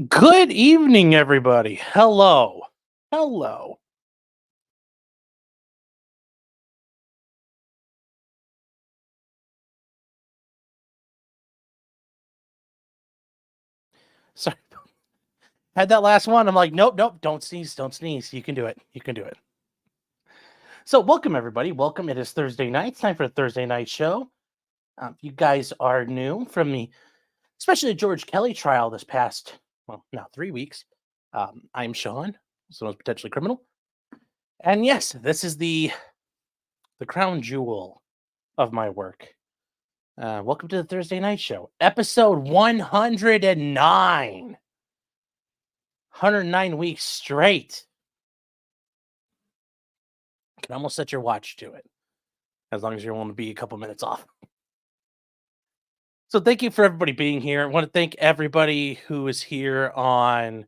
Good evening, everybody. Hello. Hello. Sorry. Had that last one. I'm like, nope. Don't sneeze. Don't sneeze. You can do it. You can do it. So, welcome, everybody. Welcome. It is Thursday night. It's time for a Thursday night show. If you guys are new from especially the George Kelly trial this past, well, now 3 weeks. I'm Sean, so potentially criminal. And yes, this is the crown jewel of my work. Welcome to the Thursday night show, episode 109. 109 weeks straight. You can almost set your watch to it, as long as you're willing to be a couple minutes off. So thank you for everybody being here. I want to thank everybody who is here on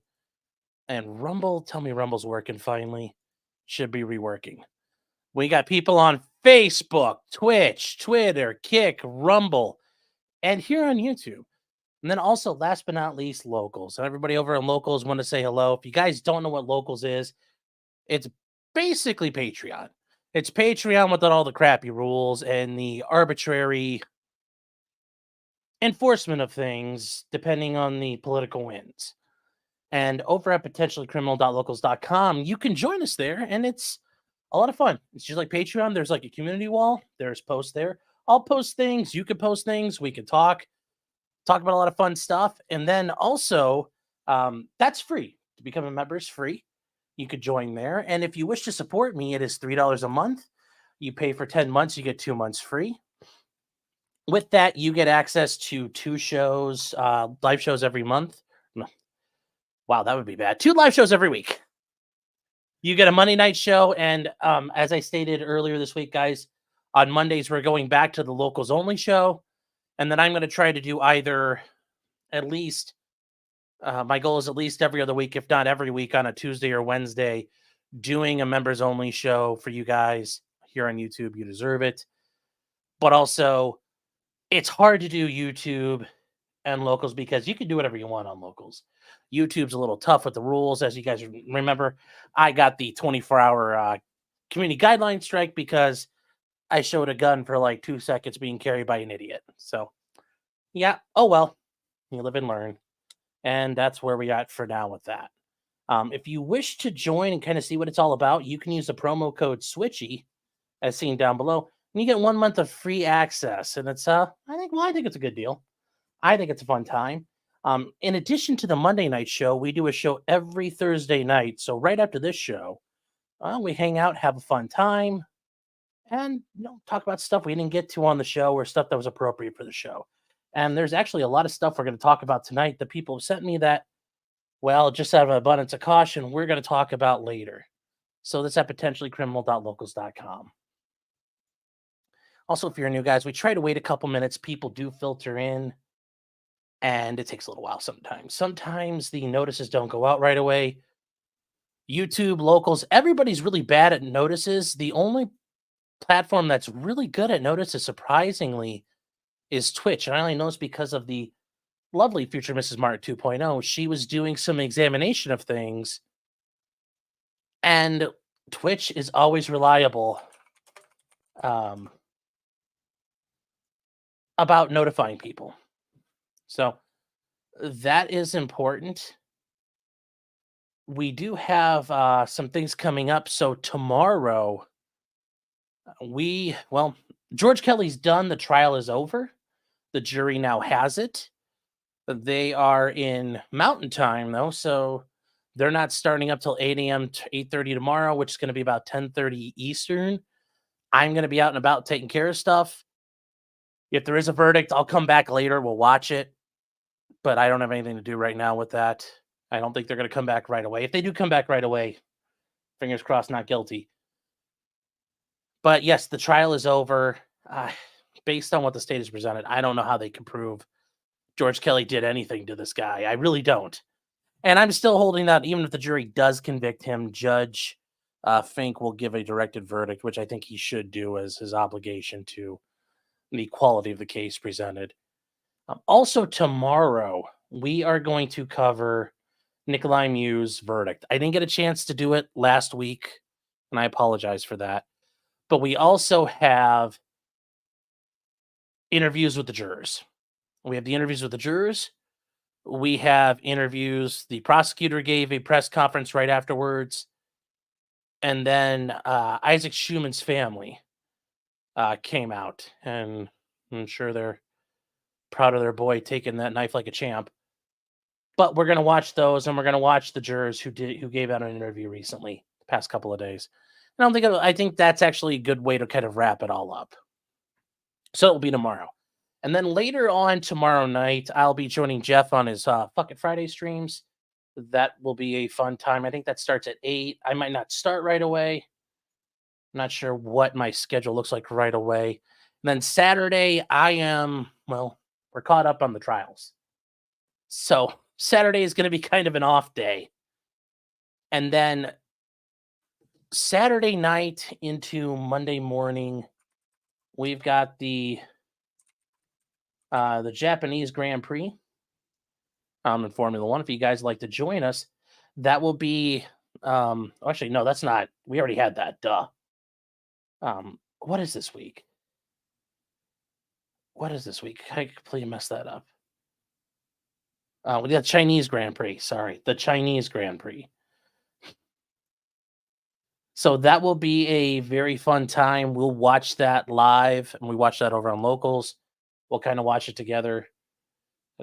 and Rumble. Tell me Rumble's working finally. Should be reworking. We got people on Facebook, Twitch, Twitter, Kick, Rumble, and here on YouTube. And then also, last but not least, Locals. And everybody over on Locals want to say hello. If you guys don't know what Locals is, it's basically Patreon. It's Patreon without all the crappy rules and the arbitrary enforcement of things depending on the political winds. And over at potentiallycriminal.locals.com, you can join us there, and it's a lot of fun. It's just like Patreon. There's like a community wall. There's posts there. I'll post things. You can post things. We can talk about a lot of fun stuff. And then also, that's free. To become a member is free. You could join there. And if you wish to support me, it is $3 a month. You pay for 10 months, you get 2 months free. With that, you get access to 2 shows, live shows every month. No. Wow, that would be bad. 2 live shows every week. You get a Monday night show. And as I stated earlier this week, guys, on Mondays, we're going back to the Locals Only show. And then I'm going to try to do either at least, my goal is at least every other week, if not every week, on a Tuesday or Wednesday, doing a members only show for you guys here on YouTube. You deserve it. But also, it's hard to do YouTube and Locals because you can do whatever you want on Locals. YouTube's a little tough with the rules. As you guys remember, I got the 24-hour community guideline strike because I showed a gun for like 2 seconds being carried by an idiot. So, yeah. Oh, well. You live and learn. And that's where we at for now with that. If you wish to join and kind of see what it's all about, you can use the promo code SWITCHY, as seen down below, and you get 1 month of free access. And it's I think it's a good deal. I think it's a fun time. In addition to the Monday night show, we do a show every Thursday night. So right after this show, we hang out, have a fun time, and talk about stuff we didn't get to on the show or stuff that was appropriate for the show. And there's actually a lot of stuff we're going to talk about tonight that people have sent me that, well, just out of abundance of caution, we're going to talk about later. So that's at potentiallycriminal.locals.com. Also, if you're new, guys, we try to wait a couple minutes. People do filter in, and it takes a little while sometimes. Sometimes the notices don't go out right away. YouTube, Locals, everybody's really bad at notices. The only platform that's really good at notices, surprisingly, is Twitch. And I only know it's because of the lovely future Mrs. Martin 2.0. She was doing some examination of things, and Twitch is always reliable about notifying people. So that is important. We do have some things coming up. So tomorrow, George Kelly's done. The trial is over. The jury now has it. They are in Mountain Time, though, so they're not starting up till 8 a.m. to 8:30 tomorrow, which is going to be about 10:30 Eastern. I'm going to be out and about taking care of stuff. If there is a verdict, I'll come back later. We'll watch it, but I don't have anything to do right now with that. I don't think they're going to come back right away. If they do come back right away, fingers crossed, not guilty. But yes, the trial is over. Based on what the state has presented, I don't know how they can prove George Kelly did anything to this guy. I really don't. And I'm still holding that even if the jury does convict him, Judge Fink will give a directed verdict, which I think he should do as his obligation to the quality of the case presented. Also tomorrow, we are going to cover Nikolai Mew's verdict. I didn't get a chance to do it last week, and I apologize for that. But we also have interviews with the jurors. We have the interviews with the jurors. We have interviews. The prosecutor gave a press conference right afterwards. And then Isaac Schumann's family came out, and I'm sure they're proud of their boy taking that knife like a champ. But we're gonna watch those, and we're gonna watch the jurors who gave out an interview recently, the past couple of days. And I think that's actually a good way to kind of wrap it all up. So it'll be tomorrow. And then later on tomorrow night, I'll be joining Jeff on his Fuck It Friday streams. That will be a fun time. I think that starts at 8. I might not start right away. I'm not sure what my schedule looks like right away. And then Saturday, we're caught up on the trials. So Saturday is going to be kind of an off day. And then Saturday night into Monday morning, we've got the Japanese Grand Prix in Formula One. If you guys like to join us, that will be. Actually, no, that's not. We already had that. Duh. What is this week? What is this week? I completely messed that up. We got Chinese Grand Prix. Sorry, the Chinese Grand Prix. So that will be a very fun time. We'll watch that live, and we watch that over on Locals. We'll kind of watch it together.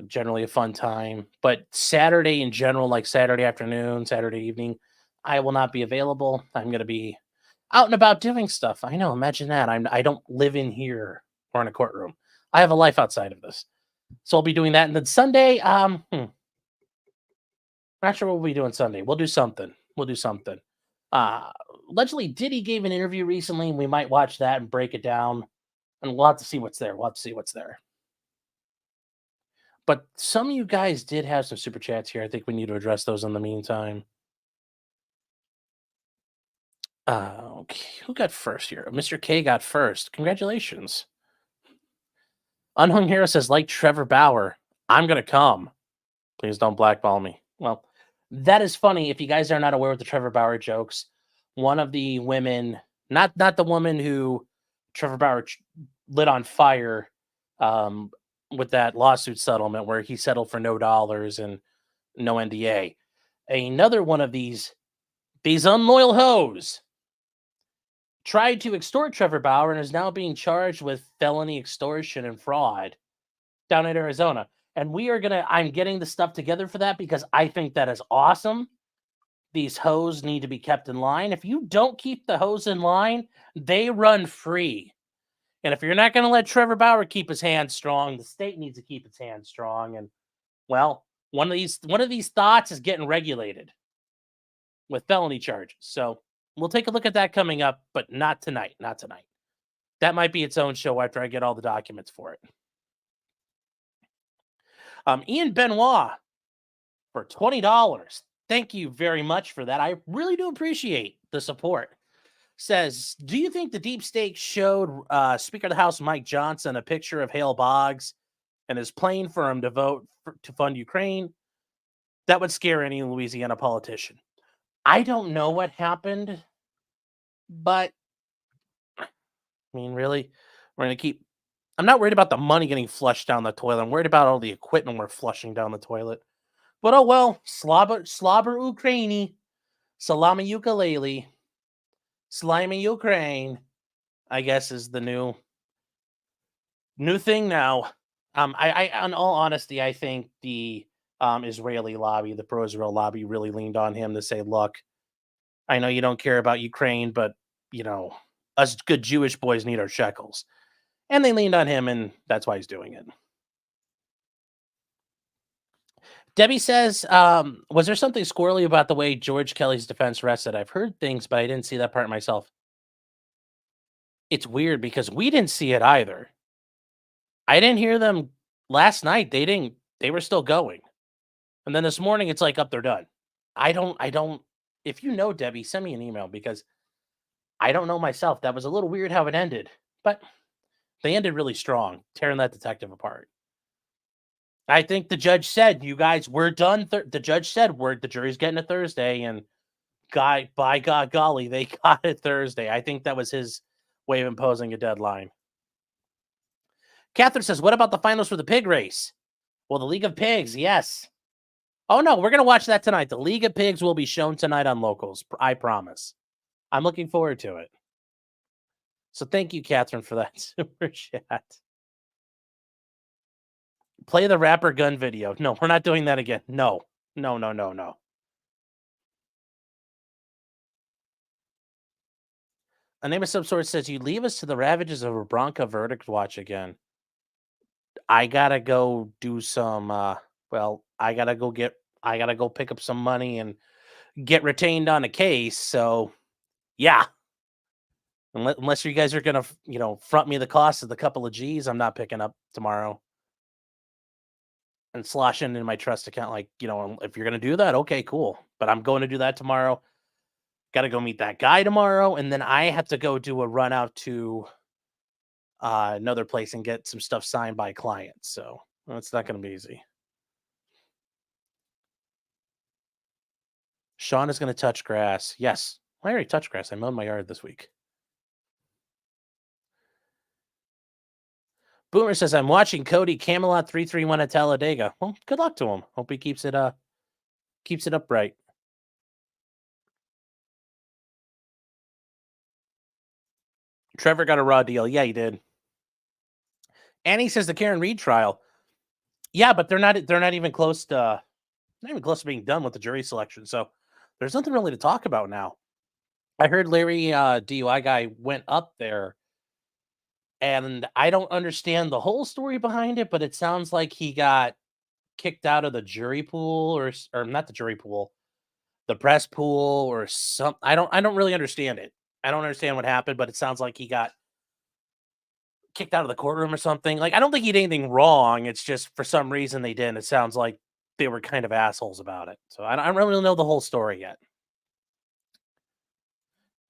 Generally a fun time. But Saturday in general, like Saturday afternoon, Saturday evening, I will not be available. I'm going to be out and about doing stuff. I know, imagine that. I don't live in here or in a courtroom. I have a life outside of this. So I'll be doing that. And then Sunday, not sure what we'll be doing Sunday. We'll do something. Allegedly, Diddy gave an interview recently, and we might watch that and break it down. And we'll have to see what's there. But some of you guys did have some super chats here. I think we need to address those in the meantime. Okay, who got first here? Mr. K got first. Congratulations. Unhung Hero says, like Trevor Bauer, I'm going to come. Please don't blackball me. Well, that is funny. If you guys are not aware of the Trevor Bauer jokes, one of the women, not the woman who Trevor Bauer lit on fire with that lawsuit settlement where he settled for no dollars and no NDA. Another one of these unloyal hoes tried to extort Trevor Bauer and is now being charged with felony extortion and fraud down in Arizona. And I'm getting the stuff together for that because I think that is awesome. These hoes need to be kept in line. If you don't keep the hoes in line, they run free. And if you're not going to let Trevor Bauer keep his hands strong, the state needs to keep its hands strong. And well, one of these thoughts is getting regulated with felony charges. So we'll take a look at that coming up, but not tonight. That might be its own show after I get all the documents for it. Ian Benoit for $20. Thank you very much for that. I really do appreciate the support. Says, do you think the deep state showed Speaker of the House Mike Johnson a picture of Hale Boggs and is playing for him to vote to fund Ukraine? That would scare any Louisiana politician. I don't know what happened, but I mean, really, we're going to keep... I'm not worried about the money getting flushed down the toilet. I'm worried about all the equipment we're flushing down the toilet. But oh well, slobber Ukraini, salami ukulele, slimy Ukraine, I guess is the new thing now. I in all honesty, I think the Israeli lobby, the pro-Israel lobby, really leaned on him to say, look, I know you don't care about Ukraine, but you know, us good Jewish boys need our shekels. And they leaned on him, and that's why he's doing it. Debbie says, was there something squirrely about the way George Kelly's defense rested? I've heard things, but I didn't see that part myself. It's weird because we didn't see it either. I didn't hear them last night. They were still going. And then this morning, it's like, up, they're done. I don't, if you know, Debbie, send me an email because I don't know myself. That was a little weird how it ended, but they ended really strong, tearing that detective apart. I think the judge said, "You guys, we're done." The judge said, the jury's getting it Thursday," and by God, golly, they got it Thursday. I think that was his way of imposing a deadline. Catherine says, "What about the finals for the pig race?" Well, the League of Pigs, yes. Oh no, we're gonna watch that tonight. The League of Pigs will be shown tonight on Locals. I promise. I'm looking forward to it. So thank you, Catherine, for that super chat. Play the rapper gun video. No, we're not doing that again. No. No. A name of some sort says, "You leave us to the ravages of a Bronca verdict watch again." I gotta go do some, I gotta go pick up some money and get retained on a case. So yeah, unless you guys are gonna, front me the cost of the couple of G's, I'm not picking up tomorrow and sloshing in my trust account. Like, if you're gonna do that, okay, cool. But I'm going to do that tomorrow. Got to go meet that guy tomorrow, and then I have to go do a run out to another place and get some stuff signed by clients. So it's not going to be easy. Sean is going to touch grass. Yes, I already touched grass. I mowed my yard this week. Boomer says, "I'm watching Cody Camelot 331 at Talladega." Well, good luck to him. Hope he keeps it upright. Trevor got a raw deal. Yeah, he did. Annie says the Karen Reed trial. Yeah, but they're not even close to being done with the jury selection. So there's nothing really to talk about now. I heard Larry DUI guy went up there, and I don't understand the whole story behind it, but it sounds like he got kicked out of the jury pool or not the jury pool, the press pool or some. I don't really understand it. I don't understand what happened, but it sounds like he got kicked out of the courtroom or something. Like, I don't think he did anything wrong. It's just for some reason they didn't. It sounds like they were kind of assholes about it. So I don't really know the whole story yet.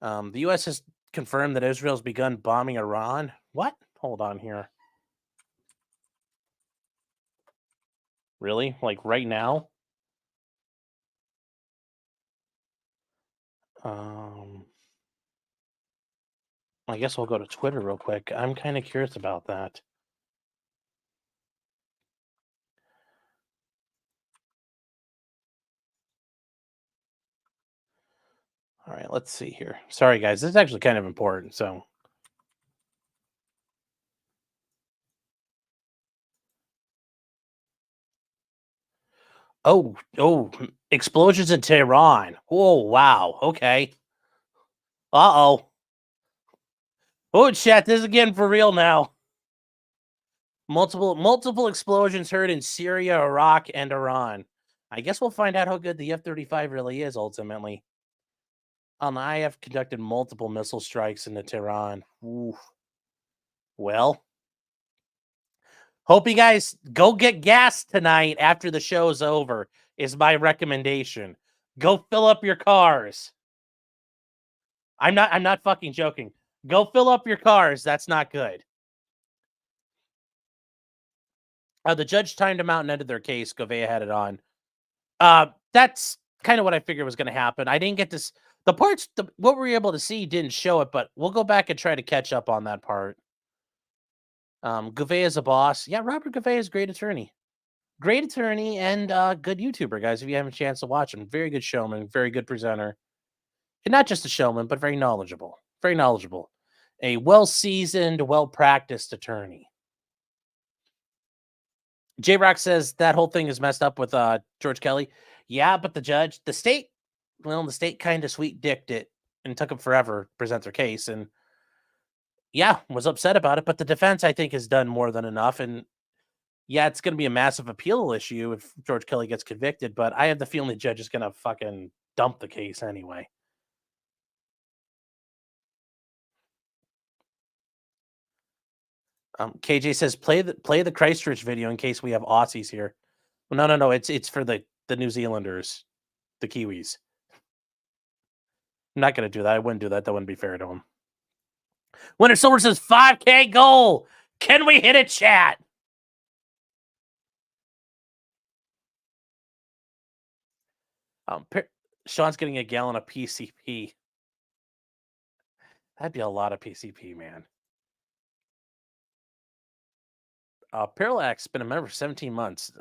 The U.S. has confirmed that Israel's begun bombing Iran. What? Hold on here. Really? Like right now? I guess we'll go to Twitter real quick. I'm kind of curious about that. All right, let's see here. Sorry, guys. This is actually kind of important. So, oh, explosions in Tehran. Oh, wow. Okay. Uh-oh. Oh, chat, this is again for real now. Multiple explosions heard in Syria, Iraq, and Iran. I guess we'll find out how good the F-35 really is ultimately. I have conducted multiple missile strikes into Tehran. Ooh. Well, hope you guys go get gas tonight after the show's over, is my recommendation. Go fill up your cars. I'm not fucking joking. Go fill up your cars. That's not good. The judge timed them out and ended their case. Gouveia had it on. That's kind of what I figured was going to happen. I didn't get this. The parts, what we were able to see didn't show it, but we'll go back and try to catch up on that part. Gouveia is a boss. Yeah, Robert Gouveia is a great attorney. Great attorney and good YouTuber, guys. If you have a chance to watch him, very good showman, very good presenter. And not just a showman, but very knowledgeable. Very knowledgeable. A well-seasoned, well-practiced attorney. J-Rock says that whole thing is messed up with George Kelly. Yeah, but the state kind of sweet-dicked it and took them forever to present their case. And yeah, was upset about it. But the defense, I think, has done more than enough. And yeah, it's going to be a massive appeal issue if George Kelly gets convicted. But I have the feeling the judge is going to fucking dump the case anyway. KJ says play the Christchurch video in case we have Aussies here. Well, no. It's for the New Zealanders, the Kiwis. I'm not going to do that. I wouldn't do that. That wouldn't be fair to him. Winter Silver says 5K goal. Can we hit it, chat? Sean's getting a gallon of PCP. That'd be a lot of PCP, man. Parallax been a member for 17 months.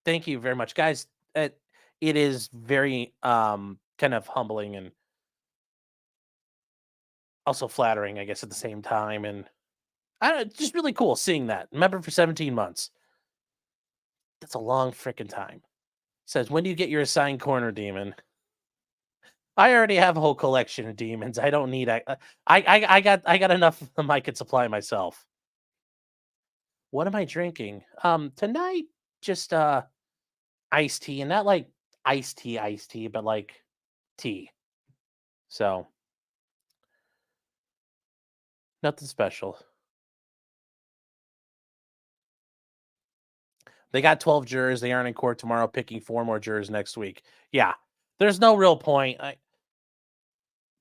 Thank you very much, guys. It is very kind of humbling and also flattering, I guess, at the same time. And I don't, just really cool seeing that. Member for 17 months. That's a long freaking time. Says, when do you get your assigned corner demon? I already have a whole collection of demons. I don't need. I got enough of them I could supply myself. What am I drinking? Tonight, just iced tea, and not like iced tea, but like tea. So nothing special. They got 12 jurors. They aren't in court tomorrow, picking 4 more jurors next week. Yeah, there's no real point.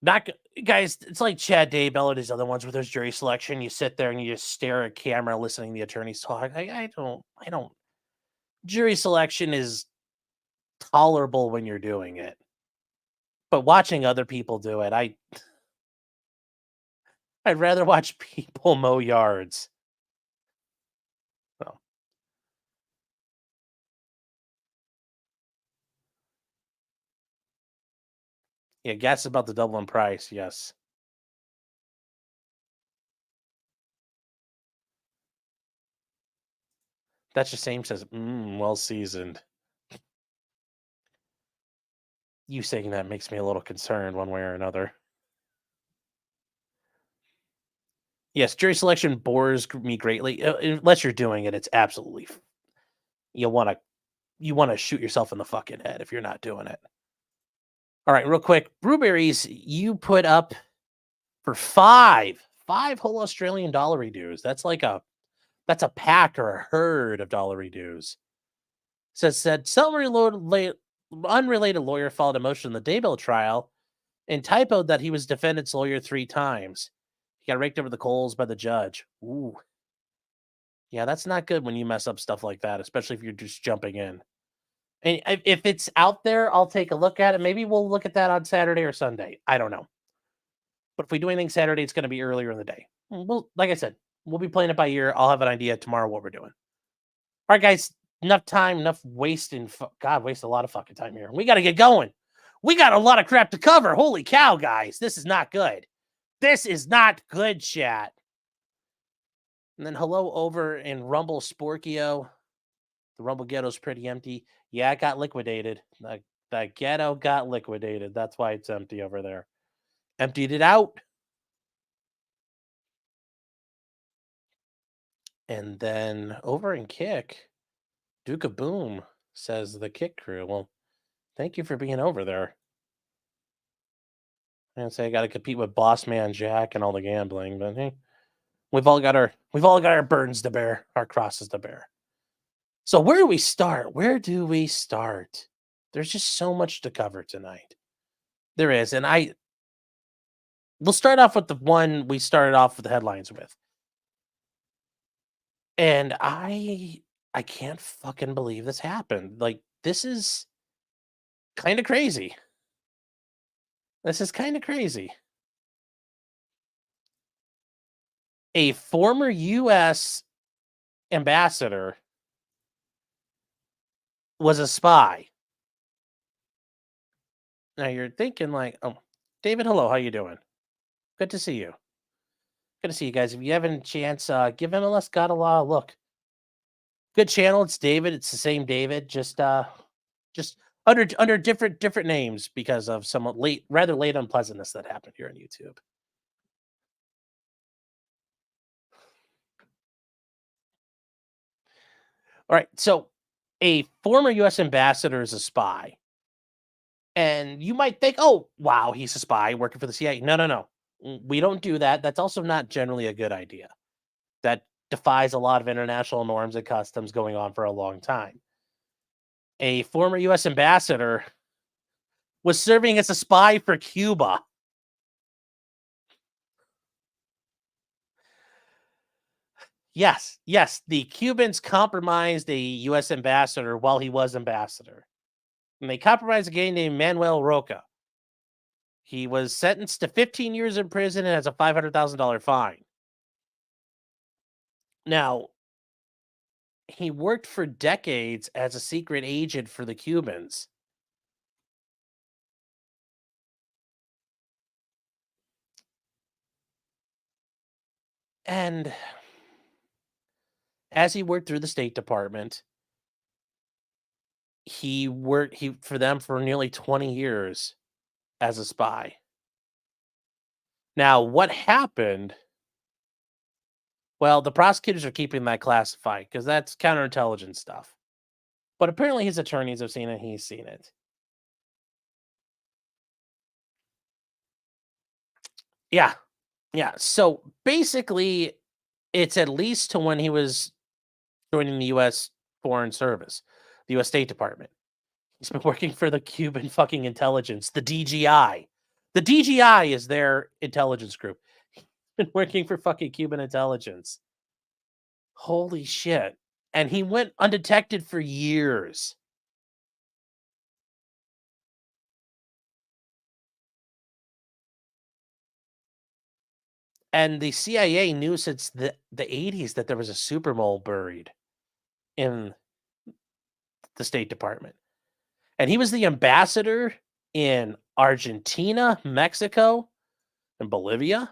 Not guys, it's like Chad Daybell and his other ones where there's jury selection. You sit there and you just stare at camera listening to the attorneys talk. I don't. Jury selection is tolerable when you're doing it. But watching other people do it, I'd rather watch people mow yards. So. Yeah, gas is about to double in price, yes. That's the same says, well seasoned. You saying that makes me a little concerned one way or another. Yes, jury selection bores me greatly. Unless you're doing it, it's absolutely you want to shoot yourself in the fucking head if you're not doing it. All right, real quick, Brewberries, you put up for five whole Australian dollar redos. That's a pack or a herd of dollar redos. Said some unrelated lawyer filed a motion in the Daybell trial and typoed that he was defendant's lawyer 3 times. He got raked over the coals by the judge. Ooh. Yeah, that's not good when you mess up stuff like that, especially if you're just jumping in. And if it's out there, I'll take a look at it. Maybe we'll look at that on Saturday or Sunday. I don't know. But if we do anything Saturday, it's going to be earlier in the day. Well, like I said, we'll be playing it by ear. I'll have an idea tomorrow what we're doing. All right, guys. Enough time, enough wasting. God, waste a lot of fucking time here. We got to get going. We got a lot of crap to cover. Holy cow, guys. This is not good. This is not good, chat. And then hello over in Rumble Sporkio. The Rumble ghetto's pretty empty. Yeah, it got liquidated. The ghetto got liquidated. That's why it's empty over there. Emptied it out. And then over in Kick, Duke of Boom says the Kick crew. Well, thank you for being over there. And say I got to compete with Boss Man Jack and all the gambling, but hey, we've all got our burdens to bear, our crosses to bear. So where do we start? There's just so much to cover tonight. There is, and we'll start off with the one we started off with the headlines with. And I can't fucking believe this happened. Like, this is kind of crazy. A former U.S. ambassador was a spy. Now you're thinking like, oh, David, hello, how you doing? Good to see you. Good to see you guys. If you have a chance, give MLS Got a Law a look. Good channel. It's David. It's the same David, just under different names because of some rather late unpleasantness that happened here on YouTube. All right, so a former U.S. ambassador is a spy. And you might think, oh, wow, he's a spy working for the CIA. No. We don't do that. That's also not generally a good idea. That defies a lot of international norms and customs going on for a long time. A former U.S. ambassador was serving as a spy for Cuba. Yes. The Cubans compromised a U.S. ambassador while he was ambassador. And they compromised a guy named Manuel Roca. He was sentenced to 15 years in prison and has a $500,000 fine. Now, he worked for decades as a secret agent for the Cubans. And as he worked through the State Department, he worked for them for nearly 20 years as a spy. Now, what happened? Well, the prosecutors are keeping that classified because that's counterintelligence stuff. But apparently his attorneys have seen it, he's seen it. Yeah. Yeah. So basically, it's at least to when he was joining the U.S. Foreign Service, the U.S. State Department. He's been working for the Cuban fucking intelligence, the DGI. The DGI is their intelligence group. He's been working for fucking Cuban intelligence. Holy shit. And he went undetected for years. And the CIA knew since the 80s that there was a super mole buried in the State Department. And he was the ambassador in Argentina, Mexico, and Bolivia.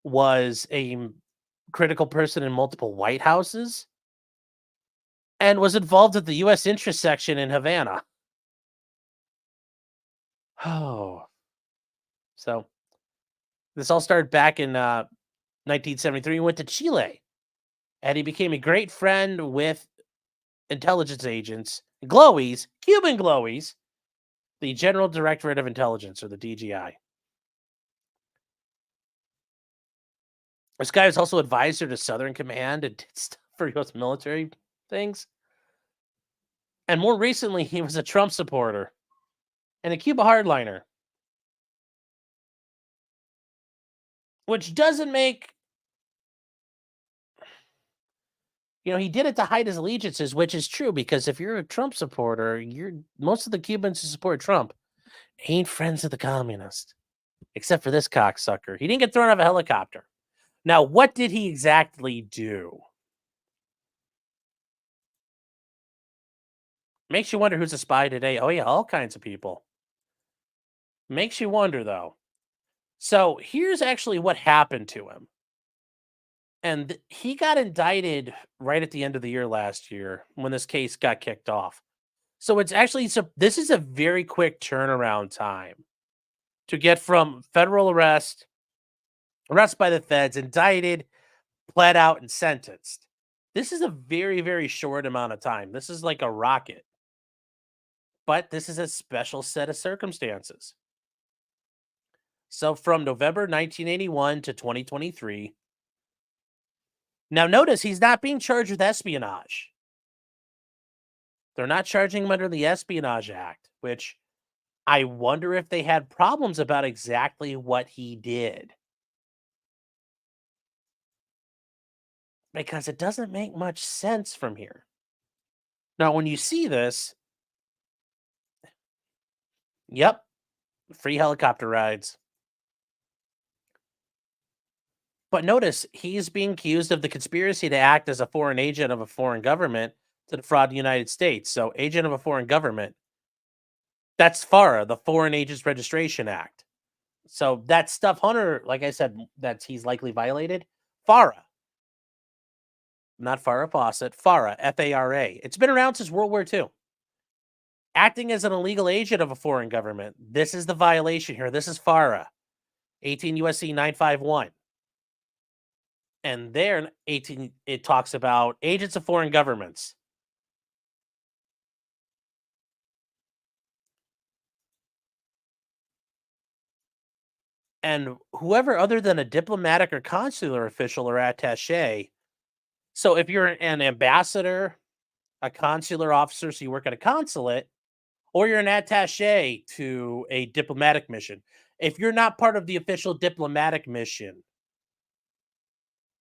Was a critical person in multiple White Houses. And was involved at the U.S. interest section in Havana. Oh. So, this all started back in 1973. He went to Chile. And he became a great friend with intelligence agents, glowies, Cuban glowies, the General Directorate of Intelligence, or the DGI. This guy was also advisor to Southern Command and did stuff for U.S. military things. And more recently, he was a Trump supporter and a Cuba hardliner. Which doesn't make... he did it to hide his allegiances, which is true, because if you're a Trump supporter, most of the Cubans who support Trump ain't friends of the communists. Except for this cocksucker. He didn't get thrown out of a helicopter. Now, what did he exactly do? Makes you wonder who's a spy today. Oh, yeah, all kinds of people. Makes you wonder, though. So, here's actually what happened to him. And he got indicted right at the end of the year last year when this case got kicked off. So, it's actually... this is a very quick turnaround time to get from federal arrest by the feds, indicted, pled out, and sentenced. This is a very, very short amount of time. This is like a rocket. But this is a special set of circumstances. So from November 1981 to 2023. Now notice he's not being charged with espionage. They're not charging him under the Espionage Act, which I wonder if they had problems about exactly what he did. Because it doesn't make much sense from here. Now, when you see this, yep, free helicopter rides. But notice, he's being accused of the conspiracy to act as a foreign agent of a foreign government to defraud the United States. So, agent of a foreign government, that's FARA, the Foreign Agents Registration Act. So, that stuff Hunter, like I said, that he's likely violated, FARA. Not Farrah Fawcett, FARA, F-A-R-A. It's been around since World War II. Acting as an illegal agent of a foreign government. This is the violation here. This is FARA, 18 U.S.C. 951. And there, 18, it talks about agents of foreign governments. And whoever other than a diplomatic or consular official or attaché. So if you're an ambassador, a consular officer, so you work at a consulate, or you're an attaché to a diplomatic mission. If you're not part of the official diplomatic mission,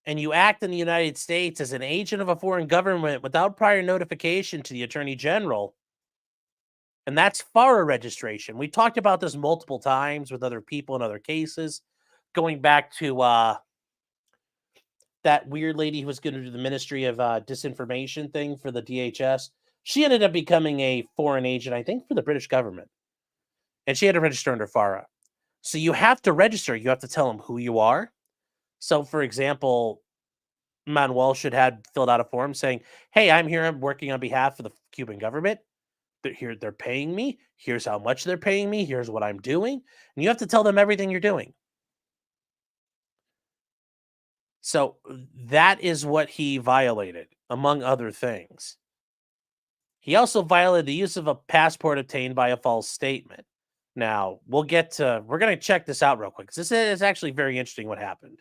and you act in the United States as an agent of a foreign government without prior notification to the Attorney General, And that's FARA registration. We talked about this multiple times with other people in other cases, going back to that weird lady who was going to do the Ministry of Disinformation thing for the DHS. She ended up becoming a foreign agent, I think, for the British government. And she had to register under FARA. So you have to register. You have to tell them who you are. So, for example, Manuel should have filled out a form saying, hey, I'm here. I'm working on behalf of the Cuban government. They're paying me. Here's how much they're paying me. Here's what I'm doing. And you have to tell them everything you're doing. So that is what he violated, among other things. He also violated the use of a passport obtained by a false statement. Now, we're going to check this out real quick. This is actually very interesting what happened.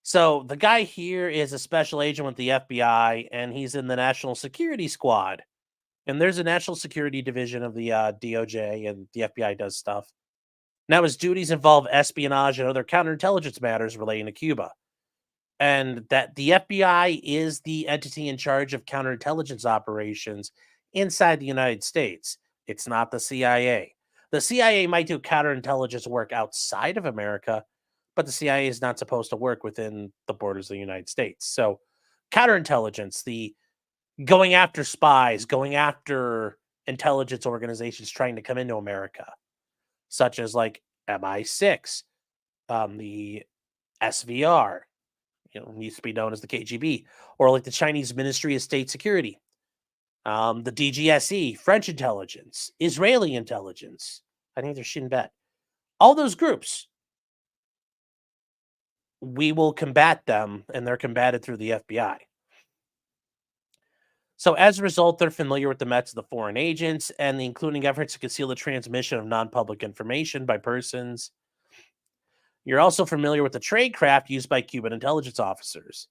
So the guy here is a special agent with the FBI, and he's in the National Security Squad. And there's a National Security Division of the DOJ, and the FBI does stuff. Now, his duties involve espionage and other counterintelligence matters relating to Cuba. And that the FBI is the entity in charge of counterintelligence operations inside the United States. It's not the CIA. The CIA might do counterintelligence work outside of America, but the CIA is not supposed to work within the borders of the United States. So counterintelligence, the going after spies, going after intelligence organizations trying to come into America, such as like MI6, the SVR, used to be known as the KGB, or like the Chinese Ministry of State Security, the DGSE, French intelligence, Israeli intelligence. I think they're Shin Bet. All those groups, we will combat them, and they're combated through the FBI. So as a result, they're familiar with the methods of the foreign agents and including efforts to conceal the transmission of non-public information by persons. You're also familiar with the tradecraft used by Cuban intelligence officers.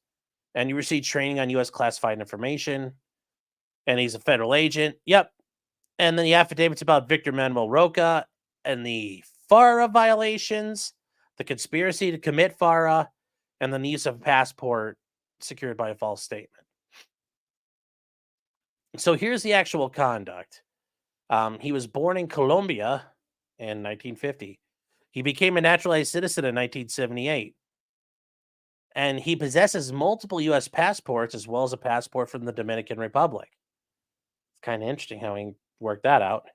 And you receive training on U.S. classified information. And he's a federal agent. Yep. And then the affidavits about Victor Manuel Roca and the FARA violations, the conspiracy to commit FARA, and then the use of a passport secured by a false statement. So here's the actual conduct. He was born in Colombia in 1950. He became a naturalized citizen in 1978. And he possesses multiple U.S. passports as well as a passport from the Dominican Republic. It's kind of interesting how he worked that out.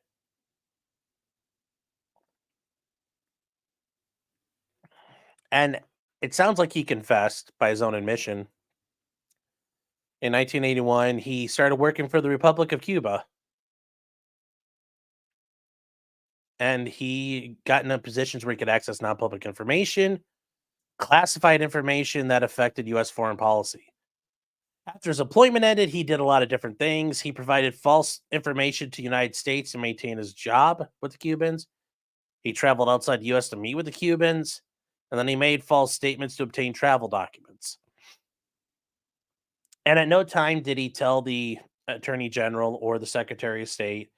And it sounds like he confessed by his own admission. In 1981, he started working for the Republic of Cuba. And he got into positions where he could access non-public information, classified information that affected U.S. foreign policy. After his employment ended, he did a lot of different things. He provided false information to the United States to maintain his job with the Cubans. He traveled outside the U.S. to meet with the Cubans. And then he made false statements to obtain travel documents. And at no time did he tell the Attorney General or the Secretary of State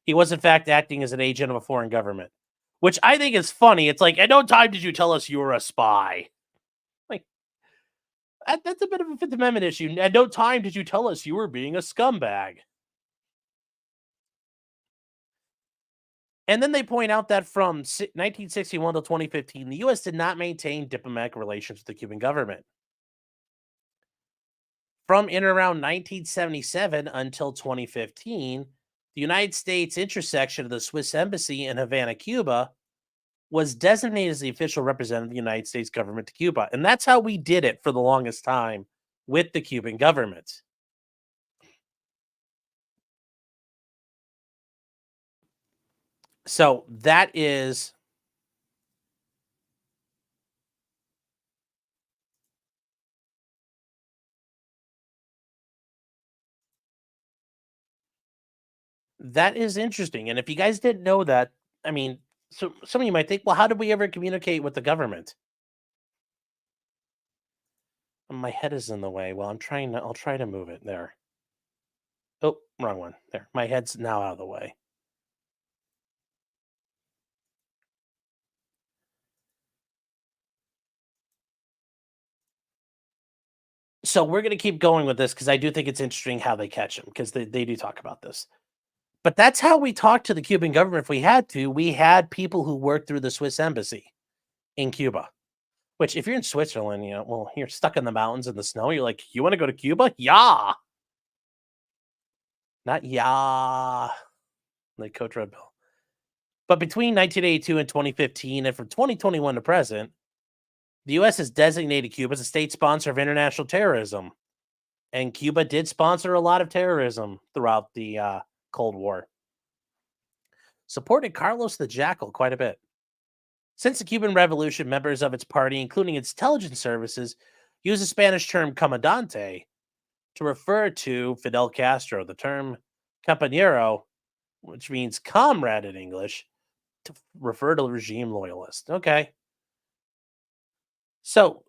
he was, in fact, acting as an agent of a foreign government, which I think is funny. It's like, at no time did you tell us you were a spy. Like, that's a bit of a Fifth Amendment issue. At no time did you tell us you were being a scumbag. And then they point out that from 1961 to 2015, the U.S. did not maintain diplomatic relations with the Cuban government. From in around 1977 until 2015, the United States intersection of the Swiss Embassy in Havana, Cuba, was designated as the official representative of the United States government to Cuba. And that's how we did it for the longest time with the Cuban government. So that is interesting. And if you guys didn't know that, I mean, so some of you might think, well, how did we ever communicate with the government? My head is in the way. Well, I'll try to move it there. Oh, wrong one. There. My head's now out of the way. So we're going to keep going with this because I do think it's interesting how they catch him because they do talk about this. But that's how we talked to the Cuban government if we had to. We had people who worked through the Swiss embassy in Cuba. Which, if you're in Switzerland, well, you're stuck in the mountains in the snow. You're like, you want to go to Cuba? Yeah. Not yeah, like Coach Red Bull. But between 1982 and 2015, and from 2021 to present, the U.S. has designated Cuba as a state sponsor of international terrorism. And Cuba did sponsor a lot of terrorism throughout the Cold War. Supported Carlos the Jackal quite a bit. Since the Cuban Revolution, members of its party, including its intelligence services, use the Spanish term comandante to refer to Fidel Castro. The term compañero, which means comrade in English, to refer to regime loyalist. Okay. So,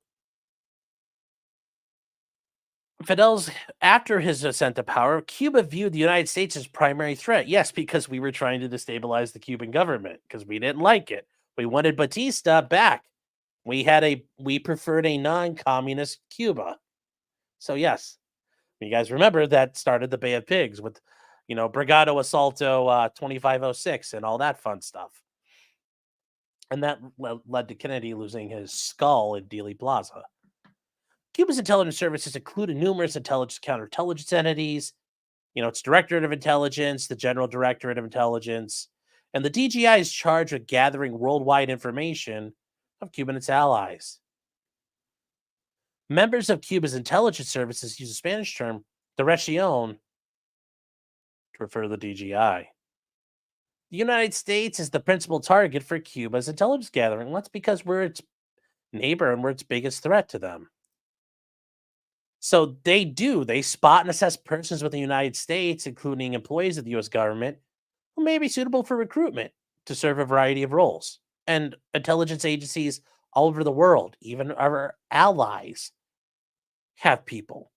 after his ascent to power, Cuba viewed the United States as primary threat. Yes, because we were trying to destabilize the Cuban government because we didn't like it. We wanted Batista back. We preferred a non-communist Cuba. So yes, you guys remember that started the Bay of Pigs with, Brigado Assalto 2506 and all that fun stuff. And that led to Kennedy losing his skull at Dealey Plaza. Cuba's intelligence services included numerous counterintelligence entities. Its Directorate of Intelligence, the General Directorate of Intelligence, and the DGI is charged with gathering worldwide information of Cuba and its allies. Members of Cuba's intelligence services use the Spanish term dirección to refer to the DGI. The United States is the principal target for Cuba's intelligence gathering. That's because we're its neighbor and we're its biggest threat to them. So they spot and assess persons within the United States, including employees of the U.S. government, who may be suitable for recruitment to serve a variety of roles. And intelligence agencies all over the world, even our allies, have people.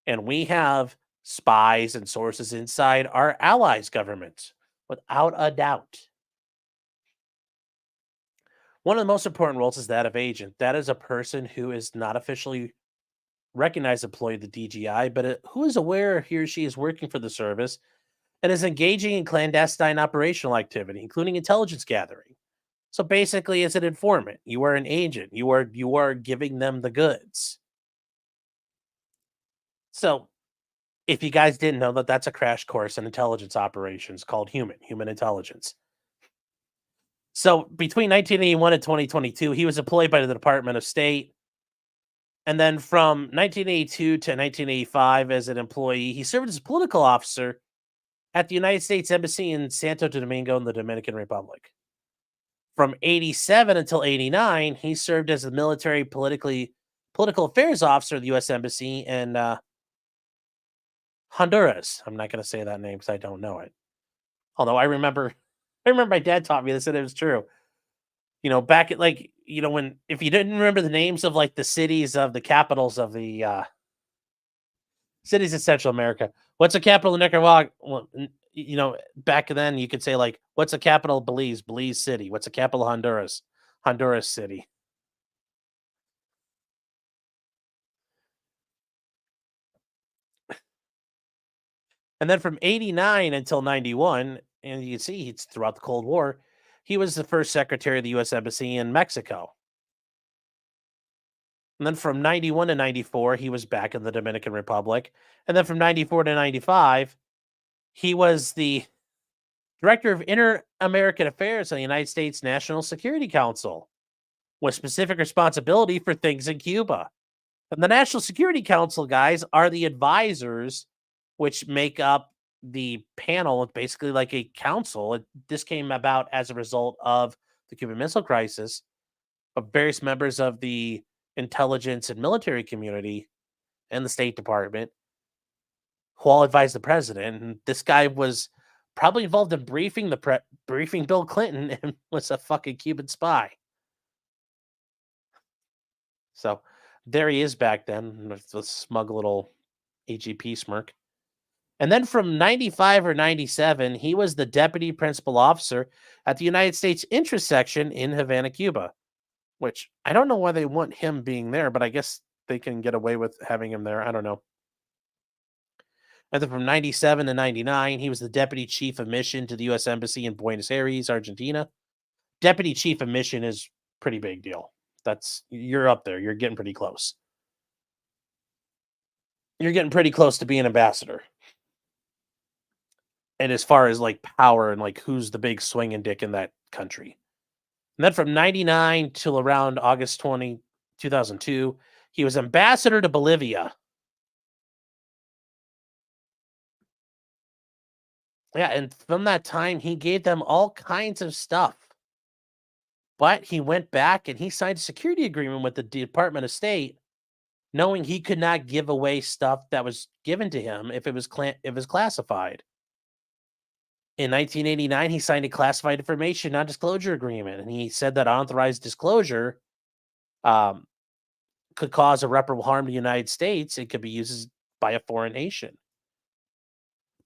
And we have spies and sources inside our allies' governments, without a doubt. One of the most important roles is that of agent. That is a person who is not officially recognized employee of the DGI, but who is aware he or she is working for the service and is engaging in clandestine operational activity, including intelligence gathering. So basically, as an informant, you are an agent. You are giving them the goods. So, if you guys didn't know that's a crash course in intelligence operations called human intelligence. So, between 1981 and 2022, he was employed by the Department of State. And then from 1982 to 1985, as an employee, he served as a political officer at the United States Embassy in Santo Domingo in the Dominican Republic. From 87 until 89, he served as the military political affairs officer of the U.S. Embassy in Honduras. I'm not going to say that name because I don't know it. Although I remember my dad taught me this and it was true. Back at if you didn't remember the names of the cities of the capitals of the cities in Central America, what's the capital of Nicaragua? Well, back then you could say what's the capital of Belize? Belize City. What's the capital of Honduras? Honduras City. And then from 89 until 91, and you can see it's throughout the Cold War, he was the first secretary of the U.S. Embassy in Mexico. And then from 91 to 94, he was back in the Dominican Republic. And then from 94 to 95, he was the Director of Inter-American Affairs on the United States National Security Council, with specific responsibility for things in Cuba. And the National Security Council guys are the advisors which make up the panel. It's basically like a council. This came about as a result of the Cuban Missile Crisis, of various members of the intelligence and military community and the State Department who all advised the president. And this guy was probably involved in briefing Bill Clinton and was a fucking Cuban spy. So there he is back then with the smug little AGP smirk. And then from 95 or 97, he was the deputy principal officer at the United States Interest Section in Havana, Cuba, which I don't know why they want him being there, but I guess they can get away with having him there. I don't know. And then from 97 to 99, he was the deputy chief of mission to the U.S. Embassy in Buenos Aires, Argentina. Deputy chief of mission is pretty big deal. You're up there. You're getting pretty close. You're getting pretty close to being ambassador. And as far as like power and like who's the big swinging dick in that country. And then from 99 till around August 2002, he was ambassador to Bolivia. Yeah, and from that time, he gave them all kinds of stuff. But he went back and he signed a security agreement with the Department of State, knowing he could not give away stuff that was given to him if it was classified. In 1989, he signed a classified information non-disclosure agreement, and he said that unauthorized disclosure could cause irreparable harm to the United States. It could be used by a foreign nation.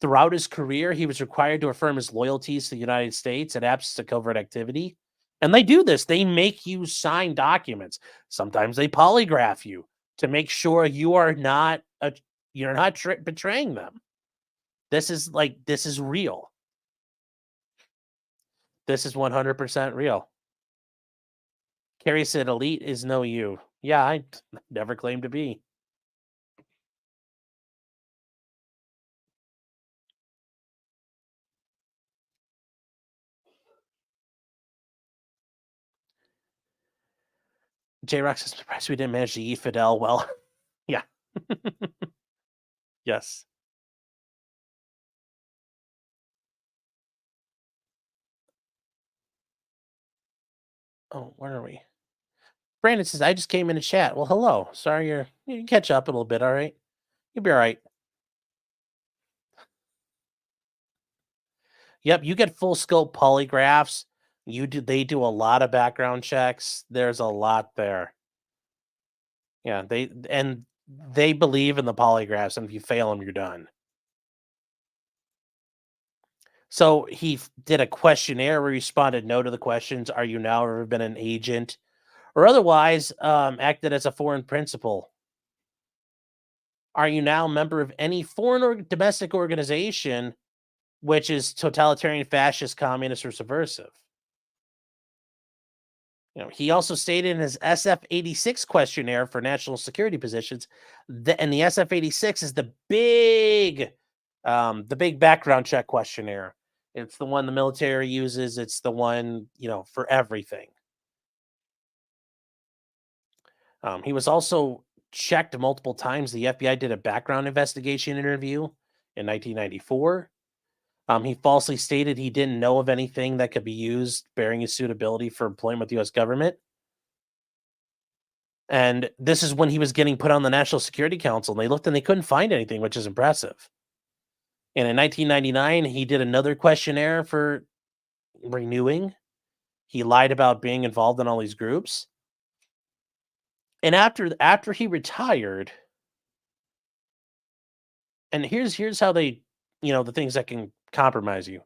Throughout his career, he was required to affirm his loyalties to the United States and absence of covert activity. And they do this. They make you sign documents. Sometimes they polygraph you to make sure you are not betraying them. This is real. This is 100% real. Carrie said, elite is no you. Yeah, I never claimed to be. J-Rock says, surprised we didn't manage to eat Fidel well. Yeah. Yes. Oh, where are we? Brandon says, I just came in to chat. Well, hello. Sorry you can catch up a little bit, all right? You'll be all right. Yep, you get full scope polygraphs. They do a lot of background checks. There's a lot there. Yeah, they believe in the polygraphs, and if you fail them, you're done. So he did a questionnaire where he responded no to the questions. Are you now ever been an agent or otherwise acted as a foreign principal? Are you now a member of any foreign or domestic organization which is totalitarian, fascist, communist, or subversive? He also stated in his SF-86 questionnaire for national security positions, and the SF-86 is the big background check questionnaire. It's the one the military uses. It's the one, for everything. He was also checked multiple times. The FBI did a background investigation interview in 1994. He falsely stated he didn't know of anything that could be used bearing his suitability for employment with the U.S. government. And this is when he was getting put on the National Security Council. And they looked and they couldn't find anything, which is impressive. And in 1999, he did another questionnaire for renewing. He lied about being involved in all these groups. And after he retired, and here's how they, the things that can compromise you.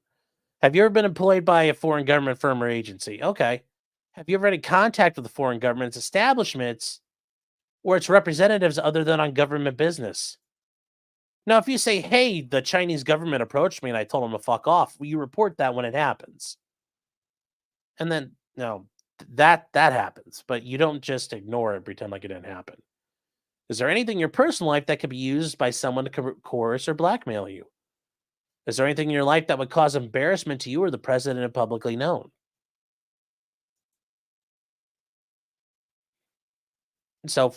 Have you ever been employed by a foreign government firm or agency? Okay. Have you ever had contact with the foreign government's establishments or its representatives other than on government business? Now, if you say, hey, the Chinese government approached me and I told them to fuck off, well, you report that when it happens. And then, that happens, but you don't just ignore it and pretend like it didn't happen. Is there anything in your personal life that could be used by someone to coerce or blackmail you? Is there anything in your life that would cause embarrassment to you or the president if publicly known? So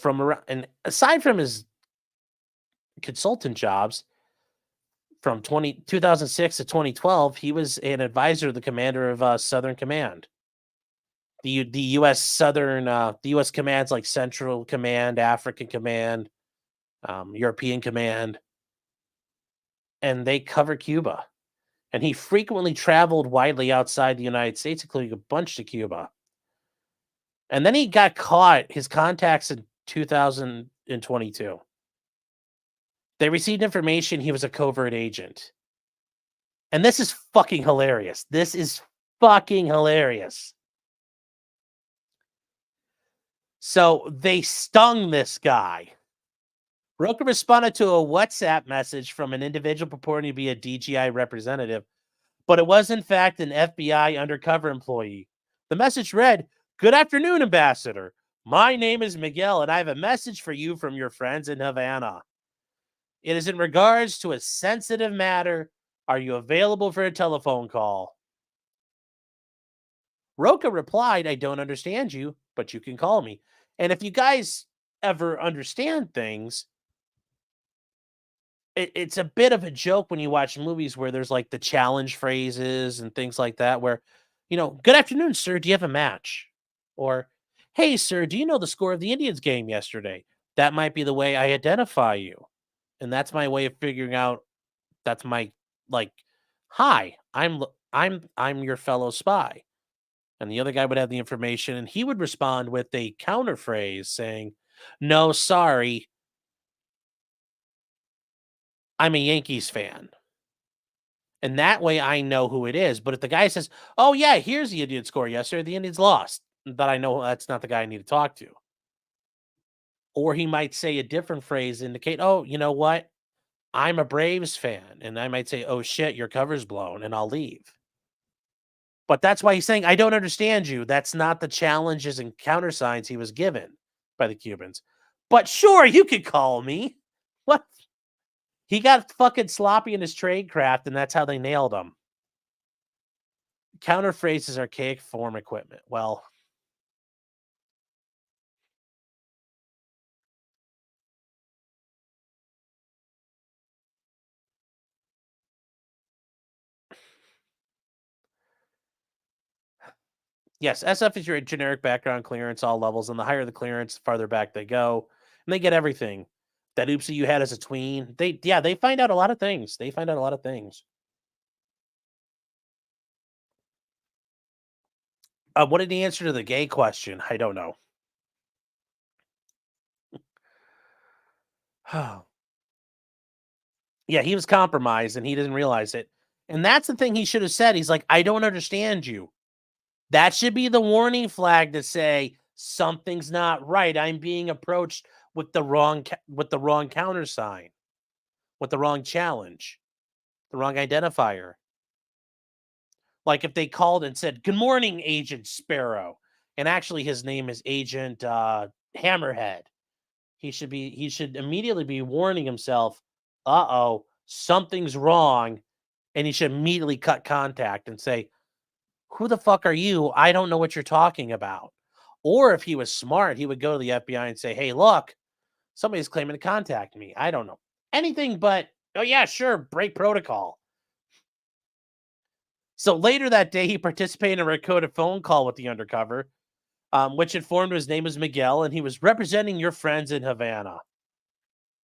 and aside from his consultant jobs, from 2006 to 2012, he was an advisor to the commander of Southern Command. The U.S. Southern, the U.S. commands like Central Command, African Command, European Command, and they cover Cuba. And he frequently traveled widely outside the United States, including a bunch to Cuba. And then he got caught, his contacts in 2022. They received information he was a covert agent. And this is fucking hilarious. This is fucking hilarious. So they stung this guy, Roker responded to a WhatsApp message from an individual purporting to be a DGI representative, but it was in fact an FBI undercover employee. The message read, "Good afternoon, Ambassador. My name is Miguel, and I have a message for you from your friends in Havana. It is in regards to a sensitive matter. Are you available for a telephone call?" Roca replied, "I don't understand you, but you can call me." And if you guys ever understand things, it's a bit of a joke when you watch movies where there's like the challenge phrases and things like that, where, "Good afternoon, sir. Do you have a match?" Or, "Hey, sir, do you know the score of the Indians game yesterday?" That might be the way I identify you. And that's my way of figuring out that's my, like, "Hi, I'm your fellow spy." And the other guy would have the information and he would respond with a counter phrase saying, "No, sorry, I'm a Yankees fan." And that way I know who it is. But if the guy says, "Oh, yeah, here's the Indian score yesterday, the Indians lost," that I know that's not the guy I need to talk to. Or he might say a different phrase, indicate, "Oh, you know what? I'm a Braves fan." And I might say, "Oh, shit, your cover's blown," and I'll leave. But that's why he's saying, "I don't understand you." That's not the challenges and countersigns he was given by the Cubans. "But sure, you could call me." What? He got fucking sloppy in his tradecraft, and that's how they nailed him. Counter phrases archaic form equipment. Well, yes, SF is your generic background clearance, all levels, and the higher the clearance, the farther back they go, and they get everything. That oopsie you had as a tween, they find out a lot of things. They find out a lot of things. What did he answer to the gay question? I don't know. Yeah, he was compromised and he didn't realize it. And that's the thing he should have said. He's like, "I don't understand you." That should be the warning flag to say something's not right. I'm being approached with the wrong countersign, with the wrong challenge, the wrong identifier. Like if they called and said, "Good morning, Agent Sparrow," and actually his name is Agent Hammerhead. He should immediately be warning himself, "Uh-oh, something's wrong," and he should immediately cut contact and say, "Who the fuck are you? I don't know what you're talking about." Or if he was smart, he would go to the FBI and say, "Hey, look, somebody's claiming to contact me. I don't know." Anything but, "Oh, yeah, sure, break protocol." So later that day, he participated in a recorded phone call with the undercover, which informed his name was Miguel and he was representing your friends in Havana.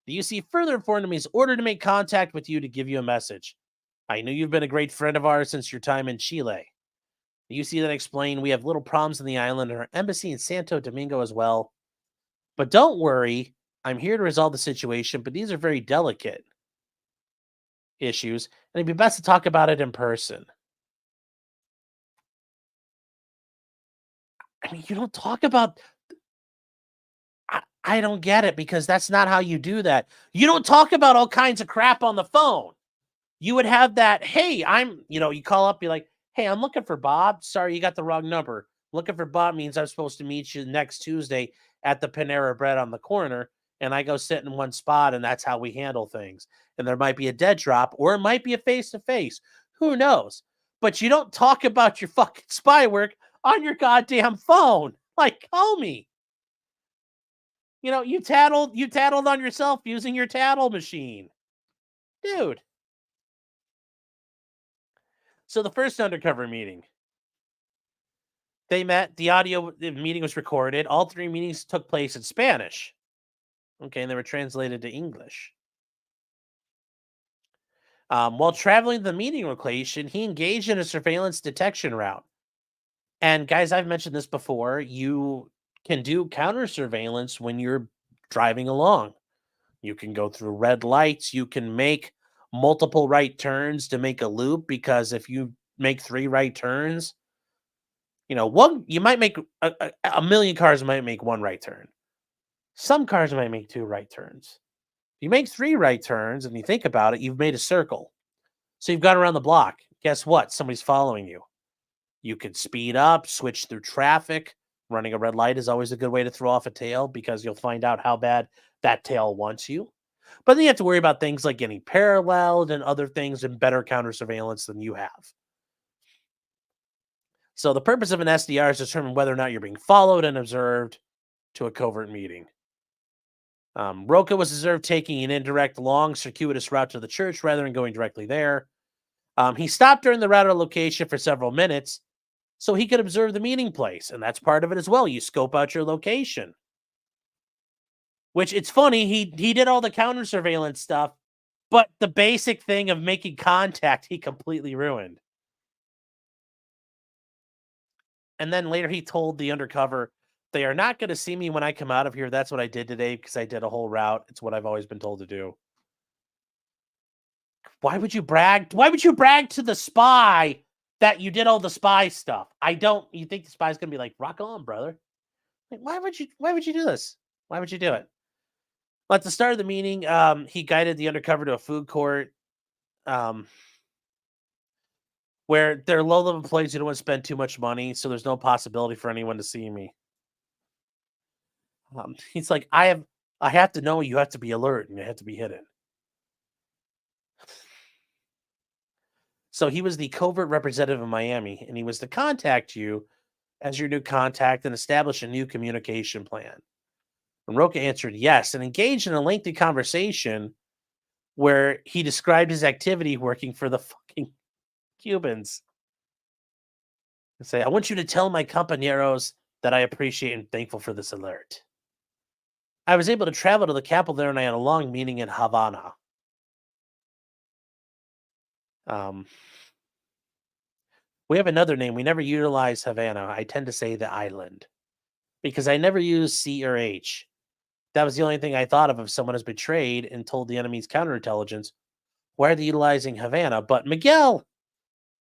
The UC further informed him he's ordered to make contact with you to give you a message. "I know you've been a great friend of ours since your time in Chile." The UC then explained, "We have little problems in the island and our embassy in Santo Domingo as well. But don't worry, I'm here to resolve the situation, but these are very delicate issues, and it'd be best to talk about it in person." I mean, you don't talk about I don't get it because that's not how you do that. You don't talk about all kinds of crap on the phone. You would have that, "Hey, you call up, be like, 'Hey, I'm looking for Bob. Sorry, you got the wrong number. Looking for Bob means I'm supposed to meet you next Tuesday at the Panera Bread on the corner.' And I go sit in one spot, and that's how we handle things. And there might be a dead drop, or it might be a face to face. Who knows? But you don't talk about your fucking spy work on your goddamn phone. Like, call me. You tattled on yourself using your tattle machine, dude." So the first undercover meeting, they met. The meeting was recorded. All three meetings took place in Spanish. Okay, and they were translated to English. While traveling to the meeting location, he engaged in a surveillance detection route. And guys, I've mentioned this before. You can do counter surveillance when you're driving along. You can go through red lights. You can make multiple right turns to make a loop because if you make three right turns, one you might make a million cars might make one right turn. Some cars might make two right turns. You make 3 right turns and you think about it, you've made a circle. So you've gone around the block. Guess what? Somebody's following you. You can speed up, switch through traffic. Running a red light is always a good way to throw off a tail because you'll find out how bad that tail wants you. But then you have to worry about things like getting paralleled and other things and better counter surveillance than you have. So the purpose of an SDR is to determine whether or not you're being followed and observed to a covert meeting. Roca was observed taking an indirect, long, circuitous route to the church rather than going directly there. He stopped during the route or location for several minutes so he could observe the meeting place, and that's part of it as well. You scope out your location. Which, it's funny, he did all the counter surveillance stuff, but the basic thing of making contact, he completely ruined. And then later he told the undercover, they are not going to see me when I come out of here. That's what I did today because I did a whole route. It's what I've always been told to do. Why would you brag? Why would you brag to the spy that you did all the spy stuff? You think the spy's going to be like, rock on, brother? Like, why would you do this? Why would you do it? Well, at the start of the meeting, he guided the undercover to a food court where they're low-level employees who don't want to spend too much money, so there's no possibility for anyone to see me. He's like, I have to know you have to be alert and you have to be hidden. So he was the covert representative of Miami, and he was to contact you as your new contact and establish a new communication plan. And Roca answered yes and engaged in a lengthy conversation where he described his activity working for the fucking Cubans. And say, I want you to tell my compañeros that I appreciate and thankful for this alert. I was able to travel to the capital there and I had a long meeting in Havana. We have another name. We never utilize Havana. I tend to say the island because I never use C or H. That was the only thing I thought of if someone has betrayed and told the enemy's counterintelligence. Why are they utilizing Havana? But Miguel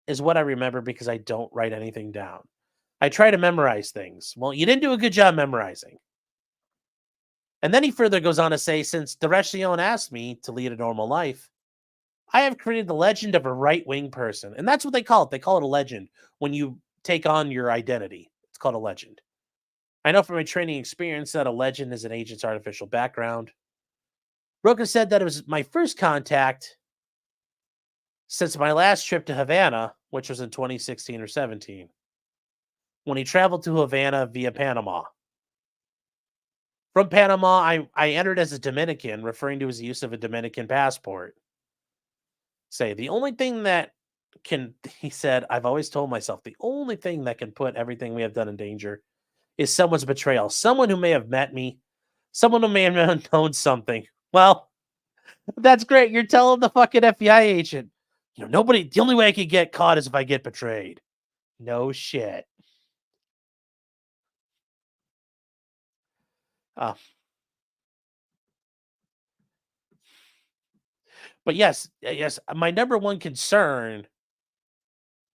is what I remember because I don't write anything down. I try to memorize things. Well, you didn't do a good job memorizing. And then he further goes on to say, since Direction asked me to lead a normal life, I have created the legend of a right-wing person. And that's what they call it. They call it a legend when you take on your identity. It's called a legend. I know from my training experience that a legend is an agent's artificial background. Roca said that it was my first contact since my last trip to Havana, which was in 2016 or 17, when he traveled to Havana via Panama. From Panama, I entered as a Dominican, referring to his use of a Dominican passport. The only thing that he said, I've always told myself, the only thing that can put everything we have done in danger is someone's betrayal. Someone who may have met me, someone who may have known something. Well, that's great. You're telling the fucking FBI agent, the only way I could get caught is if I get betrayed. No shit. But yes, my number one concern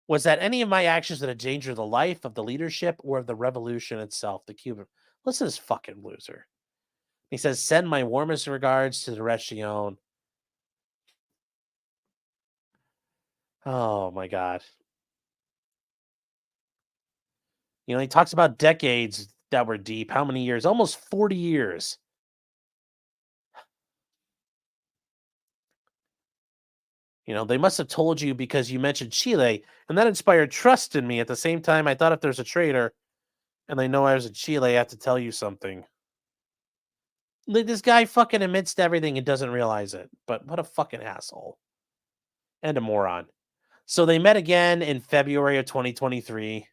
was that any of my actions would endanger the life of the leadership or of the revolution itself, the Cuban. Listen to this fucking loser. He says, send my warmest regards to Direction. Oh my God. He talks about decades that were deep. How many years? Almost 40 years. They must have told you because you mentioned Chile, and that inspired trust in me. At the same time, I thought if there's a traitor and they know I was in Chile, I have to tell you something. This guy fucking admits to everything and doesn't realize it. But what a fucking asshole. And a moron. So they met again in February of 2023.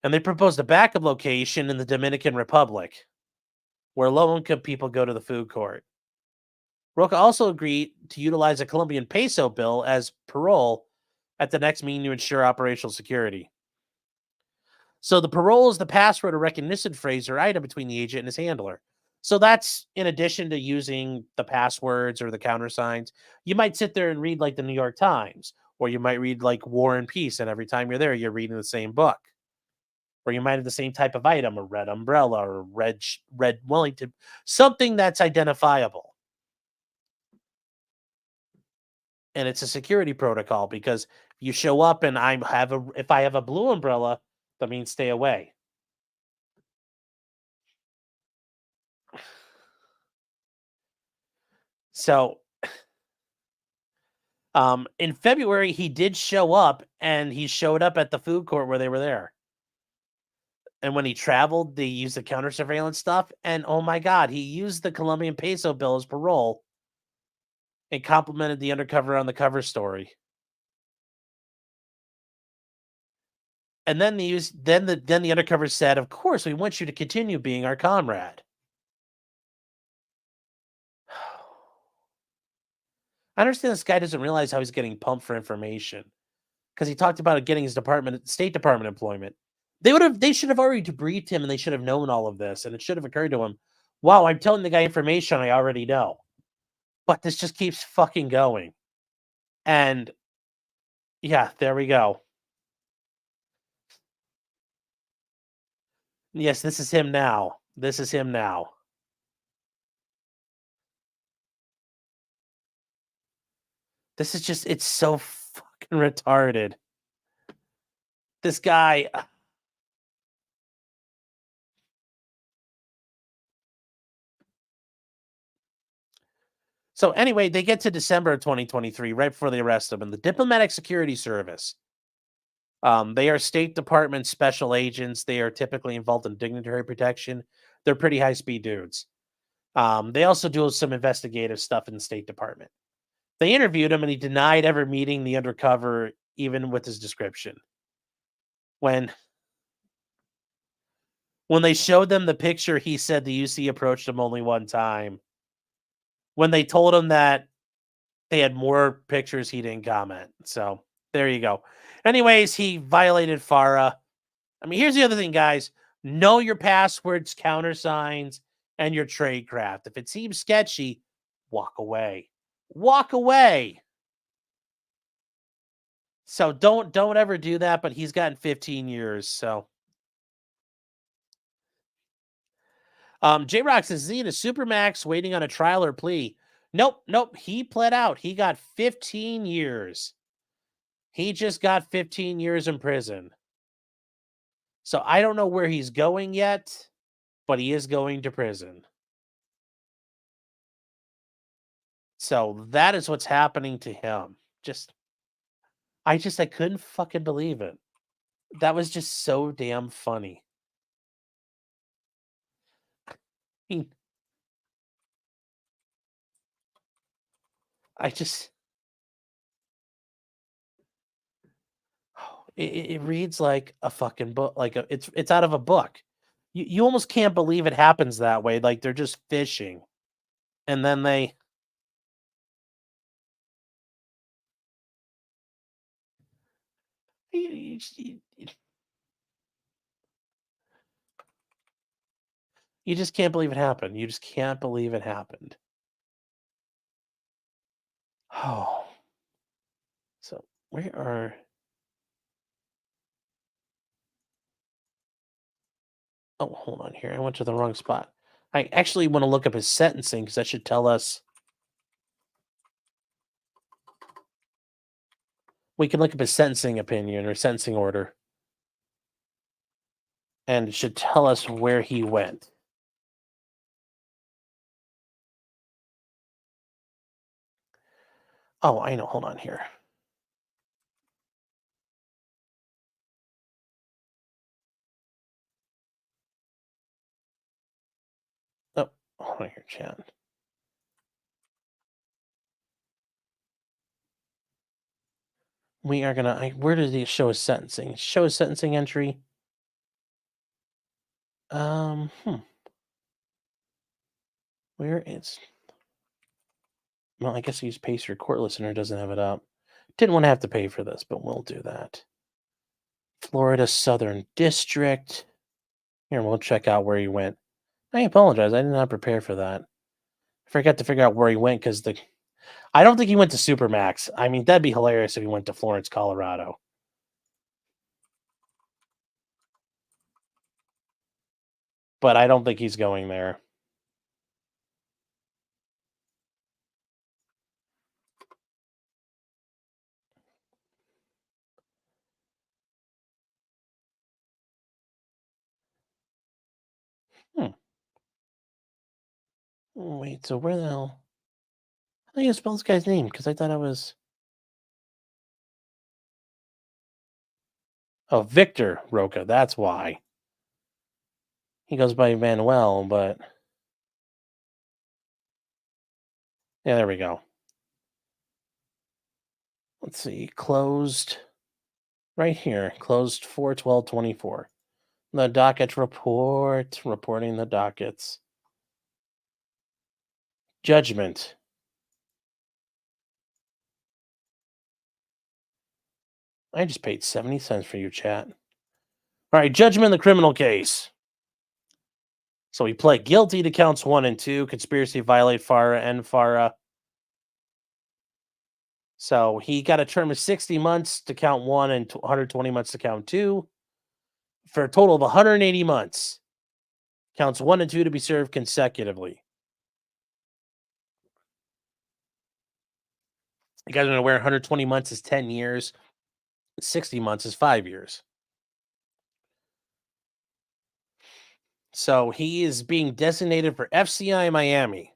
And they proposed a backup location in the Dominican Republic, where low-income people go to the food court. Roca also agreed to utilize a Colombian peso bill as parole at the next meeting to ensure operational security. So the parole is the password or recognition phrase or item between the agent and his handler. So that's in addition to using the passwords or the countersigns. You might sit there and read like the New York Times, or you might read like War and Peace, and every time you're there, you're reading the same book. or you might have the same type of item, a red umbrella or red Wellington, something that's identifiable. And it's a security protocol because you show up and if I have a blue umbrella, that means stay away. So in February, he did show up, and he showed up at the food court where they were there. And when he traveled, they used the counter surveillance stuff. And oh my God, he used the Colombian peso bill as parole and complimented the undercover on the cover story. And then the undercover said, "Of course, we want you to continue being our comrade." I understand this guy doesn't realize how he's getting pumped for information because he talked about getting his State Department employment. They should have already debriefed him, and they should have known all of this, and it should have occurred to him, wow, I'm telling the guy information I already know. But this just keeps fucking going. And yeah, there we go. Yes, this is him now. This is him now. This is just, it's so fucking retarded. This guy. So anyway, they get to December of 2023, right before they arrest him, and the Diplomatic Security Service. They are State Department special agents. They are typically involved in dignitary protection. They're pretty high-speed dudes. They also do some investigative stuff in the State Department. They interviewed him, and he denied ever meeting the undercover, even with his description. When they showed them the picture, he said the UC approached him only one time. When they told him that they had more pictures, he didn't comment. So there you go. Anyways, he violated FARA. I mean, here's the other thing, guys. Know your passwords, countersigns, and your tradecraft. If it seems sketchy, walk away. Walk away. So don't ever do that, but he's gotten 15 years, so. J-Rock says, is he in a Supermax waiting on a trial or plea? Nope. He pled out. He got 15 years. He just got 15 years in prison. So I don't know where he's going yet, but he is going to prison. So that is what's happening to him. I couldn't fucking believe it. That was just so damn funny. It reads like a fucking book, like it's out of a book. You almost can't believe it happens that way. Like they're just fishing, and then you, you just can't believe it happened. You just can't believe it happened. Oh, so where are? Oh, hold on here. I went to the wrong spot. I actually want to look up his sentencing because that should tell us. We can look up his sentencing opinion or sentencing order. And it should tell us where he went. Oh, I know. Hold on here. Oh, hold on here, chat. We are gonna. Where does he show his sentencing? Show his sentencing entry. Where is? Well, I guess he's Pacer Court Listener doesn't have it up. Didn't want to have to pay for this, but we'll do that. Florida Southern District. Here, we'll check out where he went. I apologize. I did not prepare for that. I forgot to figure out where he went because I don't think he went to Supermax. I mean, that'd be hilarious if he went to Florence, Colorado. but I don't think he's going there. Wait, so where the hell? How do you spell this guy's name? Because I thought it was... Oh, Victor Roca. That's why. He goes by Manuel, but... Yeah, there we go. Let's see. Closed... Right here. Closed 4/12/24. The docket report. Reporting the dockets. Judgment. I just paid 70 cents for you, chat. All right, judgment in the criminal case. So he pled guilty to counts 1 and 2, conspiracy to violate FARA and FARA. So he got a term of 60 months to count 1 and 120 months to count 2, for a total of 180 months. Counts 1 and 2 to be served consecutively. You guys are aware 120 months is 10 years. 60 months is 5 years. So he is being designated for FCI Miami,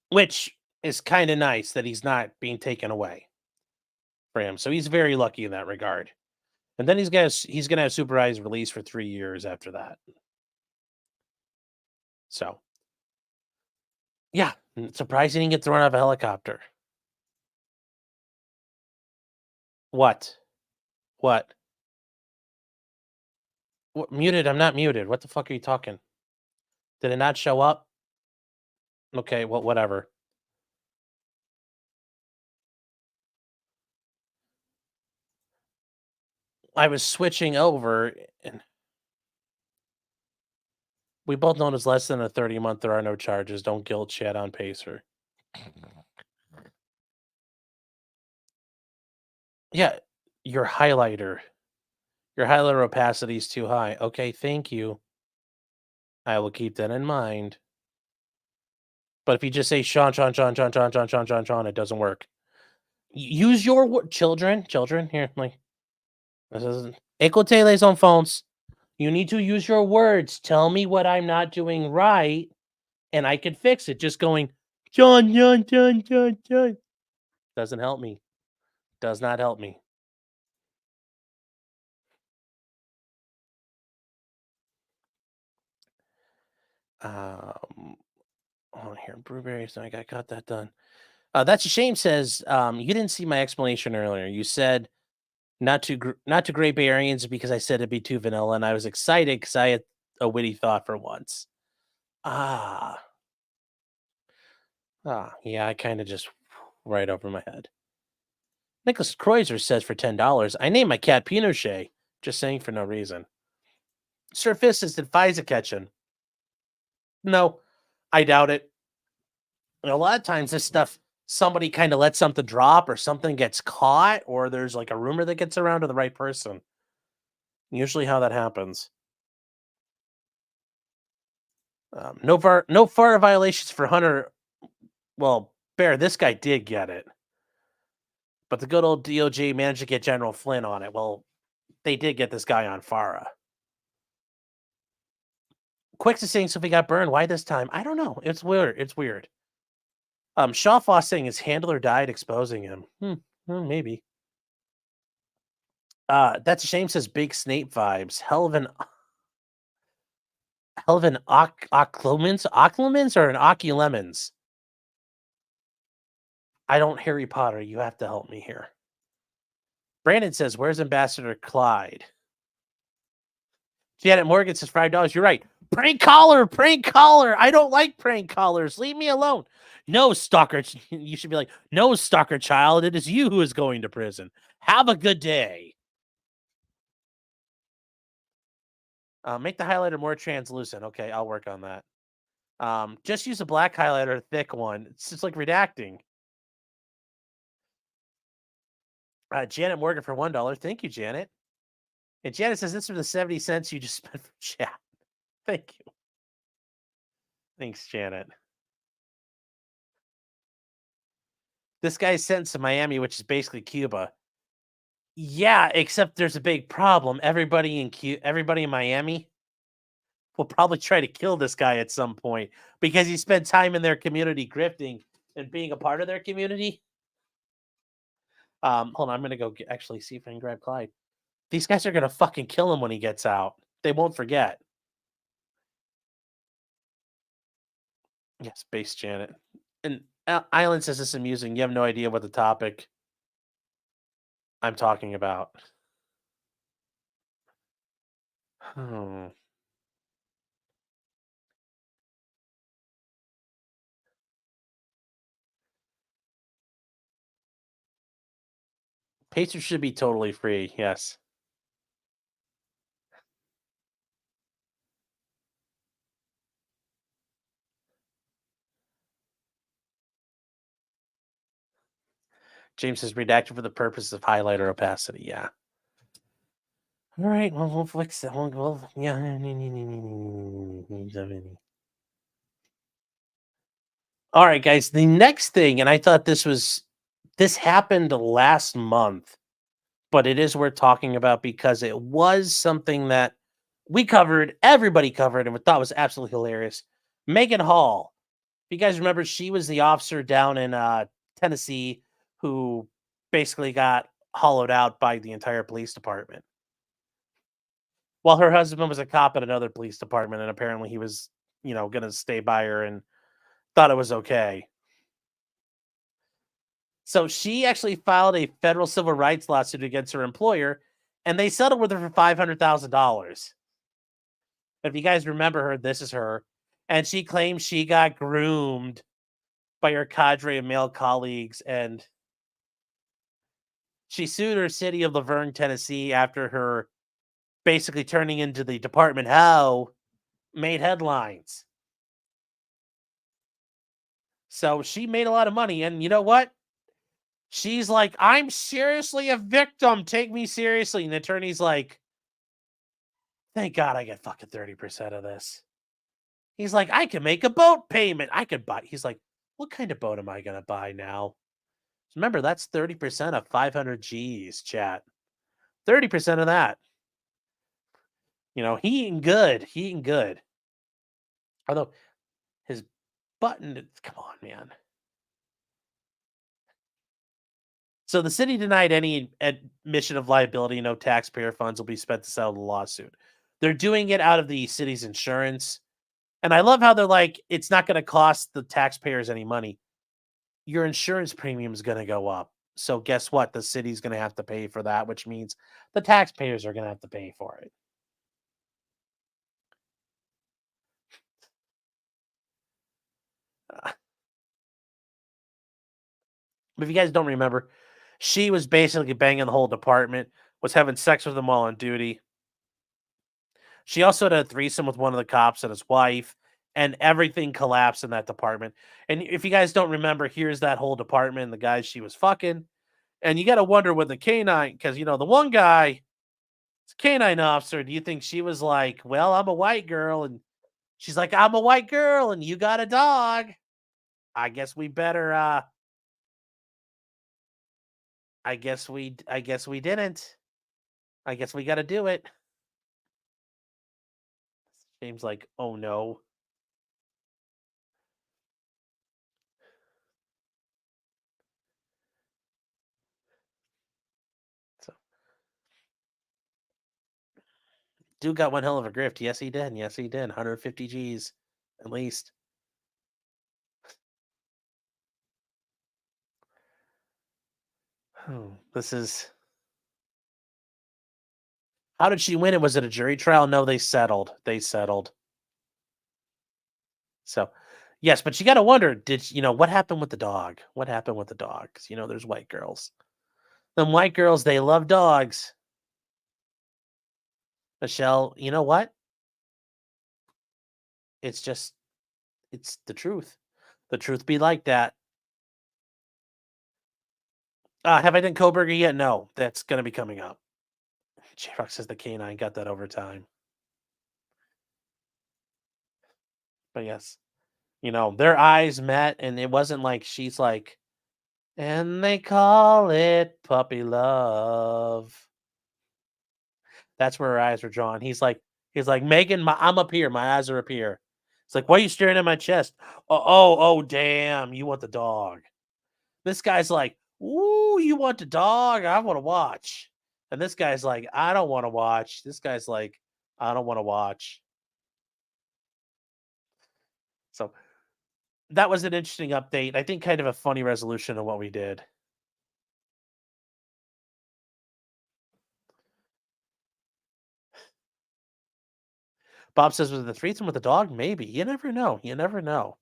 which is kind of nice that he's not being taken away for him. So he's very lucky in that regard. And then he's gonna have supervised release for 3 years after that. So, yeah, surprised he didn't get thrown out of a helicopter. What? What? What? Muted? I'm not muted. What the fuck are you talking? Did it not show up? Okay, well, whatever. I was switching over, and we both know it's less than a 30-month. There are no charges. Don't guilt chat on Pacer. Yeah, your highlighter opacity is too high. Okay, thank you. I will keep that in mind. But if you just say Sean, it doesn't work. Use your children. Here, like, this isn't. Écoutez les enfants. You need to use your words. Tell me what I'm not doing right, and I can fix it. Just going, John. Doesn't help me. Does not help me. On here, Brewberry. So I got that done. That's a shame. Says you didn't see my explanation earlier. You said not to Great Bay Areans because I said it'd be too vanilla, and I was excited because I had a witty thought for once. Yeah, I kind of just right over my head. Nicholas Kreuzer says for $10, I named my cat Pinochet. Just saying for no reason. Sir Fist says, did FISA catch him? No, I doubt it. And a lot of times this stuff, somebody kind of lets something drop or something gets caught or there's like a rumor that gets around to the right person. Usually how that happens. No FARA violations for Hunter. Well, Bear, this guy did get it. But the good old DOJ managed to get General Flynn on it. Well, they did get this guy on FARA. Quicks is saying Sophie got burned. Why this time? I don't know. It's weird. Shaw Foss saying his handler died exposing him. Maybe. That's a shame. Says Big Snape vibes. Hell of an Occlumens or an Oculemons? I don't Harry Potter. You have to help me here. Brandon says, where's Ambassador Clyde? Janet Morgan says $5. You're right. Prank caller. I don't like prank callers. Leave me alone. No, stalker. You should be like, no, stalker child. It is you who is going to prison. Have a good day. Make the highlighter more translucent. Okay, I'll work on that. Just use a black highlighter, a thick one. It's just like redacting. Janet Morgan for $1. Thank you, Janet. And Janet says, this was the 70 cents you just spent for chat. Thank you. Thanks, Janet. This guy's sentenced to Miami, which is basically Cuba. Yeah, except there's a big problem. Everybody in Miami will probably try to kill this guy at some point because he spent time in their community grifting and being a part of their community. Hold on, I'm gonna actually see if I can grab Clyde. These guys are gonna fucking kill him when he gets out. They won't forget. Yes, Space Janet. And Island says this is amusing. You have no idea what the topic I'm talking about. Hmm. Pacers should be totally free. Yes. James says redacted for the purpose of highlighter opacity. Yeah. All right. Well, we'll fix that. Yeah. All right, guys. The next thing, and I thought this happened last month, but it is worth talking about because it was something that we covered, everybody covered, and we thought was absolutely hilarious. Meaghan Hall. If you guys remember, she was the officer down in Tennessee who basically got hollowed out by the entire police department. Well, her husband was a cop at another police department, and apparently he was, going to stay by her and thought it was okay. So she actually filed a federal civil rights lawsuit against her employer, and they settled with her for $500,000. If you guys remember her, this is her. And she claims she got groomed by her cadre of male colleagues, and she sued her city of Laverne, Tennessee after her basically turning into the department how made headlines. So she made a lot of money, and you know what? She's like, I'm seriously a victim. Take me seriously. And the attorney's like, thank God I get fucking 30% of this. He's like, I can make a boat payment. I could buy. He's like, what kind of boat am I going to buy now? Remember, that's 30% of 500 G's, chat. 30% of that. He eating good. He eating good. Although his button, come on, man. So the city denied any admission of liability. No taxpayer funds will be spent to settle the lawsuit. They're doing it out of the city's insurance. And I love how they're like, it's not going to cost the taxpayers any money. Your insurance premium is going to go up. So guess what? The city's going to have to pay for that, which means the taxpayers are going to have to pay for it. If you guys don't remember, she was basically banging the whole department, was having sex with them while on duty. She also had a threesome with one of the cops and his wife, and everything collapsed in that department. And if you guys don't remember, here's that whole department, the guys she was fucking. And you got to wonder with the canine, because, the one guy, it's a canine officer. Do you think she was like, well, I'm a white girl? And she's like, I'm a white girl and you got a dog. I guess we better, I guess we didn't. I guess we got to do it. James like, oh no. So, dude got one hell of a grift. Yes, he did. Yes, he did. 150 G's at least. Oh, this is. How did she win it? Was it a jury trial? No, they settled. They settled. So, yes, but you got to wonder, what happened with the dog? What happened with the dog? Because, there's white girls. Them white girls, they love dogs. Michelle, you know what? It's the truth. The truth be like that. Have I done Kohberger yet? No, that's going to be coming up. J-Rock says the canine got that over time. But yes. Their eyes met, and it wasn't like she's like, and they call it puppy love. That's where her eyes were drawn. He's like, Meaghan, I'm up here. My eyes are up here. It's like, why are you staring at my chest? Oh, damn. You want the dog. This guy's like, ooh, you want the dog? I want to watch. And this guy's like, I don't want to watch. This guy's like, I don't want to watch. So that was an interesting update. I think kind of a funny resolution of what we did. Bob says, was it the threesome with the dog? Maybe. You never know. You never know.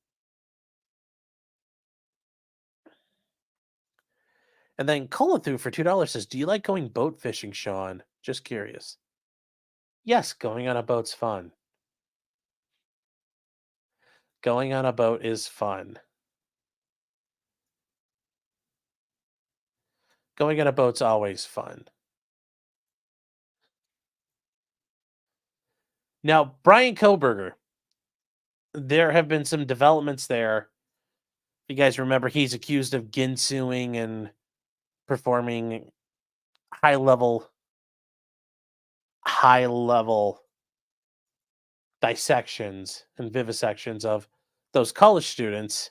And then Colothu for $2 says, do you like going boat fishing, Sean? Just curious. Yes, going on a boat's fun. Going on a boat is fun. Going on a boat's always fun. Now, Bryan Kohberger, there have been some developments there. You guys remember he's accused of ginsuing and performing high level dissections and vivisections of those college students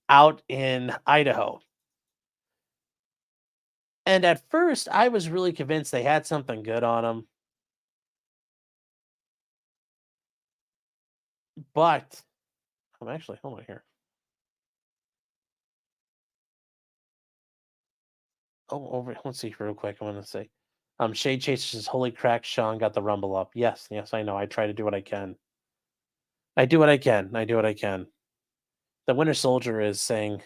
out in Idaho. And at first, I was really convinced they had something good on them. But I'm actually, hold on here. Oh, let's see real quick. I'm going to say, Shade Chaser says, holy crack, Sean got the rumble up. Yes, I know. I try to do what I can. I do what I can. The Winter Soldier is saying,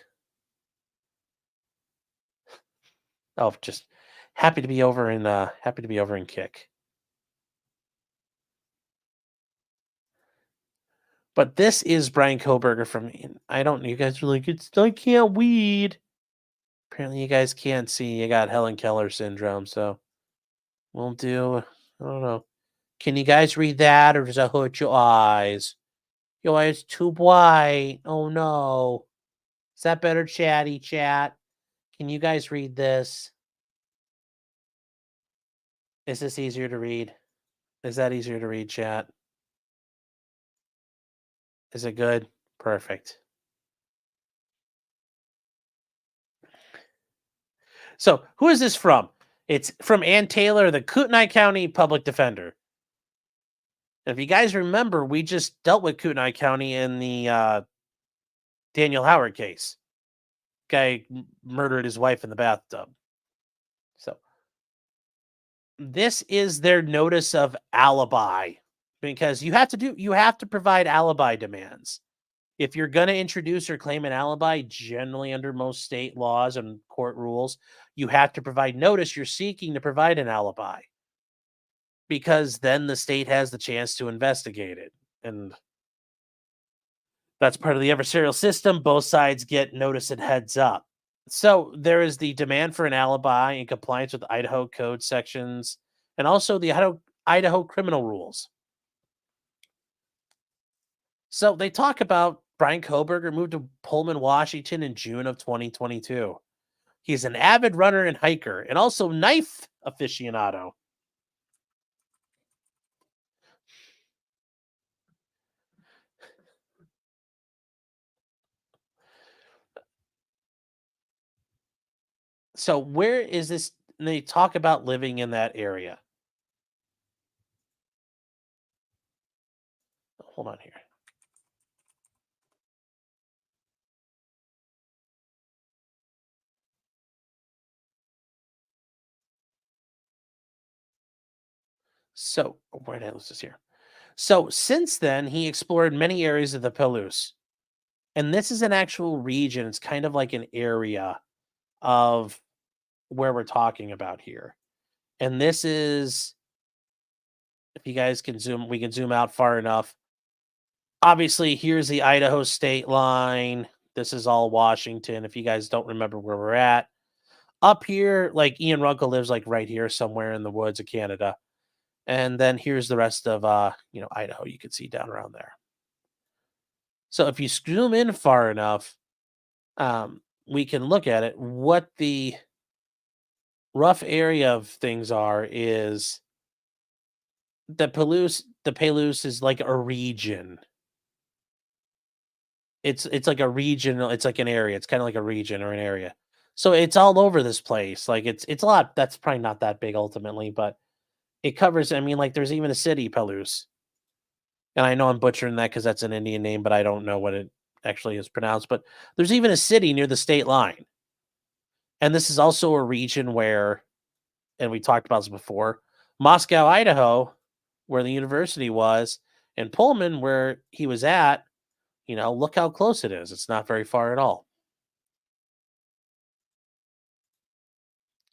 oh, just happy to be over in Kick. But this is Bryan Kohberger from, you guys are like, I can't weed. Apparently you guys can't see. You got Helen Keller syndrome, so we'll do, I don't know. Can you guys read that, or does that hurt your eyes? Your eyes too bright. Oh no. Is that better, chatty chat? Can you guys read this? Is this easier to read? Is that easier to read, chat? Is it good? Perfect. So, who is this from? It's from Ann Taylor, the Kootenai County Public Defender. If you guys remember, we just dealt with Kootenai County in the Daniel Howard case. Guy murdered his wife in the bathtub. So, this is their notice of alibi, because you have to provide alibi demands. If you're going to introduce or claim an alibi, generally under most state laws and court rules, you have to provide notice you're seeking to provide an alibi, because then the state has the chance to investigate it. And that's part of the adversarial system. Both sides get notice and heads up. So there is the demand for an alibi in compliance with Idaho code sections and also the Idaho criminal rules. So they talk about Bryan Kohberger moved to Pullman, Washington in June of 2022. He's an avid runner and hiker and also knife aficionado. So where is this? They talk about living in that area. Hold on here. So where did I lose this here? So since then, he explored many areas of the Palouse. And this is an actual region. It's kind of like an area of where we're talking about here. And this is, if you guys can we can zoom out far enough. Obviously, here's the Idaho state line. This is all Washington. If you guys don't remember where we're at. Up here, like Ian Runkle lives like right here somewhere in the woods of Canada. And then here's the rest of Idaho. You can see down around there. So if you zoom in far enough, we can look at it. What the rough area of things are is the Palouse is like a region. It's like a regional, it's like an area. It's kind of like a region or an area. So it's all over this place. Like it's a lot. That's probably not that big ultimately, but it covers. I mean, like there's even a city, Palouse, and I know I'm butchering that because that's an Indian name, but I don't know what it actually is pronounced. But there's even a city near the state line, and this is also a region where, and we talked about this before, Moscow, Idaho, where the university was, and Pullman, where he was at. Look how close it is. It's not very far at all.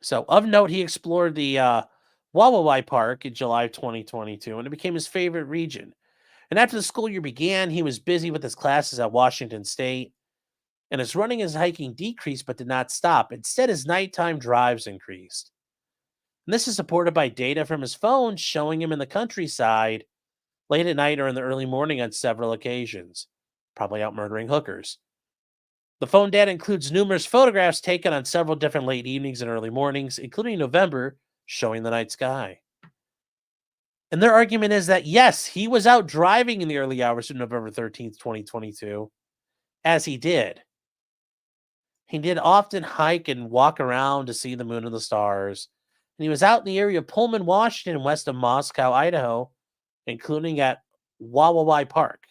So, of note, he explored the Wawawai Park in July of 2022, and it became his favorite region. And after the school year began, he was busy with his classes at Washington State, and his running and hiking decreased but did not stop. Instead, his nighttime drives increased. And this is supported by data from his phone showing him in the countryside late at night or in the early morning on several occasions, probably out murdering hookers. The phone data includes numerous photographs taken on several different late evenings and early mornings, including November, showing the night sky. And their argument is that, yes, he was out driving in the early hours of November 13th, 2022, as he did. He did often hike and walk around to see the moon and the stars. And he was out in the area of Pullman, Washington, west of Moscow, Idaho, including at Wawawai Park,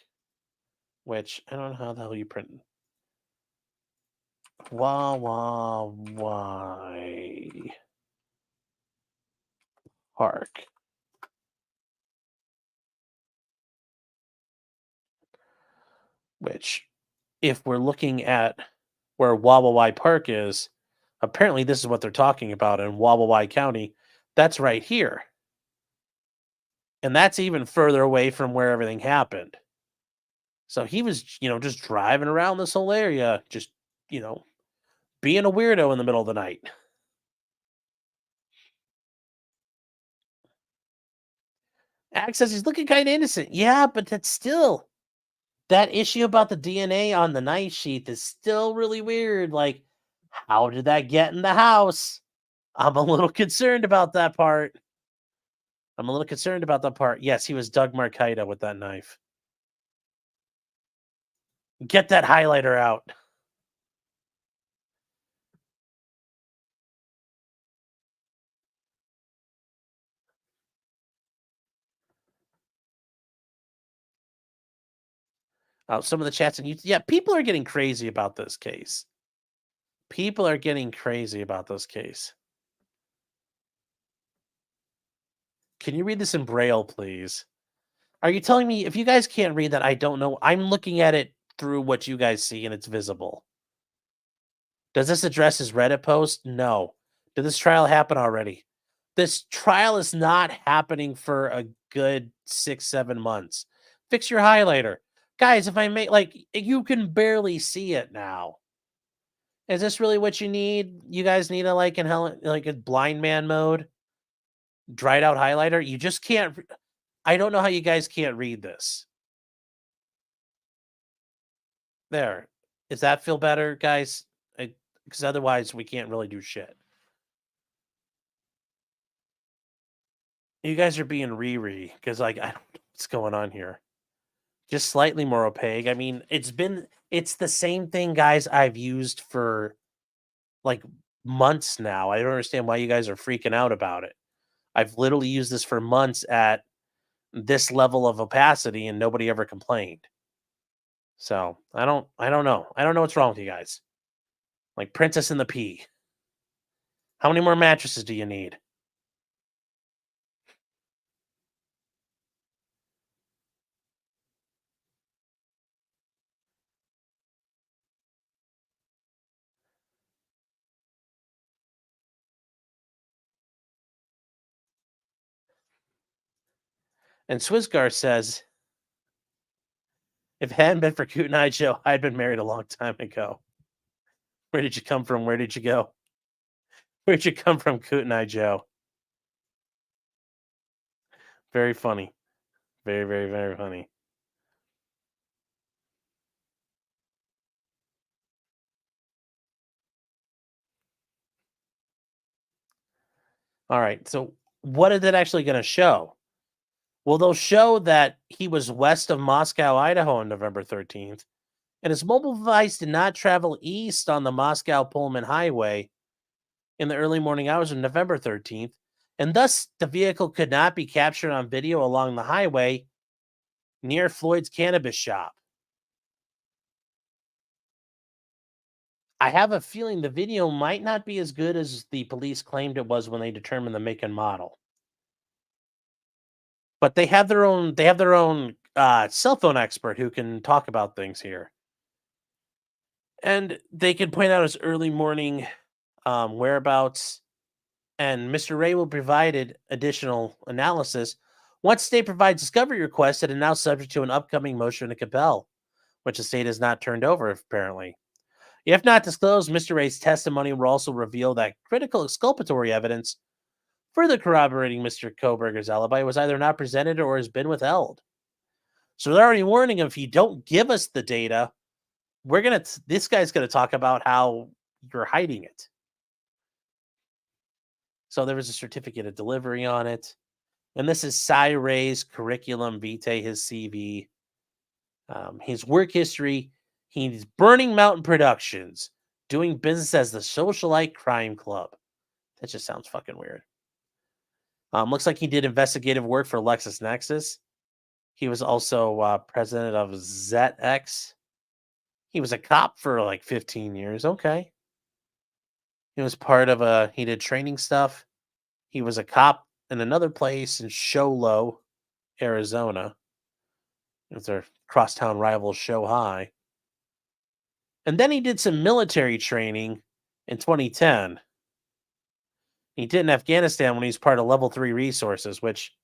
which I don't know how the hell you print. Wawawai Park. Which, if we're looking at where Wawawai Park is, apparently this is what they're talking about in Wawawai County. That's right here. And that's even further away from where everything happened. So he was, just driving around this whole area, just, being a weirdo in the middle of the night. Axe says he's looking kind of innocent. Yeah, but that's still that issue about the DNA on the knife sheath is still really weird. Like, how did that get in the house? I'm a little concerned about that part. Yes, he was Doug Marcaida with that knife. Get that highlighter out. Some of the chats and yeah, people are getting crazy about this case. Can you read this in Braille, please? Are you telling me if you guys can't read that, I don't know? I'm looking at it through what you guys see and it's visible. Does this address his Reddit post? No. Did this trial happen already? This trial is not happening for a good 6-7 months. Fix your highlighter. Guys, if I make you can barely see it now. Is this really what you need? You guys need a blind man mode? Dried out highlighter? You just can't. I don't know how you guys can't read this. There. Does that feel better, guys? Because otherwise we can't really do shit. You guys are being because I don't know what's going on here. Just slightly more opaque. I mean, it's the same thing, guys, I've used for like months now. I don't understand why you guys are freaking out about it. I've literally used this for months at this level of opacity and nobody ever complained. So I don't know. I don't know what's wrong with you guys. Like Princess and the Pea. How many more mattresses do you need? And Swizgar says, if it hadn't been for Coot and I Joe, I'd been married a long time ago. Where did you come from? Where did you go? Where'd you come from, Coot and I Joe? Very funny. Very, very, very funny. All right. So what is it actually going to show? Well, they'll show that he was west of Moscow, Idaho on November 13th, and his mobile device did not travel east on the Moscow Pullman Highway in the early morning hours of November 13th, and thus the vehicle could not be captured on video along the highway near Floyd's cannabis shop. I have a feeling the video might not be as good as the police claimed it was when they determined the make and model. But they have their own cell phone expert who can talk about things here. And they can point out his early morning whereabouts, and Mr. Ray will provide additional analysis once state provides discovery requests that are now subject to an upcoming motion to compel, which the state has not turned over, apparently. If not disclosed, Mr. Ray's testimony will also reveal that critical exculpatory evidence further corroborating Mr. Kohberger's alibi was either not presented or has been withheld. So they're already warning him, if you don't give us the data, this guy's gonna talk about how you're hiding it. So there was a certificate of delivery on it. And this is Cy Ray's curriculum vitae, his CV, his work history. He's Burning Mountain Productions, doing business as the Socialite Crime Club. That just sounds fucking weird. Looks like he did investigative work for LexisNexis. He was also president of ZX. He was a cop for like 15 years. Okay. He was part of he did training stuff. He was a cop in another place in Show Low, Arizona. It's their crosstown rival Show High. And then he did some military training in 2010. He did in Afghanistan when he was part of Level 3 Resources, which,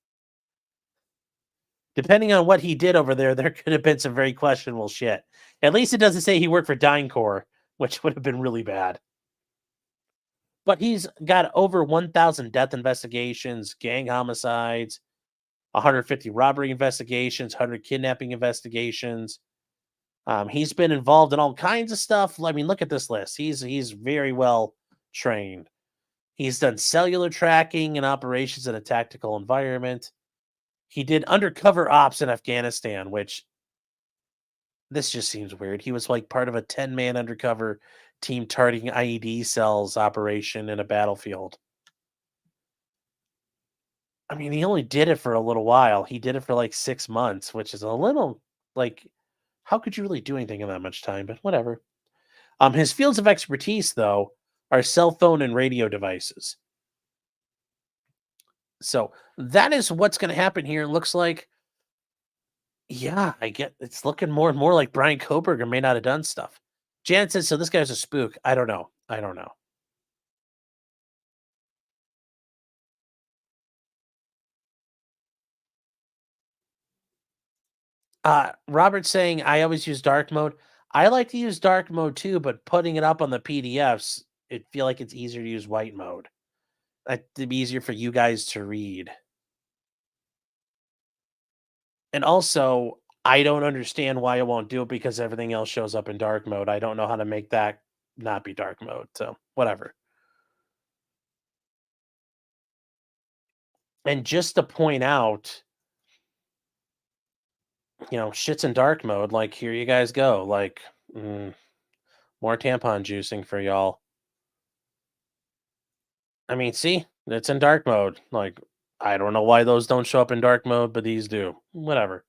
depending on what he did over there, there could have been some very questionable shit. At least it doesn't say he worked for DynCorp, which would have been really bad. But he's got over 1,000 death investigations, gang homicides, 150 robbery investigations, 100 kidnapping investigations. He's been involved in all kinds of stuff. I mean, look at this list. He's very well trained. He's done cellular tracking and operations in a tactical environment. He did undercover ops in Afghanistan, which this just seems weird. He was like part of a 10-man undercover team targeting IED cells operation in a battlefield. I mean, he only did it for a little while. He did it for like 6 months, which is a little like, how could you really do anything in that much time? But whatever. His fields of expertise, though, are cell phone and radio devices. So that is what's going to happen here. It looks like, yeah, I get it's looking more and more like Bryan Kohberger may not have done stuff. Janet says, so this guy's a spook. I don't know. I don't know. Robert's saying, I always use dark mode. I like to use dark mode too, but putting it up on the PDFs, it feel like it's easier to use white mode. It'd be easier for you guys to read. And also, I don't understand why it won't do it because everything else shows up in dark mode. I don't know how to make that not be dark mode. So, whatever. And just to point out, shit's in dark mode. Like, here you guys go. Like, more tampon juicing for y'all. I mean, see, it's in dark mode. Like, I don't know why those don't show up in dark mode, but these do. Whatever.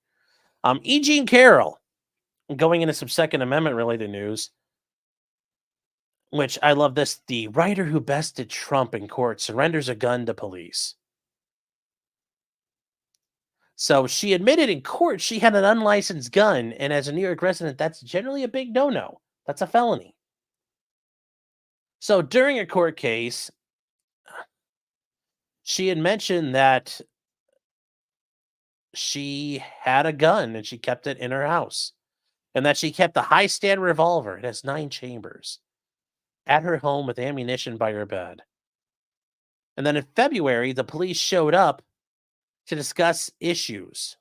E. Jean Carroll, going into some Second Amendment related news, which I love this. The writer who bested Trump in court surrenders a gun to police. So she admitted in court she had an unlicensed gun, and as a New York resident, that's generally a big no-no. That's a felony. So during a court case, she had mentioned that she had a gun and she kept it in her house, and that she kept a high stand revolver. It has 9 chambers at her home with ammunition by her bed. And then in February, the police showed up to discuss issues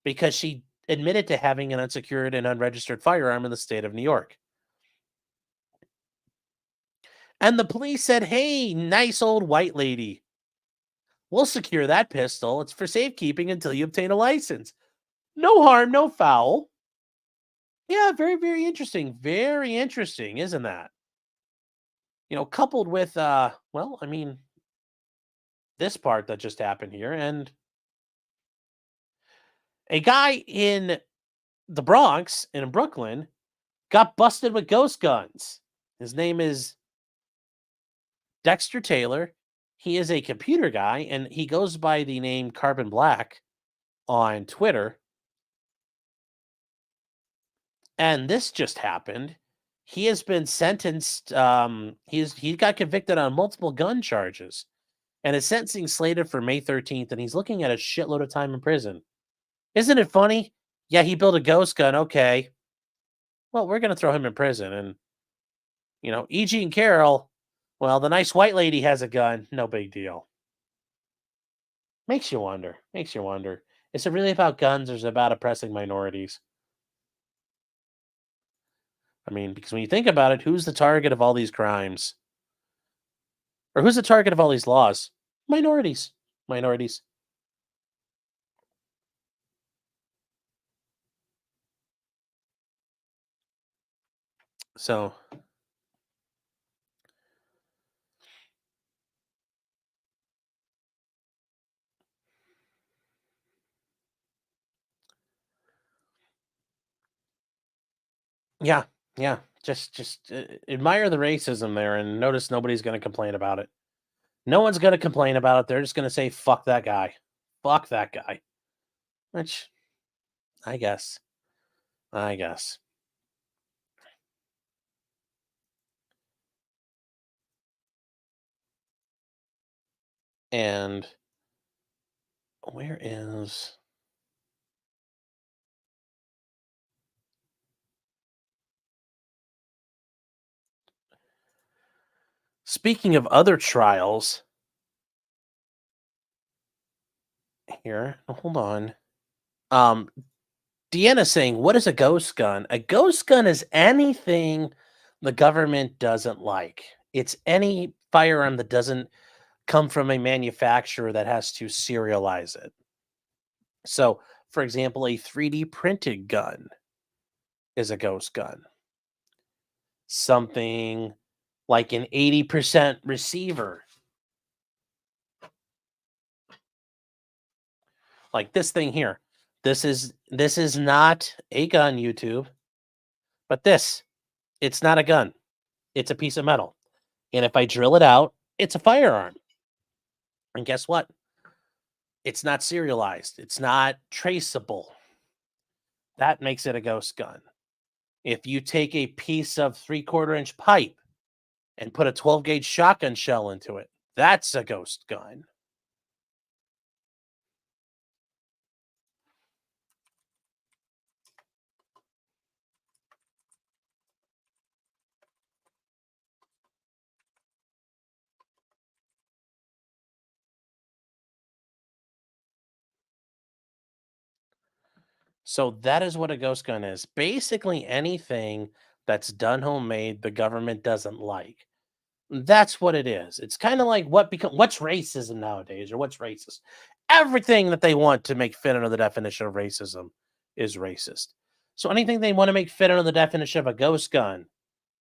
because she admitted to having an unsecured and unregistered firearm in the state of New York. And the police said, hey, nice old white lady, we'll secure that pistol. It's for safekeeping until you obtain a license. No harm, no foul. Yeah, very, very interesting. Very interesting, isn't that? Coupled with, this part that just happened here. And a guy in the Bronx, in Brooklyn, got busted with ghost guns. His name is Dexter Taylor. He is a computer guy, and he goes by the name Carbon Black on Twitter. And this just happened. He has been sentenced. He got convicted on multiple gun charges, and his sentencing slated for May 13th. And he's looking at a shitload of time in prison. Isn't it funny? Yeah, he built a ghost gun. Okay, well, we're gonna throw him in prison. And E.G. and Carroll. Well, the nice white lady has a gun. No big deal. Makes you wonder. Makes you wonder. Is it really about guns, or is it about oppressing minorities? I mean, because when you think about it, who's the target of all these crimes? Or who's the target of all these laws? Minorities. Minorities. So, yeah, yeah. Just admire the racism there, and notice nobody's going to complain about it. No one's going to complain about it. They're just going to say, fuck that guy. Fuck that guy. Which, I guess. I guess. And where is... Speaking of other trials, here, hold on. Deanna saying, what is a ghost gun? A ghost gun is anything the government doesn't like. It's any firearm that doesn't come from a manufacturer that has to serialize it. So, for example, a 3D printed gun is a ghost gun. Something like an 80% receiver. Like this thing here. This is not a gun, YouTube, but it's not a gun. It's a piece of metal. And if I drill it out, it's a firearm. And guess what? It's not serialized. It's not traceable. That makes it a ghost gun. If you take a piece of 3/4 inch pipe and put a 12 gauge shotgun shell into it, that's a ghost gun. So that is what a ghost gun is. Basically anything that's done homemade the government doesn't like. That's what it is. It's kind of like what's racism nowadays, or what's racist. Everything that they want to make fit under the definition of racism is racist. So anything they want to make fit under the definition of a ghost gun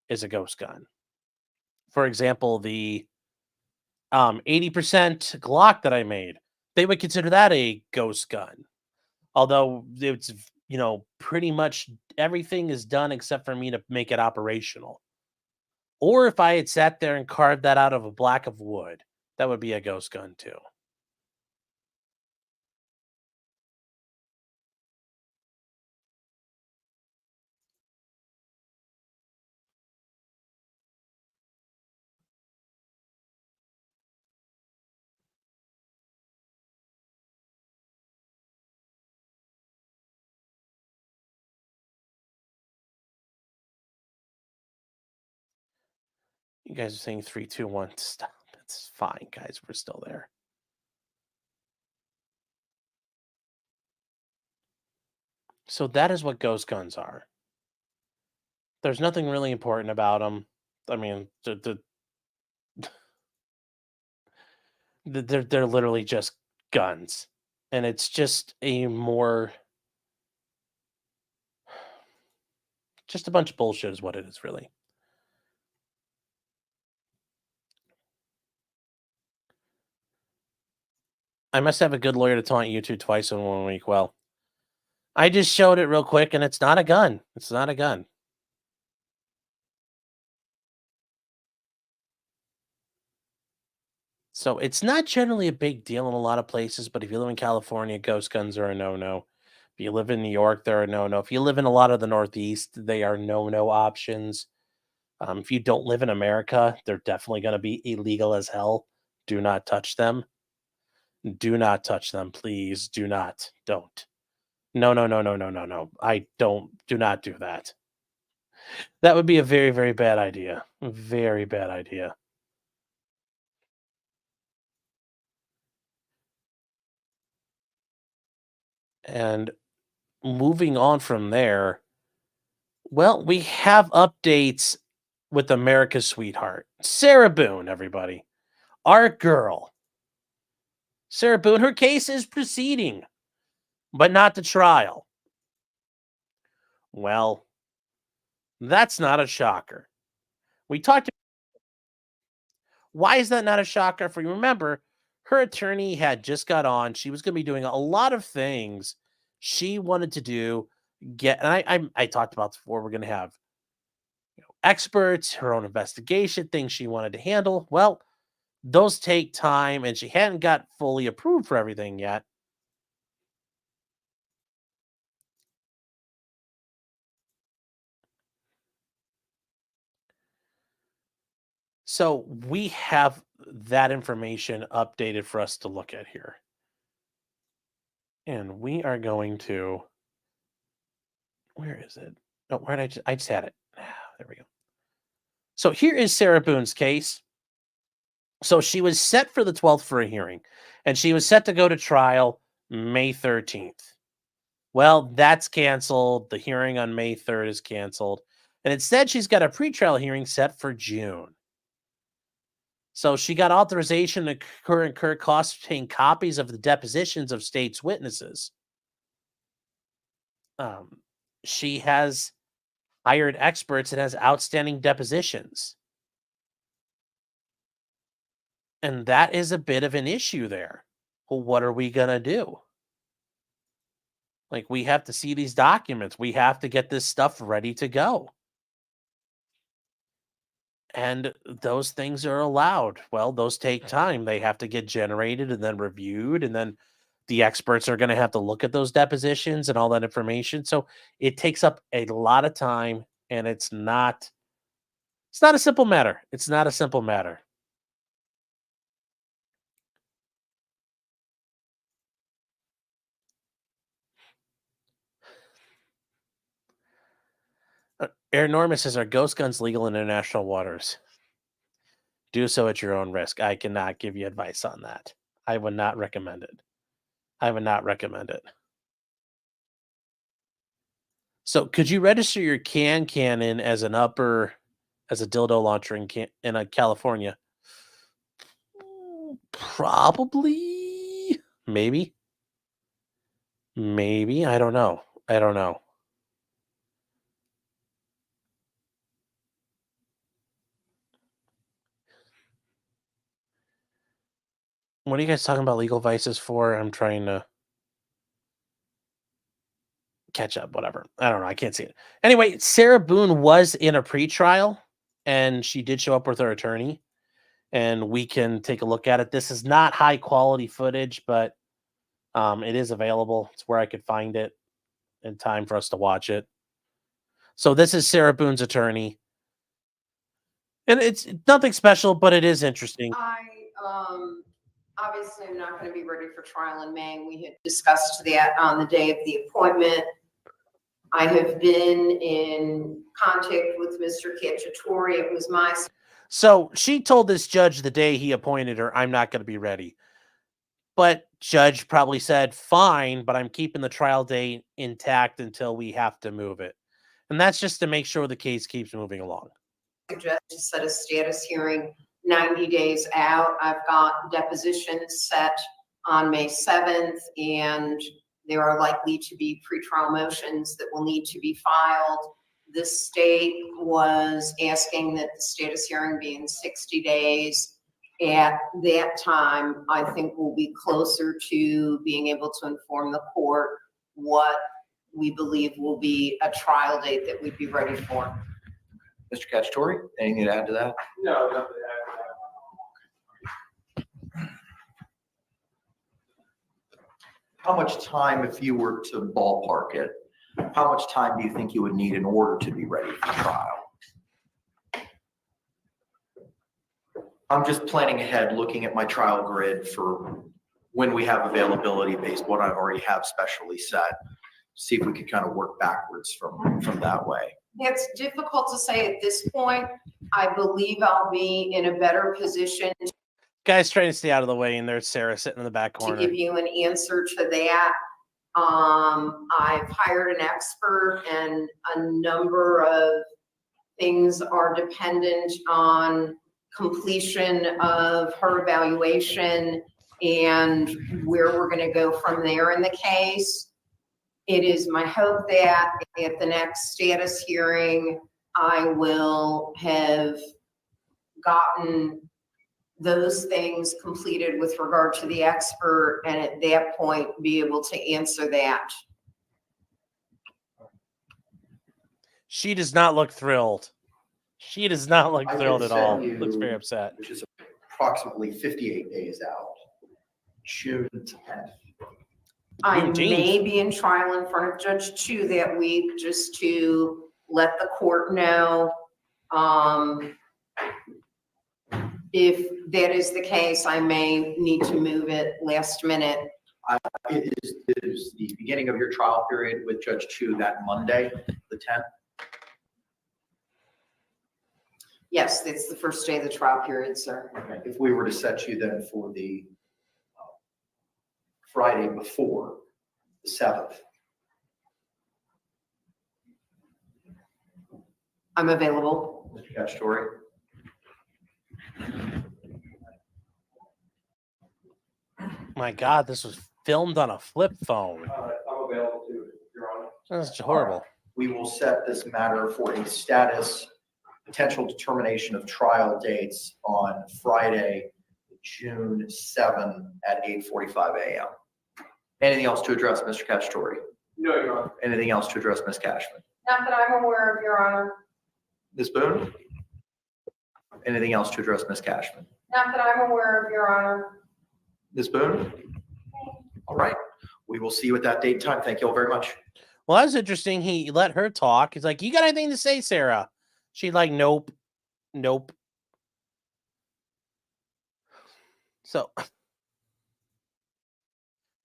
is a ghost gun. For example, the 80% Glock that I made, they would consider that a ghost gun. Although it's pretty much everything is done except for me to make it operational. Or if I had sat there and carved that out of a block of wood, that would be a ghost gun too. You guys are saying 3, 2, 1. Stop. It's fine, guys. We're still there. So that is what ghost guns are. There's nothing really important about them. I mean, they're literally just guns, and it's just just a bunch of bullshit is what it is, really. I must have a good lawyer to taunt you two twice in 1 week. Well, I just showed it real quick, and it's not a gun. It's not a gun. So it's not generally a big deal in a lot of places, but if you live in California, ghost guns are a no-no. If you live in New York, they're a no-no. If you live in a lot of the Northeast, they are no-no options. If you don't live in America, they're definitely going to be illegal as hell. Do not touch them. Do not touch them, please. Do not. Don't. No, no, no, no, no, no, no. I don't. Do not do that. That would be a very, very bad idea. Very bad idea. And moving on from there, well, we have updates with America's sweetheart, Sarah Boone, everybody. Our girl. Sarah Boone, her case is proceeding, but not the trial. Well, that's not a shocker. We talked. Why is that not a shocker? For you remember, her attorney had just got on. She was going to be doing a lot of things she wanted to do. And I talked about this before. We're going to have experts, her own investigation, things she wanted to handle. Well, those take time, and she hadn't got fully approved for everything yet. So we have that information updated for us to look at here. And we are going to, where is it? Oh, where did I just had it. There we go. So here is Sarah Boone's case. So she was set for the 12th for a hearing, and she was set to go to trial May 13th. Well, that's canceled. The hearing on May 3rd is canceled. And instead, she's got a pretrial hearing set for June. So she got authorization to incur costs obtain copies of the depositions of state's witnesses. She has hired experts and has outstanding depositions. And that is a bit of an issue there. Well, what are we going to do? Like, we have to see these documents. We have to get this stuff ready to go. And those things are allowed. Well, those take time. They have to get generated and then reviewed. And then the experts are going to have to look at those depositions and all that information. So it takes up a lot of time, and it's not a simple matter. It's not a simple matter. Enormous says, are ghost guns legal in international waters? Do so at your own risk. I cannot give you advice on that. I would not recommend it. I would not recommend it. So, could you register your cannon as a dildo launcher in California? Probably, maybe. I don't know. I don't know. What are you guys talking about legal vices for? I'm trying to catch up. Whatever. I don't know. I can't see it. Anyway, Sarah Boone was in a pretrial, and she did show up with her attorney, and we can take a look at it. This is not high quality footage, but it is available. It's where I could find it in time for us to watch it. So this is Sarah Boone's attorney. And it's nothing special, but it is interesting. Obviously am not going to be ready for trial in May. We had discussed that on the day of the appointment. I have been in contact with Mr. Cacciatore. It was So she told this judge the day he appointed her, I'm not going to be ready. But judge probably said, fine, but I'm keeping the trial date intact until we have to move it. And that's just to make sure the case keeps moving along. Suggest to set a status hearing 90 days out. I've got depositions set on May 7th, and there are likely to be pretrial motions that will need to be filed. The state was asking that the status hearing be in 60 days. At that time, I think we'll be closer to being able to inform the court what we believe will be a trial date that we'd be ready for. Mr. Cacciatore, anything to add to that? No, nothing to add to that. How much time, if you were to ballpark it, how much time do you think you would need in order to be ready for trial? I'm just planning ahead, looking at my trial grid for when we have availability based what I already have specially set. See if we could kind of work backwards from that way. It's difficult to say at this point. I believe I'll be in a better position Guys trying to stay out of the way, and there's Sarah sitting in the back to corner. give you an answer to that. I've hired an expert, and a number of things are dependent on completion of her evaluation and where we're going to go from there in the case. It is my hope that at the next status hearing, I will have gotten those things completed with regard to the expert, and at that point be able to answer that. She does not look thrilled. She does not look I thrilled did at all. send you- Looks very upset. Which is approximately 58 days out, June 10th. I Juneteenth. may be in trial in front of Judge Chu that week, just to let the court know. If that is the case, I may need to move it last minute. It is the beginning of your trial period with Judge Chu that Monday, the 10th. Yes, that's the first day of the trial period, sir. Okay. If we were to set you then for the Friday before, the 7th. I'm available. Mr. Cacciatore? My God, this was filmed on a flip phone. I'm available too, Your Honor. That's horrible. We will set this matter for a status potential determination of trial dates on Friday, June 7 at 8:45 a.m. Anything else to address, Mr. Cacciatore? No, Your Honor. Anything else to address, Ms. Cashman? Not that I'm aware of, Your Honor. Ms. Boone? Anything else to address, Ms. Cashman? Not that I'm aware of, Your Honor. Ms. Boone? All right. We will see you at that date and time. Thank you all very much. Well, that was interesting. He let her talk. He's like, you got anything to say, Sarah? She's like, nope. Nope. So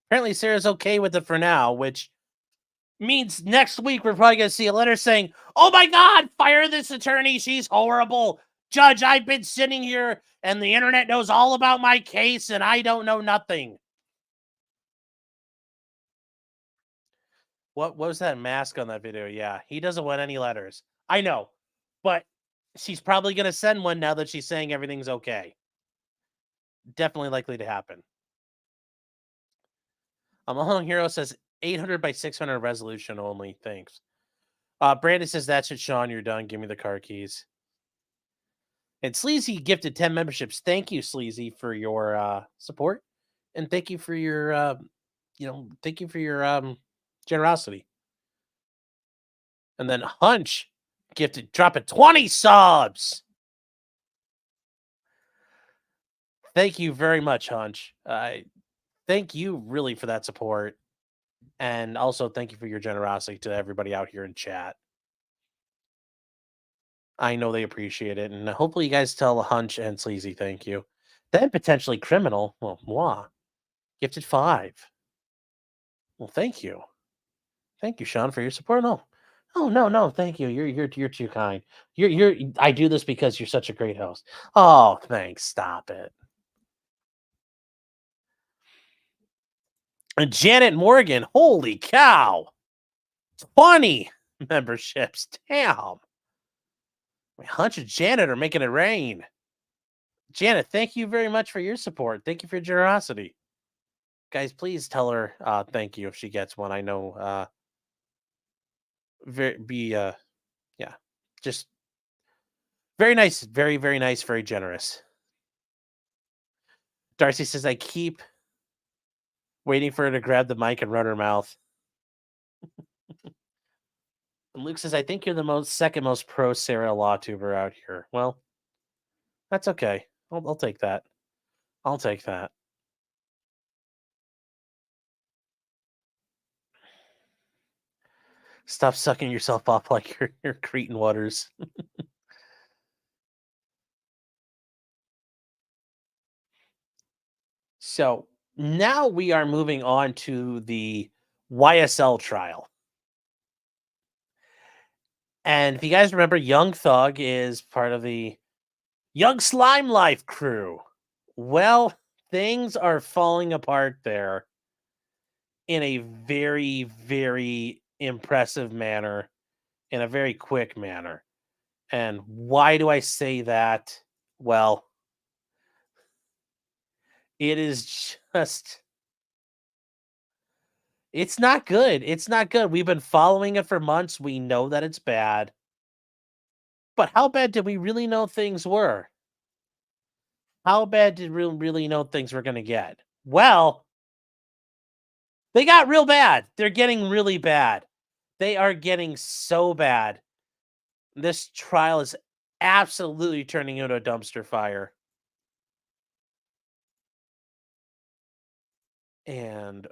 apparently Sarah's okay with it for now, which means next week we're probably going to see a letter saying, oh my God, fire this attorney. She's horrible. Judge, I've been sitting here and the internet knows all about my case and I don't know nothing. What was that mask on that video? Yeah, he doesn't want any letters. I know, but she's probably going to send one now that she's saying everything's okay. Definitely likely to happen. Unknown Hero says 800 by 600 resolution only. Thanks. Brandon says, that's it, Sean. You're done. Give me the car keys. And Sleazy gifted 10 memberships. Thank you, Sleazy, for your support. And thank you for your, thank you for your generosity. And then Hunch gifted, dropping 20 subs. Thank you very much, Hunch. Thank you really for that support. And also thank you for your generosity to everybody out here in chat. I know they appreciate it. And hopefully you guys tell Hunch and Sleazy thank you. Then potentially criminal. Well, moi. Gifted 5. Well, thank you. Thank you, Sean, for your support. No. Oh, no. Thank you. You're too kind. I do this because you're such a great host. Oh, thanks. Stop it. And Janet Morgan, holy cow. 20 memberships. Damn. Hunch and Janet are making it rain. Janet, thank you very much for your support. Thank you for your generosity. Guys, please tell her thank you if she gets one. I know just very nice, very, very nice, very generous. Darcy says, I keep waiting for her to grab the mic and run her mouth. And Luke says, I think you're the second most pro Sarah law tuber out here. Well, that's okay. I'll take that. I'll take that. Stop sucking yourself off like you're Cretan Waters. So now we are moving on to the YSL trial. And if you guys remember, Young Thug is part of the Young Slime Life crew. Well, things are falling apart there in a very, very impressive manner, in a very quick manner. And why do I say that? Well, it is just... It's not good. It's not good. We've been following it for months. We know that it's bad. But how bad did we really know things were? How bad did we really know things were going to get? Well, they got real bad. They're getting really bad. They are getting so bad. This trial is absolutely turning into a dumpster fire. And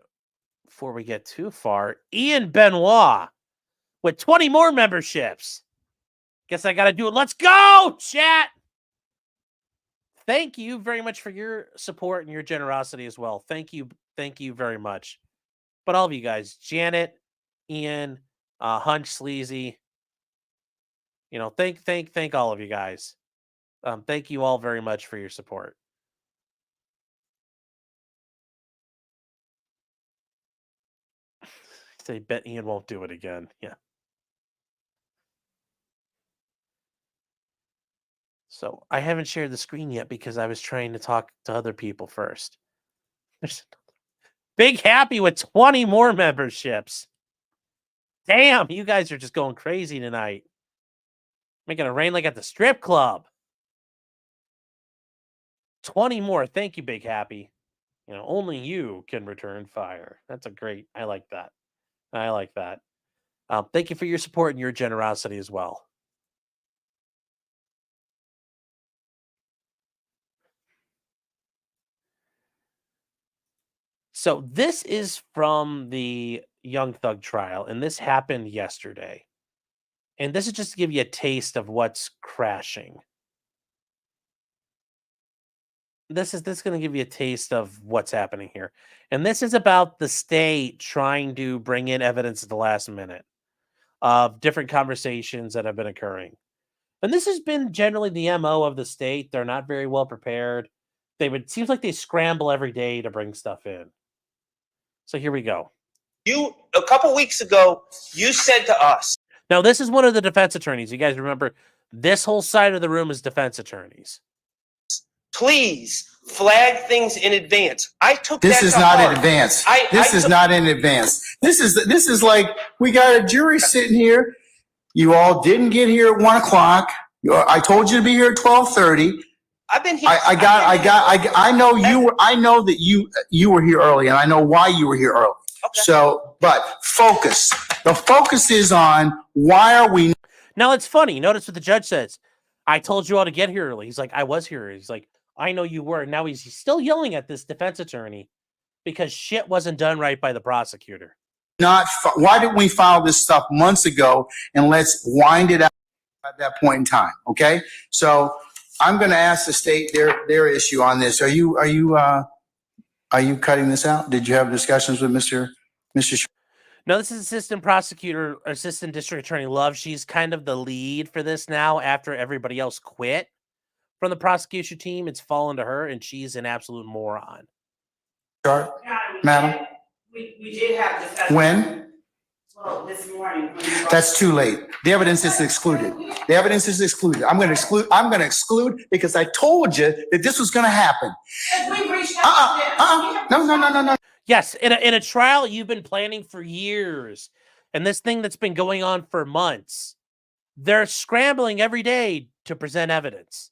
before we get too far, Ian Benoit with 20 more memberships. Guess I got to do it. Let's go, chat. Thank you very much for your support and your generosity as well. Thank you. Thank you very much. But all of you guys, Janet, Ian, Hunch, Sleazy, you know, thank all of you guys. Thank you all very much for your support. Say, bet Ian won't do it again. Yeah. So I haven't shared the screen yet because I was trying to talk to other people first. Big Happy with 20 more memberships. Damn, you guys are just going crazy tonight. Making it rain like at the strip club. 20 more. Thank you, Big Happy. You know, only you can return fire. That's a great... I like that. I like that. Thank you for your support and your generosity as well. So this is from the Young Thug trial, and this happened yesterday. And this is just to give you a taste of what's crashing. This is going to give you a taste of what's happening here. And this is about the state trying to bring in evidence at the last minute of different conversations that have been occurring. And this has been generally the MO of the state. They're not very well prepared. It seems like they scramble every day to bring stuff in. So here we go. A couple weeks ago, you said to us. Now, this is one of the defense attorneys. You guys remember, this whole side of the room is defense attorneys. Please flag things in advance. I took this that is to not heart. in advance. This is not in advance. This is like we got a jury sitting here. You all didn't get here at 1 o'clock. I told you to be here at 12:30. I've been here. I know you were. I know that you were here early, and I know why you were here early. Okay. So, but focus. The focus is on why are we. Now it's funny. Notice what the judge says. I told you all to get here early. He's like, I was here. He's like, I know you were. Now he's still yelling at this defense attorney because shit wasn't done right by the prosecutor. Why didn't we file this stuff months ago, and let's wind it out at that point in time? Okay, so I'm going to ask the state their issue on this. Are you cutting this out? Did you have discussions with Mr. No, this is Assistant District Attorney Love. She's kind of the lead for this now after everybody else quit from the prosecution team. It's fallen to her, and she's an absolute moron. Sure, madam. We did have discussion. When? Well, this morning. That's too late. The evidence is excluded. The evidence is excluded. I'm going to exclude because I told you that this was going to happen. We reached out to them. No. Yes, in a trial you've been planning for years, and this thing that's been going on for months, they're scrambling every day to present evidence.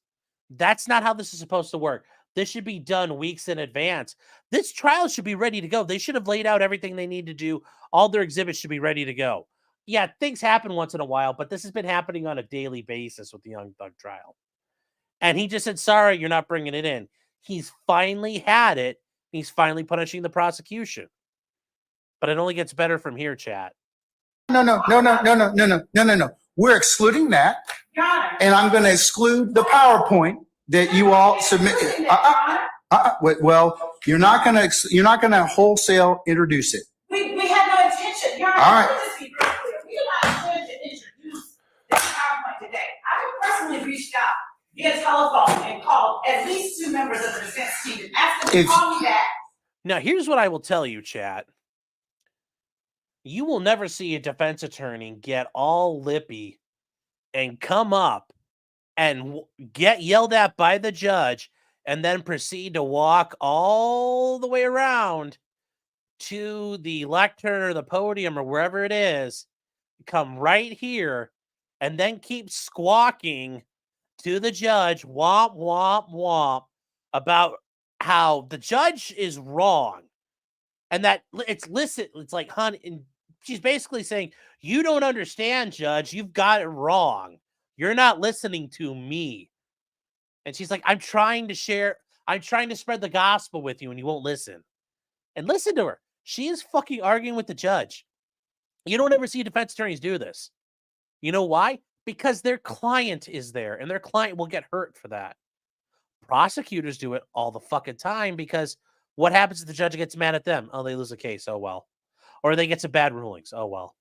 That's not how this is supposed to work. This should be done weeks in advance. This trial should be ready to go. They should have laid out everything they need to do. All their exhibits should be ready to go. Yeah, things happen once in a while, but this has been happening on a daily basis with the Young Thug trial. And he just said, sorry, you're not bringing it in. He's finally had it. He's finally punishing the prosecution. But it only gets better from here, chat. No. We're excluding that. Your Honor. And I'm going to exclude the PowerPoint that you all submitted. Well, you're not going to wholesale introduce it. We had no intention. Your Honor, All right. let me just be real clear. We do not intend to introduce this PowerPoint today. I personally reached out via telephone and called at least 2 members of the defense team and asked them to call me back. Now, here's what I will tell you, chat. You will never see a defense attorney get all lippy and come up and get yelled at by the judge and then proceed to walk all the way around to the lectern or the podium or wherever it is, come right here, and then keep squawking to the judge, womp, womp, womp, about how the judge is wrong. And that it's like, honey, and she's basically saying, you don't understand, judge. You've got it wrong. You're not listening to me. And she's like, I'm trying to spread the gospel with you, and you won't listen. And listen to her. She is fucking arguing with the judge. You don't ever see defense attorneys do this. You know why? Because their client is there, and their client will get hurt for that. Prosecutors do it all the fucking time because what happens if the judge gets mad at them? Oh, they lose a case. Oh, well. Or they get some bad rulings. Oh, well.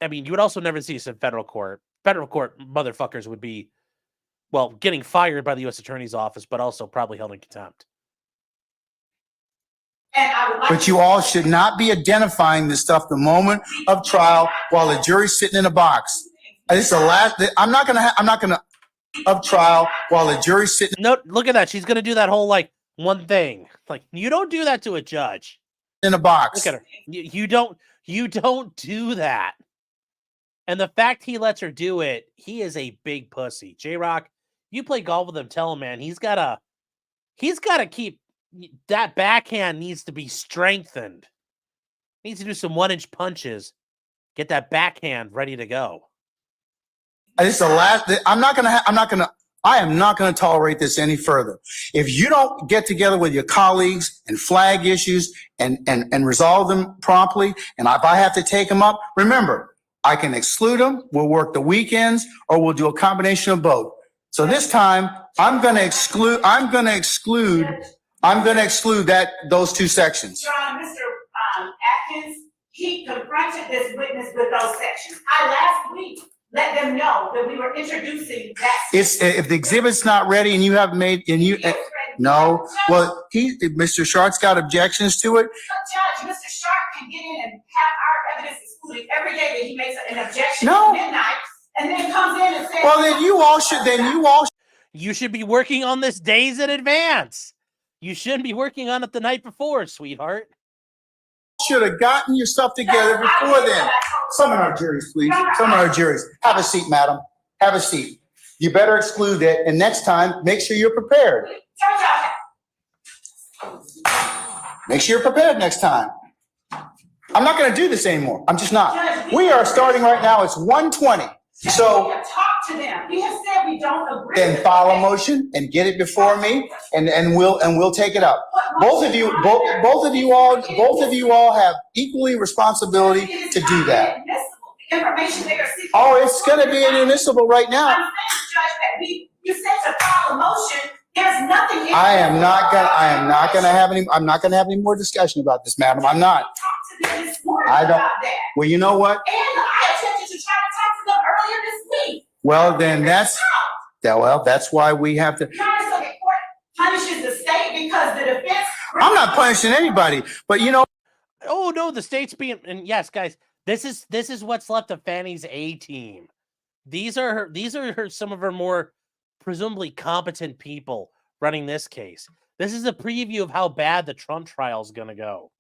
I mean, you would also never see this in federal court. Federal court motherfuckers would be, well, getting fired by the U.S. Attorney's Office, but also probably held in contempt. But you all should not be identifying this stuff the moment of trial while the jury's sitting in a box. This is the last. I'm not gonna of trial while the jury's sitting. No, look at that. She's gonna do that whole like one thing. Like, you don't do that to a judge In a box. Look at her. You don't do that. And the fact he lets her do it, he is a big pussy. J-Rock, you play golf with him, tell him, man, he's gotta keep that backhand needs to be strengthened. Needs to do some 1-inch punches. Get that backhand ready to go. This is the last. I am not gonna tolerate this any further. If you don't get together with your colleagues and flag issues and resolve them promptly, and if I have to take them up, remember, I can exclude them. We'll work the weekends, or we'll do a combination of both. So this time, I'm gonna exclude those 2 sections. Your Honor, Mr. Atkins, he confronted this witness with those sections. I last week let them know that we were introducing that. If the exhibit's not ready and you haven't made, and you, no, well, Mr. Sharp's got objections to it. Judge, Mr. Sharp can get in and have our evidence excluded every day that he makes an objection No. at midnight, and then comes in and says. Well, then you all should, You should be working on this days in advance. You shouldn't be working on it the night before, sweetheart. should have gotten your stuff together before then. Summon our juries, please. Summon our juries. Have a seat, madam. Have a seat. You better exclude it, and next time, make sure you're prepared. Make sure you're prepared next time. I'm not going to do this anymore. I'm just not. We are starting right now. It's 1:20. So we have talked to them. We have said we don't agree. then file a motion and get it before me, and we'll take it up. Both of you all have equally responsibility to do that. The information they are seeking. Oh, it's going to be inadmissible right now. I'm saying, Judge, that you said to file a motion. There's nothing. I'm not going to have any more discussion about this, madam. I'm not. I don't. Well, you know what? And I attempted to try to talk to them earlier this week. Well, then that's why we have to. Court punishes the state I'm not punishing anybody, but you know, Oh no, the state's being, and yes, guys, this is what's left of Fannie's A team. These are some of her more presumably competent people running this case. This is a preview of how bad the Trump trial is going to go.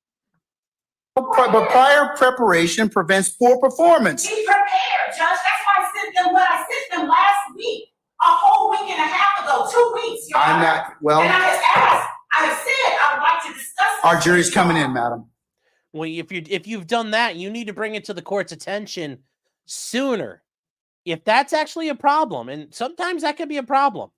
but prior preparation prevents poor performance. Be prepared, Judge. That's why I sent them what I sent them last week, a whole week and a half ago, 2 weeks. Your I'm Honor. not, And I well, have asked, I have said I would like to discuss this our with jury's you. coming in, madam. Well, if you've done that, you need to bring it to the court's attention sooner. If that's actually a problem, and sometimes that could be a problem.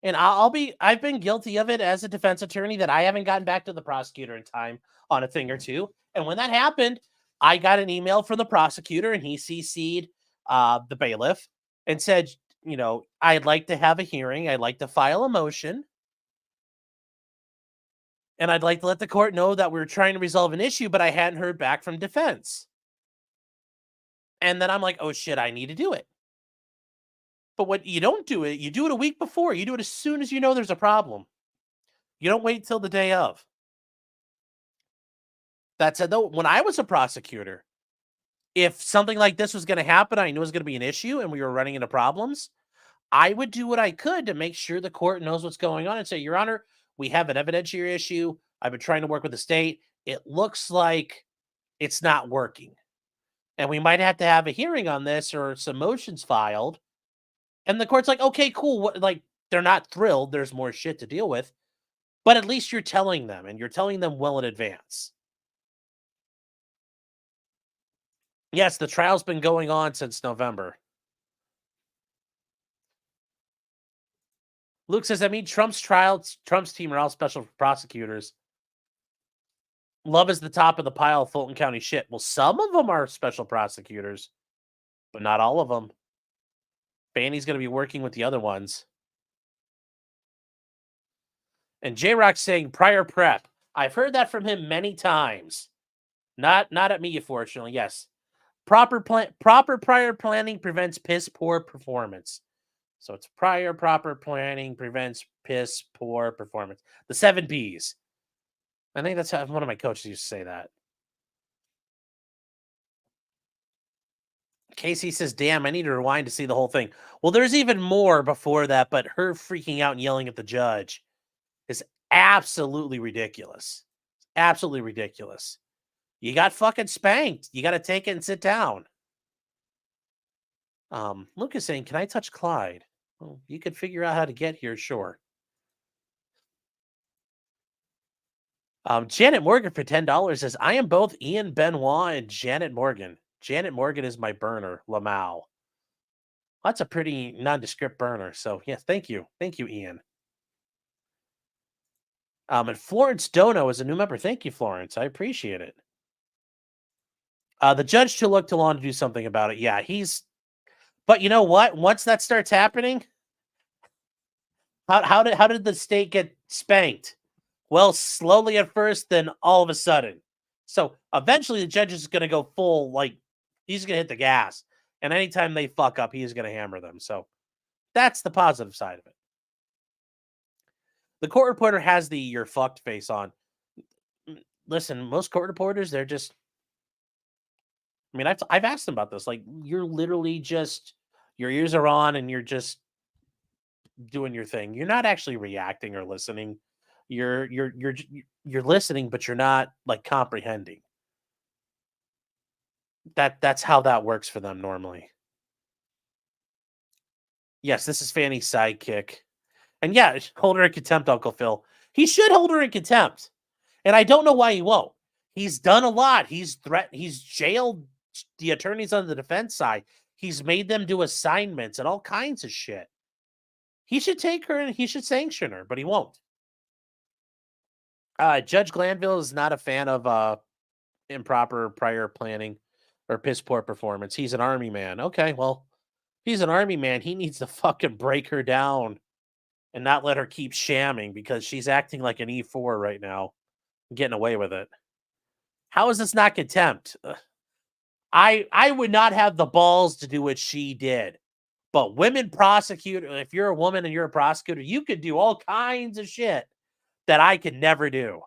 And I've been guilty of it as a defense attorney that I haven't gotten back to the prosecutor in time on a thing or two. And when that happened, I got an email from the prosecutor and he CC'd the bailiff and said, you know, I'd like to have a hearing. I'd like to file a motion. And I'd like to let the court know that we're trying to resolve an issue, but I hadn't heard back from defense. And then I'm like, oh shit, I need to do it. But what you don't do it, you do it a week before. You do it as soon as you know there's a problem. You don't wait till the day of. That said, though, when I was a prosecutor, if something like this was going to happen, I knew it was going to be an issue and we were running into problems, I would do what I could to make sure the court knows what's going on and say, Your Honor, we have an evidentiary issue. I've been trying to work with the state. It looks like it's not working. And we might have to have a hearing on this or some motions filed. And the court's like, okay, cool. Like, they're not thrilled. There's more shit to deal with. But at least you're telling them, and you're telling them well in advance. Yes, the trial's been going on since November. Luke says, I mean, Trump's team are all special prosecutors. Love is the top of the pile of Fulton County shit. Well, some of them are special prosecutors, but not all of them. Fannie's going to be working with the other ones. And J-Rock's saying prior prep. I've heard that from him many times. Not at me, fortunately. Yes. Proper prior planning prevents piss poor performance. So it's proper planning prevents piss poor performance. The 7 Ps. I think that's how one of my coaches used to say that. Casey says, damn, I need to rewind to see the whole thing. Well, there's even more before that, but her freaking out and yelling at the judge is absolutely ridiculous. Absolutely ridiculous. You got fucking spanked. You got to take it and sit down. Luke is saying, can I touch Clyde? Well, you could figure out how to get here, sure. Janet Morgan for $10 says, I am both Ian Benoit and Janet Morgan. Janet Morgan is my burner, Lamau. That's a pretty nondescript burner. So, yes, thank you. Thank you, Ian. And Florence Dono is a new member. Thank you, Florence. I appreciate it. The judge took too long to do something about it. Yeah, but you know what? Once that starts happening, how did the state get spanked? Well, slowly at first, then all of a sudden. So eventually the judge is going to go full, like, he's going to hit the gas. And anytime they fuck up, he's going to hammer them. So that's the positive side of it. The court reporter has the you're fucked face on. Listen, most court reporters, they're just, I mean, I've asked them about this. Like, you're literally just, your ears are on and you're just doing your thing. You're not actually reacting or listening. You're listening, but you're not like comprehending. That's how that works for them normally. Yes, this is Fanny's sidekick. And yeah, hold her in contempt, Uncle Phil. He should hold her in contempt. And I don't know why he won't. He's done a lot. He's jailed the attorneys on the defense side. He's made them do assignments and all kinds of shit. He should take her and he should sanction her, but he won't. Judge Glanville is not a fan of improper prior planning or piss poor performance. He's an army man. Okay, well, he's an army man. He needs to fucking break her down and not let her keep shamming because she's acting like an E4 right now, getting away with it. How is this not contempt? I would not have the balls to do what she did. But women prosecutor, if you're a woman and you're a prosecutor, you could do all kinds of shit that I could never do.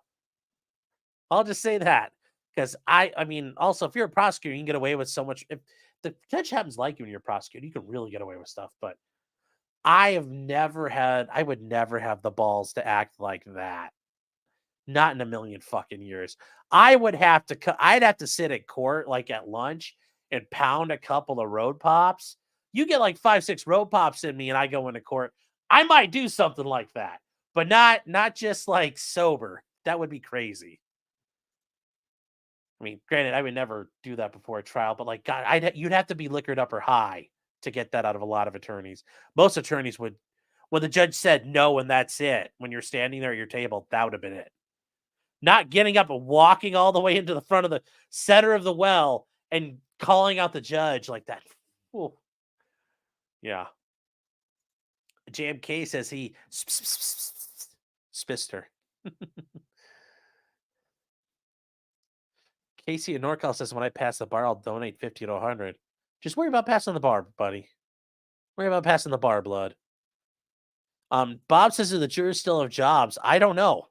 I'll just say that. Because I mean, also, if you're a prosecutor, you can get away with so much. If the judge happens to like you when you're a prosecutor, you can really get away with stuff. But I would never have the balls to act like that. Not in a million fucking years. I'd have to sit at court, like at lunch, and pound a couple of road pops. You get like 5-6 road pops in me and I go into court, I might do something like that. But not just like sober. That would be crazy. I mean, granted, I would never do that before a trial, but like, God, you'd have to be liquored up or high to get that out of a lot of attorneys. Most attorneys would, when the judge said no and that's it, when you're standing there at your table, that would have been it. Not getting up and walking all the way into the front of the center of the well and calling out the judge like that. Ooh. Yeah. JMK says he spissed her. Casey in NorCal says, when I pass the bar, I'll donate 50 to 100. Just worry about passing the bar, buddy. Worry about passing the bar, blood. Bob says, that the jurors still have jobs. I don't know.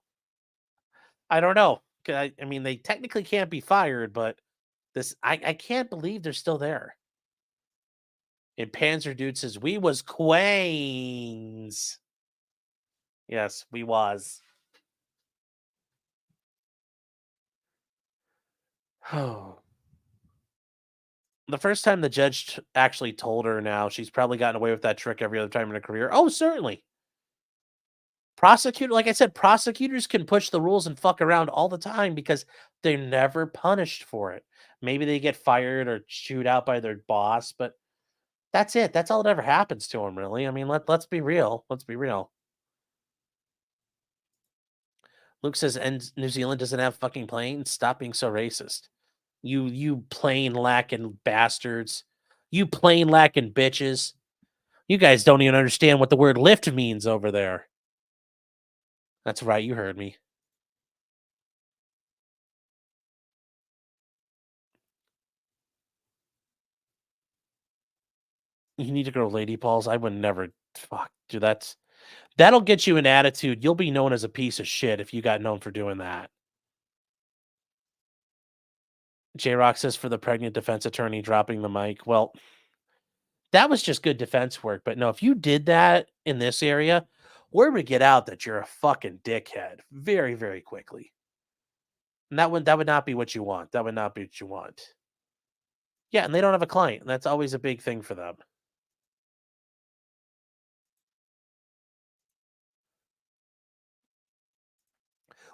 I mean, they technically can't be fired, but I can't believe they're still there. And Panzer Dude says, we was queens. Yes, we was. Oh. The first time the judge actually told her now, she's probably gotten away with that trick every other time in her career. Oh, certainly. Like I said, prosecutors can push the rules and fuck around all the time because they're never punished for it. Maybe they get fired or chewed out by their boss, but that's it. That's all that ever happens to them, really. I mean, let's be real. Let's be real. Luke says, and New Zealand doesn't have fucking planes? Stop being so racist. You plane lacking bastards. You plane lacking bitches. You guys don't even understand what the word lift means over there. That's right, you heard me. You need to grow lady balls. I would never. Fuck, dude, that'll get you an attitude. You'll be known as a piece of shit if you got known for doing that. J-Rock says, for the pregnant defense attorney dropping the mic. Well, that was just good defense work. But no, if you did that in this area, word would get out that you're a fucking dickhead very, very quickly. And that would not be what you want. That would not be what you want. Yeah, and they don't have a client. That's always a big thing for them.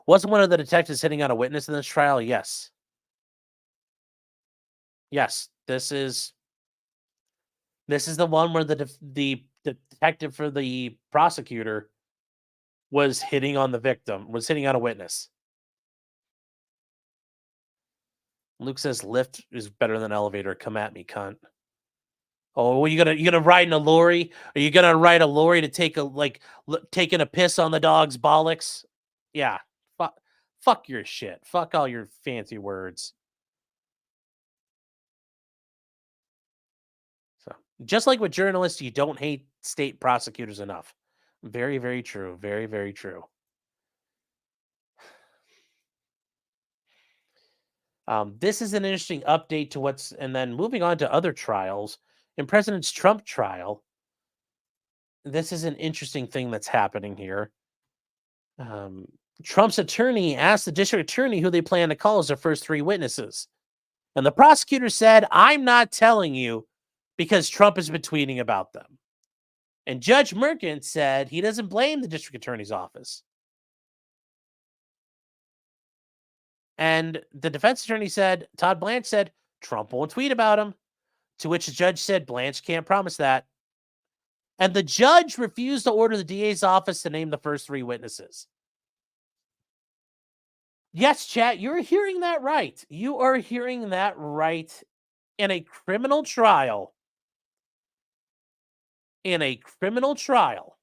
Wasn't one of the detectives hitting on a witness in this trial? Yes. Yes, this is the one where the detective for the prosecutor was hitting on the victim, was hitting on a witness. Luke says lift is better than elevator. Come at me, cunt. Oh, you gonna ride in a lorry? Are you gonna ride a lorry to take taking a piss on the dog's bollocks? Yeah. Fuck your shit. Fuck all your fancy words. So, just like with journalists, you don't hate state prosecutors enough. Very, very true. Very, very true. This is an interesting update to and then moving on to other trials. In President Trump trial, this is an interesting thing that's happening here. Trump's attorney asked the district attorney who they plan to call as their first 3 witnesses. And the prosecutor said, I'm not telling you because Trump has been tweeting about them. And Judge Merkin said he doesn't blame the district attorney's office. And the defense attorney said, Todd Blanche said, Trump won't tweet about him. To which the judge said, Blanche can't promise that. And the judge refused to order the DA's office to name the first 3 witnesses. Yes, chat, you're hearing that right. You are hearing that right. In a criminal trial. In a criminal trial.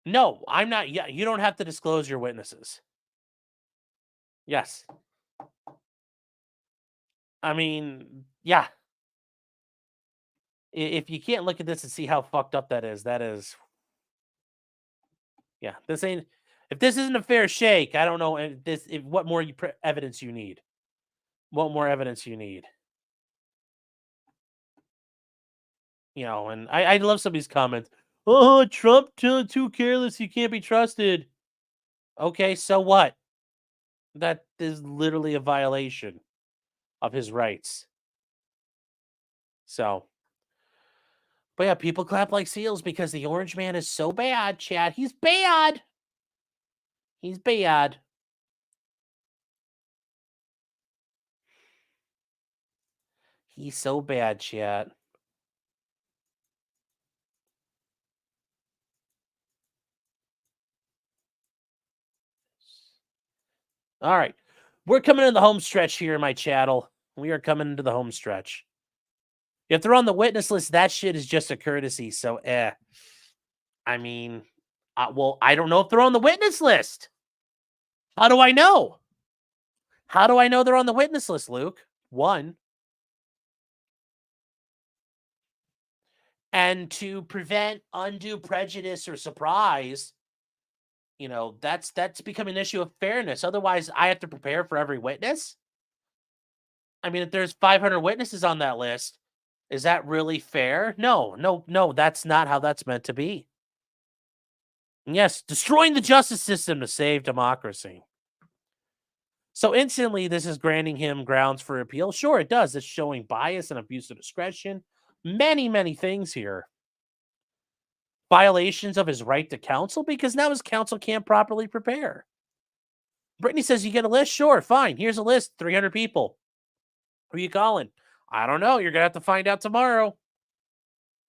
No, I'm not. Yeah, you don't have to disclose your witnesses. Yes. I mean, yeah. If you can't look at this and see how fucked up that is, yeah. This ain't. If this isn't a fair shake, I don't know. What more evidence you need? What more evidence you need? You know, and I love some of these comments. Oh, Trump too careless. He can't be trusted. Okay, so what? That is literally a violation of his rights. So, but yeah, people clap like seals because the orange man is so bad, Chad. He's bad. He's bad. He's so bad, Chad. All right. We're coming into the home stretch here, my chattel. We are coming into the home stretch. If they're on the witness list, that shit is just a courtesy. So, I mean, well, I don't know if they're on the witness list. How do I know? How do I know they're on the witness list, Luke? One. And to prevent undue prejudice or surprise, you know, that's becoming an issue of fairness. Otherwise, I have to prepare for every witness. I mean, if there's 500 witnesses on that list, is that really fair? No, that's not how that's meant to be. And yes, destroying the justice system to save democracy. So instantly, this is granting him grounds for appeal. Sure, it does. It's showing bias and abuse of discretion. Many things here. Violations of his right to counsel because now his counsel can't properly prepare. Brittany says, you get a list? Sure, fine. Here's a list, 300 people. Who you calling? I don't know. You're going to have to find out tomorrow.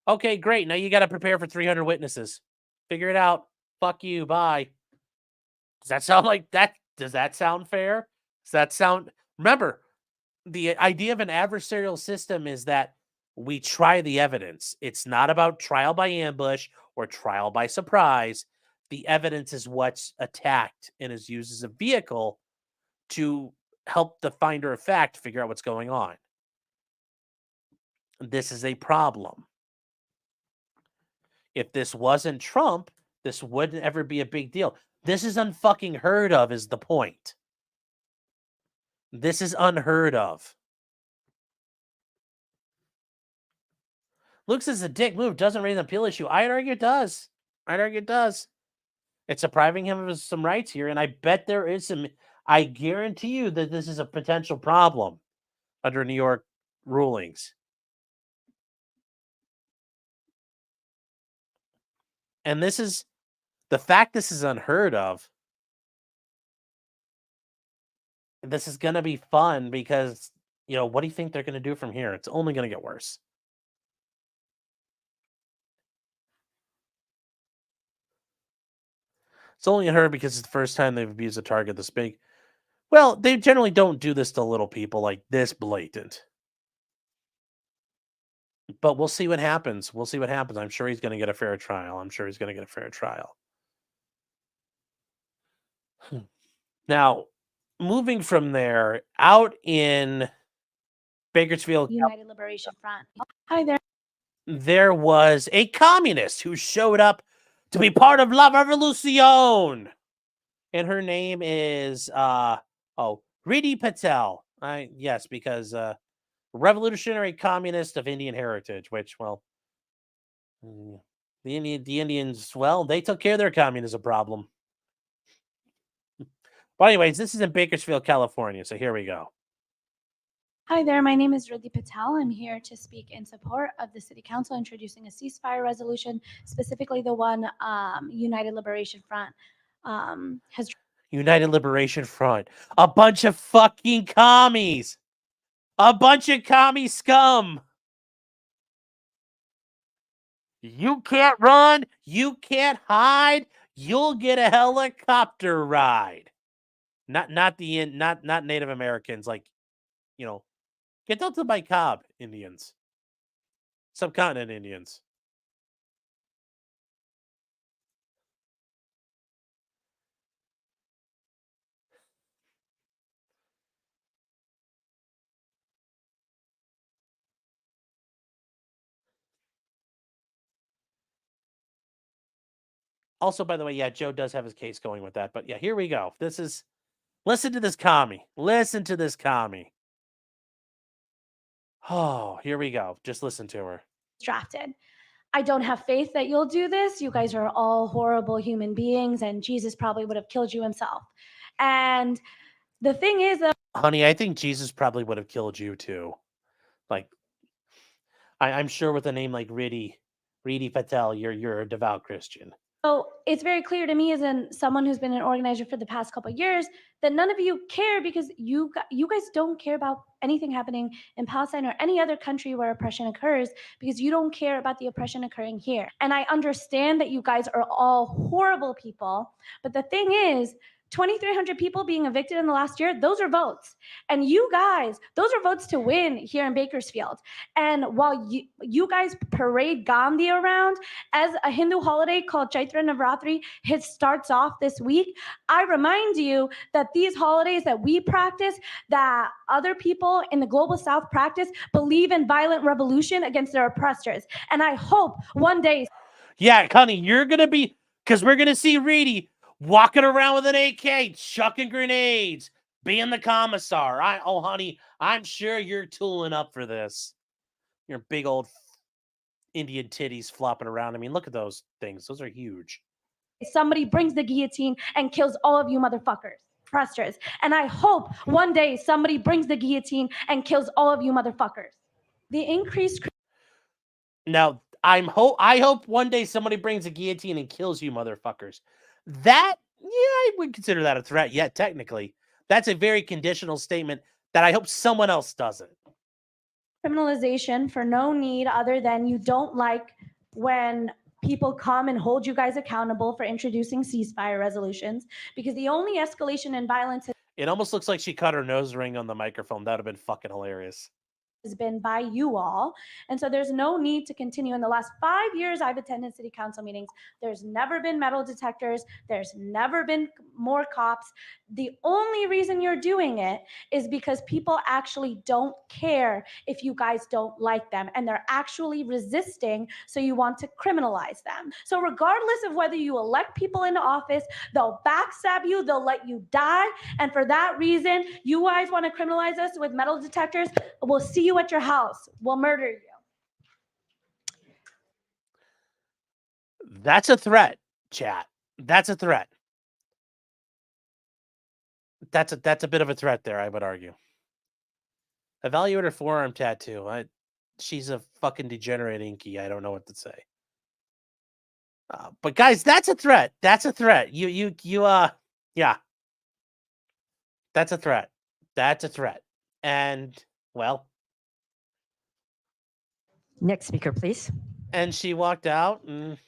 Okay, great. Now you got to prepare for 300 witnesses. Figure it out. Fuck you. Bye. Does that sound like that? Does that sound fair? Does that sound... Remember, the idea of an adversarial system is that we try the evidence. It's not about trial by ambush or trial by surprise. The evidence is what's attacked and is used as a vehicle to help the finder of fact figure out what's going on. This is a problem. If this wasn't Trump, this wouldn't ever be a big deal. This is unfucking heard of, is the point. This is unheard of. Luke says a dick move doesn't raise an appeal issue. I'd argue it does. It's depriving him of some rights here, and I bet there is some. I guarantee you that this is a potential problem under New York rulings. And this is the fact this is unheard of. This is going to be fun because, you know, what do you think they're going to do from here? It's only going to get worse. It's only unheard because it's the first time they've abused a target this big. Well, they generally don't do this to little people like this blatant. But we'll see what happens. I'm sure he's going to get a fair trial. Now, moving from there, out in Bakersfield, United Liberation Front. Hi there. there was a communist who showed up to be part of La Revolucion. And her name is Ridi Patel. Yes, because revolutionary communist of Indian heritage, which, well, the Indians, well, they took care of their communism problem. But anyways, this is in Bakersfield, California. So here we go. Hi there. My name is Riddhi Patel. I'm here to speak in support of the City Council introducing a ceasefire resolution, specifically the one United Liberation Front has. United Liberation Front. A bunch of fucking commies. A bunch of commie scum. You can't run. You can't hide. You'll get a helicopter ride. Not Native Americans, like, you know, get down to my Cobb Indians. Subcontinent Indians. Also, by the way, yeah, Joe does have his case going with that. But yeah, here we go. Listen to this commie. Listen to this commie. Oh, here we go. Just listen to her. Drafted. I don't have faith that you'll do this. You guys are all horrible human beings, and Jesus probably would have killed you himself. And the thing is, Honey, I think Jesus probably would have killed you too. Like, I'm sure with a name like Riddhi Patel, you're a devout Christian. so it's very clear to me as someone who's been an organizer for the past couple of years that none of you care because you guys don't care about anything happening in Palestine or any other country where oppression occurs because you don't care about the oppression occurring here. And I understand that you guys are all horrible people, but the thing is, 2,300 people being evicted in the last year, those are votes. And you guys, those are votes to win here in Bakersfield. And while you guys parade Gandhi around as a Hindu holiday called Chaitra Navratri starts off this week, I remind you that these holidays that we practice, that other people in the global south practice, believe in violent revolution against their oppressors. And I hope one day... Yeah, honey, you're going to be... Because we're going to see Riddhi walking around with an AK, chucking grenades, being the commissar. Honey, I'm sure you're tooling up for this. Your big old Indian titties flopping around. I mean, look at those things. Those are huge. Somebody brings the guillotine and kills all of you motherfuckers, oppressors. And I hope one day somebody brings the guillotine and kills all of you motherfuckers. The increased... Now, I hope one day somebody brings a guillotine and kills you motherfuckers. That, yeah, I would consider that a threat. Yeah, technically. That's a very conditional statement that I hope someone else doesn't. Criminalization for no need other than you don't like when people come and hold you guys accountable for introducing ceasefire resolutions, because the only escalation in violence It almost looks like she cut her nose ring on the microphone. That would have been fucking hilarious. has been by you all. And so there's no need to continue. In the last 5 years I've attended city council meetings, there's never been metal detectors. There's never been more cops. The only reason you're doing it is because people actually don't care if you guys don't like them, and they're actually resisting, so you want to criminalize them. So regardless of whether you elect people into office, they'll backstab you, they'll let you die, and for that reason, you guys want to criminalize us with metal detectors. We'll see you at your house. We'll murder you. That's a threat, chat. That's a threat. That's a bit of a threat there, I would argue. Evaluate her forearm tattoo. She's a fucking degenerate inky. I don't know what to say. But guys, that's a threat. That's a threat. Yeah. That's a threat. That's a threat. And, well. Next speaker, please. And she walked out and,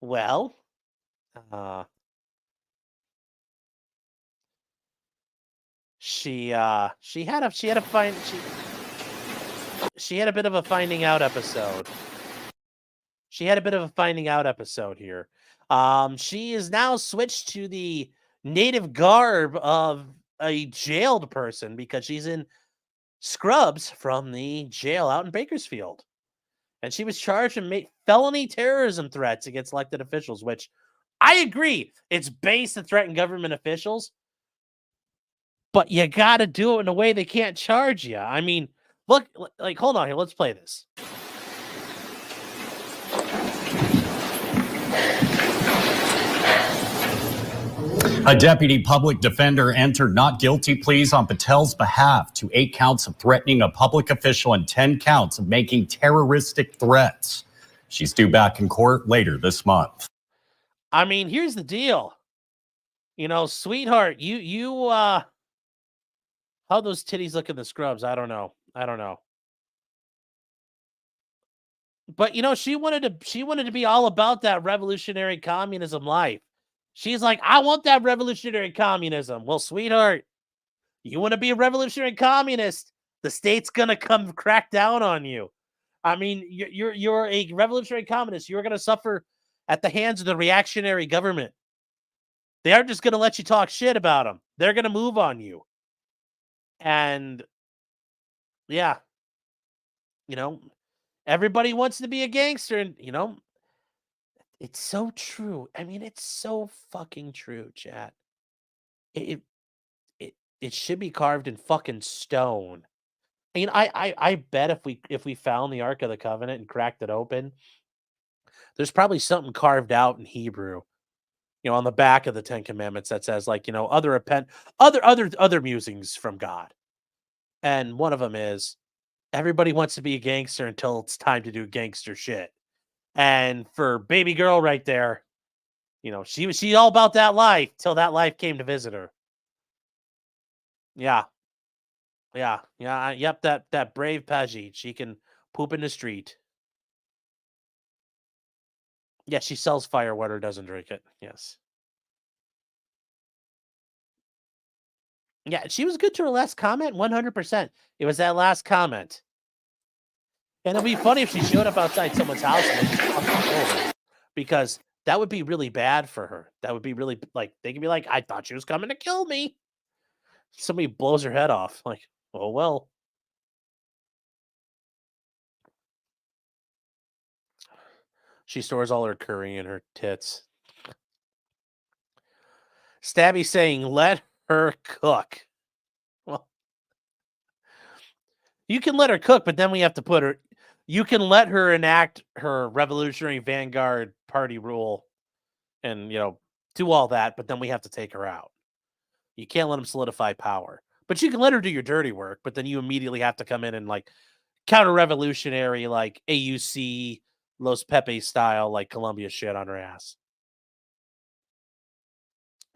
well, she had a bit of a finding out episode. She had a bit of a finding out episode here. She is now switched to the native garb of a jailed person because she's in scrubs from the jail out in Bakersfield. And she was charged and made felony terrorism threats against elected officials, which I agree. It's based to threaten government officials. But you got to do it in a way they can't charge you. I mean, look, like, hold on here. Let's play this. A deputy public defender entered not guilty pleas on Patel's behalf to 8 counts of threatening a public official and 10 counts of making terroristic threats. She's due back in court later this month. I mean, here's the deal. You know, sweetheart, how those titties look in the scrubs, I don't know. But you know, she wanted to be all about that revolutionary communism life. She's like, I want that revolutionary communism. Well, sweetheart, you want to be a revolutionary communist, the state's gonna come crack down on you. I mean, you're a revolutionary communist. You're gonna suffer at the hands of the reactionary government. They aren't just gonna let you talk shit about them. They're gonna move on you. And yeah, you know, everybody wants to be a gangster, and you know, It's so true. I mean, it's so fucking true, chat. It it should be carved in fucking stone. I mean, I bet if we found the Ark of the Covenant and cracked it open, there's probably something carved out in Hebrew, on the back of the Ten Commandments that says like, other musings from God. And one of them is everybody wants to be a gangster until it's time to do gangster shit. And for baby girl right there, she all about that life till that life came to visit her. Yeah. Yep, that brave Pajit. She can poop in the street. Yeah, she sells firewater, doesn't drink it. Yes. Yeah, she was good to her last comment, 100%. It was that last comment. And it'd be funny if she showed up outside someone's house and they just fucking killed her. Because that would be really bad for her. That would be really, like, they could be like, I thought she was coming to kill me. Somebody blows her head off. Like, oh, well. She stores all her curry in her tits. Stabby saying, let her cook. Well, you can let her cook, but then we have to put her. You can let her enact her Revolutionary Vanguard Party rule and, do all that, but then we have to take her out. You can't let them solidify power. But you can let her do your dirty work, but then you immediately have to come in and, like, counter-revolutionary, like, AUC, Los Pepe style, like, Colombia shit on her ass.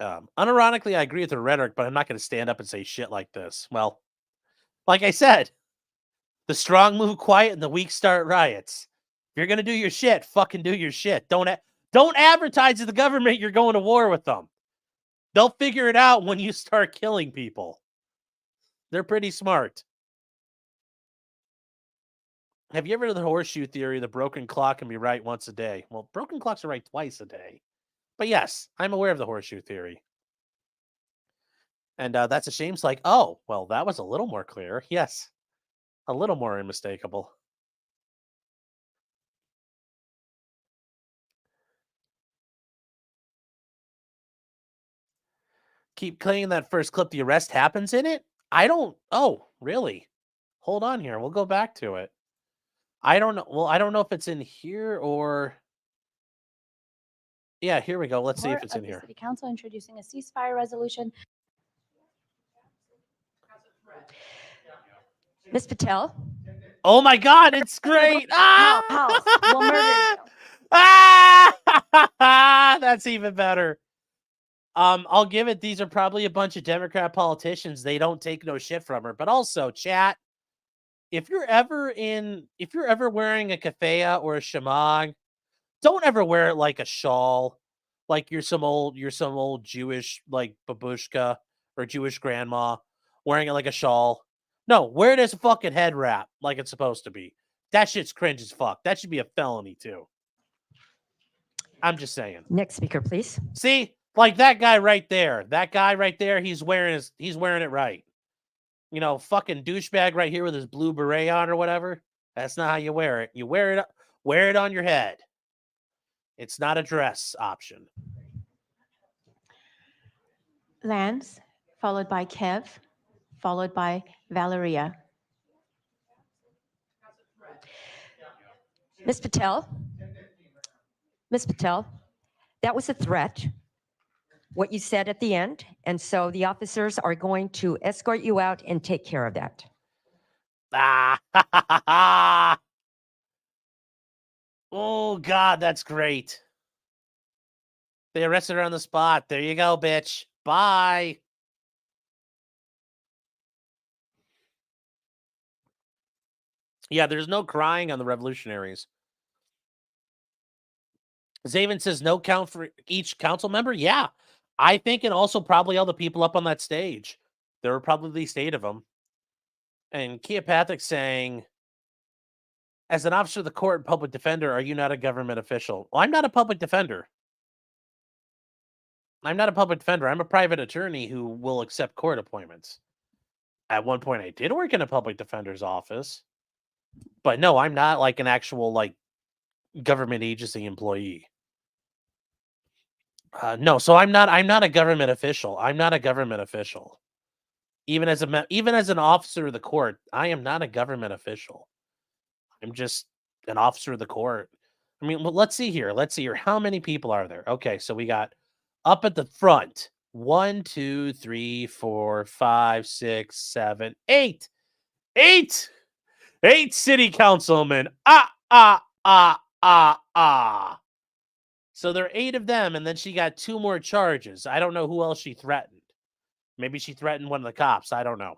Unironically, I agree with her rhetoric, but I'm not going to stand up and say shit like this. Well, like I said, the strong move quiet and the weak start riots. If you're going to do your shit, fucking do your shit. Don't advertise to the government you're going to war with them. They'll figure it out when you start killing people. They're pretty smart. Have you ever heard of the horseshoe theory? The broken clock can be right once a day. Well, broken clocks are right twice a day. But yes, I'm aware of the horseshoe theory. And that's a shame. It's like, oh, well, that was a little more clear. Yes, a little more unmistakable. Keep playing that first clip. The arrest happens in it? I don't. Oh, really? Hold on here. We'll go back to it. I don't know. Well, I don't know if it's in here or. Yeah, here we go. Let's see if it's in here. City Council introducing a ceasefire resolution. Ms. Patel? Oh my God, it's great. House will murder you. That's even better. I'll give it. These are probably a bunch of Democrat politicians. They don't take no shit from her. But also, chat, if you're ever wearing a keffiyeh or a shamag, don't ever wear it like a shawl, like you're some old Jewish like babushka or Jewish grandma wearing it like a shawl. No, wear it as a fucking head wrap like it's supposed to be. That shit's cringe as fuck. That should be a felony too. I'm just saying. Next speaker, please. See, like that guy right there. That guy right there, he's wearing it right. Fucking douchebag right here with his blue beret on or whatever. That's not how you wear it. You wear it on your head. It's not a dress option. Lance, followed by Kev, followed by Valeria. Ms. Patel? Ms. Patel, that was a threat, what you said at the end, and so the officers are going to escort you out and take care of that. Oh, God, that's great. They arrested her on the spot. There you go, bitch. Bye. Yeah, there's no crying on the revolutionaries. Zaven says no count for each council member. Yeah, I think, and also probably all the people up on that stage. There were probably at least 8 of them. And Keopathic saying, as an officer of the court and public defender, are you not a government official? Well, I'm not a public defender. I'm a private attorney who will accept court appointments. At one point, I did work in a public defender's office. But no, I'm not like an actual like government agency employee. No, so I'm not a government official. I'm not a government official. Even as an officer of the court, I am not a government official. I'm just an officer of the court. I mean, well, let's see here. Let's see here. How many people are there? Okay, so we got up at the front 1, 2, 3, 4, 5, 6, 7, 8. 8 city councilmen. So there are 8 of them, and then she got 2 more charges. I don't know who else she threatened. Maybe she threatened one of the cops. I don't know.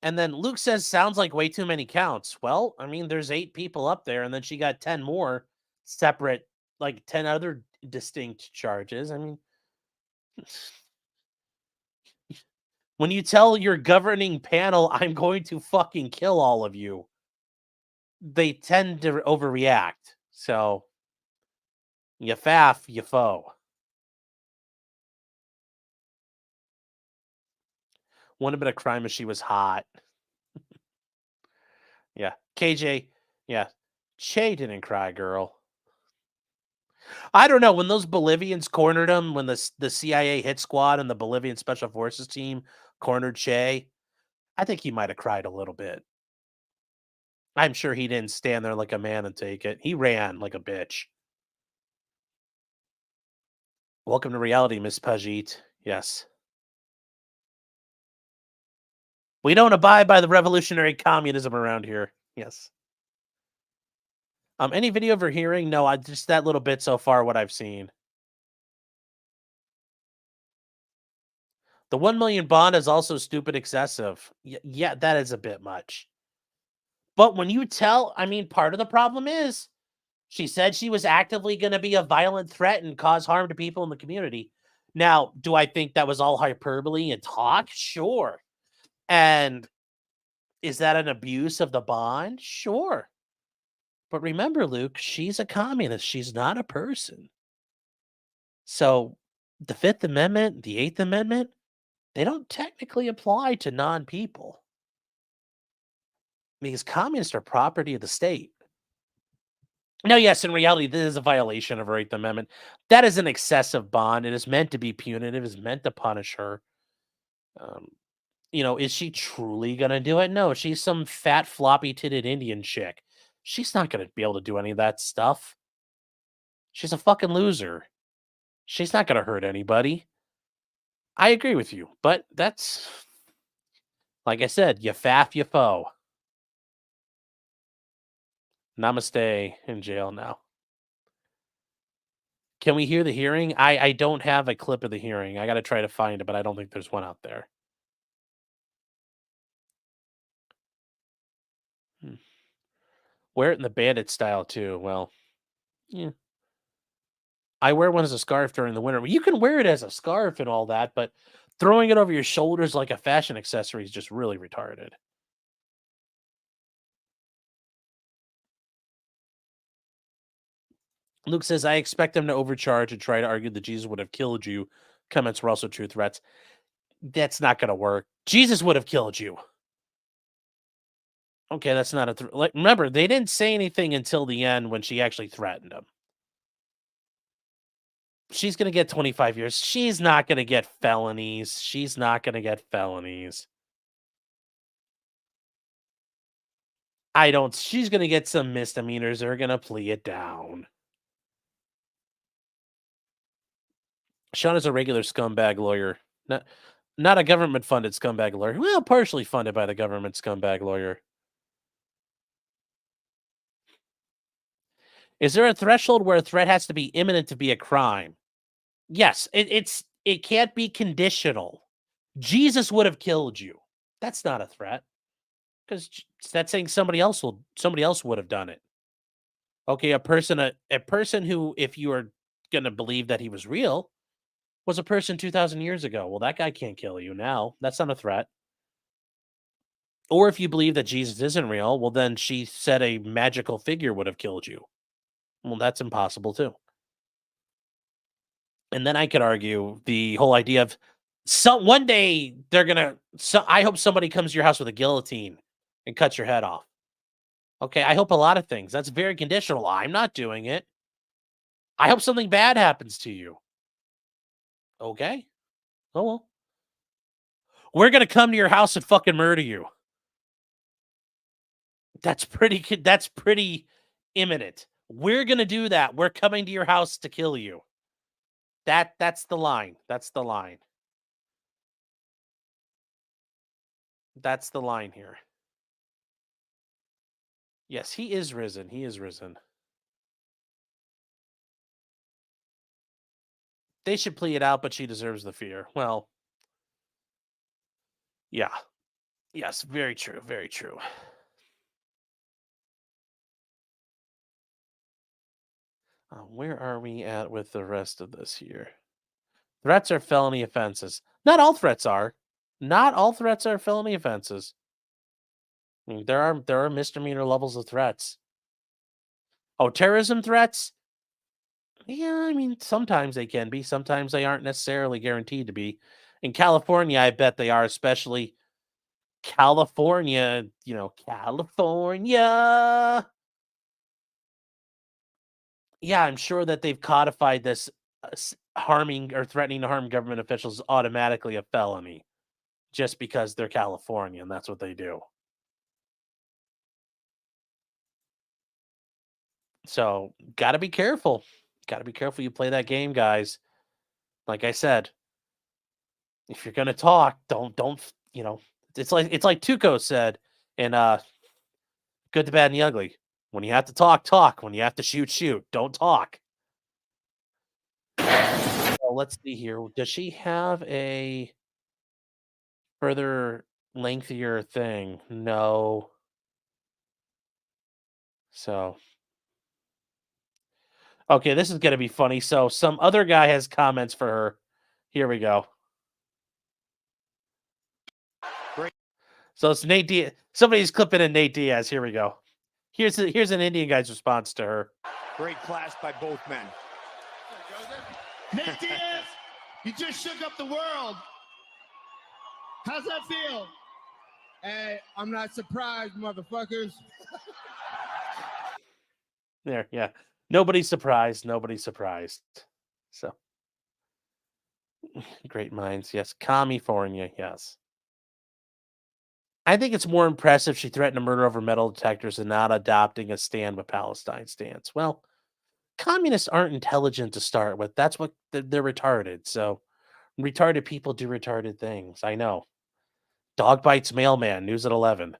And then Luke says, sounds like way too many counts. Well, I mean, there's 8 people up there, and then she got 10 more separate, like 10 other distinct charges. I mean, when you tell your governing panel, I'm going to fucking kill all of you, they tend to overreact. So, you faff, you foe. Wouldn't have been a crime if she was hot. Yeah. KJ, yeah. Che didn't cry, girl. I don't know. When those Bolivians cornered him, when the CIA hit squad and the Bolivian Special Forces team cornered Che, I think he might have cried a little bit. I'm sure he didn't stand there like a man and take it. He ran like a bitch. Welcome to reality, Miss Pajit. Yes. We don't abide by the revolutionary communism around here. Yes. Any video of her hearing? No, just that little bit so far, what I've seen. The 1 million bond is also stupid excessive. Yeah, that is a bit much. But when you tell, I mean, part of the problem is she said she was actively going to be a violent threat and cause harm to people in the community. Now, do I think that was all hyperbole and talk? Sure. And is that an abuse of the bond? Sure. But remember, Luke, she's a communist. She's not a person. So the Fifth Amendment, the Eighth Amendment, they don't technically apply to non-people. Because communists are property of the state. Now, yes, in reality, this is a violation of her Eighth Amendment. That is an excessive bond. It is meant to be punitive. It is meant to punish her. Is she truly going to do it? No, she's some fat, floppy-titted Indian chick. She's not going to be able to do any of that stuff. She's a fucking loser. She's not going to hurt anybody. I agree with you, but that's, like I said, you faff, you foe. Namaste, in jail now. Can we hear the hearing? I don't have a clip of the hearing. I got to try to find it, but I don't think there's one out there. Wear it in the bandit style, too. Well, yeah. I wear one as a scarf during the winter. You can wear it as a scarf and all that, but throwing it over your shoulders like a fashion accessory is just really retarded. Luke says, I expect them to overcharge and try to argue that Jesus would have killed you. Comments were also true threats. That's not going to work. Jesus would have killed you. Okay, that's not a remember, they didn't say anything until the end when she actually threatened him. She's going to get 25 years. She's not going to get felonies. She's not going to get felonies. She's going to get some misdemeanors. They're going to plea it down. Sean is a regular scumbag lawyer. Not a government-funded scumbag lawyer. Well, partially funded by the government scumbag lawyer. Is there a threshold where a threat has to be imminent to be a crime? Yes, it can't be conditional. Jesus would have killed you. That's not a threat. Because that's saying somebody else would have done it. Okay, a person who, if you are going to believe that he was real, was a person 2,000 years ago. Well, that guy can't kill you now. That's not a threat. Or if you believe that Jesus isn't real, well, then she said a magical figure would have killed you. Well, that's impossible too. And then I could argue the whole idea of one day I hope somebody comes to your house with a guillotine and cuts your head off. Okay, I hope a lot of things. That's very conditional. I'm not doing it. I hope something bad happens to you. Okay. Oh, well. We're going to come to your house and fucking murder you. That's pretty imminent. We're going to do that. We're coming to your house to kill you. That's the line. That's the line. That's the line here. Yes, he is risen. He is risen. They should plea it out, but she deserves the fear. Well, yeah. Yes, very true. Very true. Where are we at with the rest of this here? Threats are felony offenses. Not all threats are. Not all threats are felony offenses. I mean, there are misdemeanor levels of threats. Oh, terrorism threats? Yeah, I mean, sometimes they can be. Sometimes they aren't necessarily guaranteed to be. In California, I bet they are, especially California. California. Yeah, I'm sure that they've codified this harming or threatening to harm government officials automatically a felony just because they're California and that's what they do. So, got to be careful. Got to be careful you play that game, guys. Like I said, if you're going to talk, don't, it's like Tuco said in Good, the Bad, and the Ugly. When you have to talk, talk. When you have to shoot, shoot. Don't talk. Well, let's see here. Does she have a further lengthier thing? No. So, okay, this is going to be funny. So, some other guy has comments for her. Here we go. Great. So, it's Nate Diaz. Somebody's clipping in Nate Diaz. Here we go. Here's an Indian guy's response to her. Great class by both men. Nate Diaz, you just shook up the world. How's that feel? Hey, I'm not surprised, motherfuckers. There, yeah. Nobody's surprised. Nobody's surprised. So, great minds. Yes. California. Yes. I think it's more impressive she threatened to murder over metal detectors and not adopting a stand with Palestine stance. Well, communists aren't intelligent to start with. That's what they're retarded. So, retarded people do retarded things. I know. Dog bites mailman. News at 11.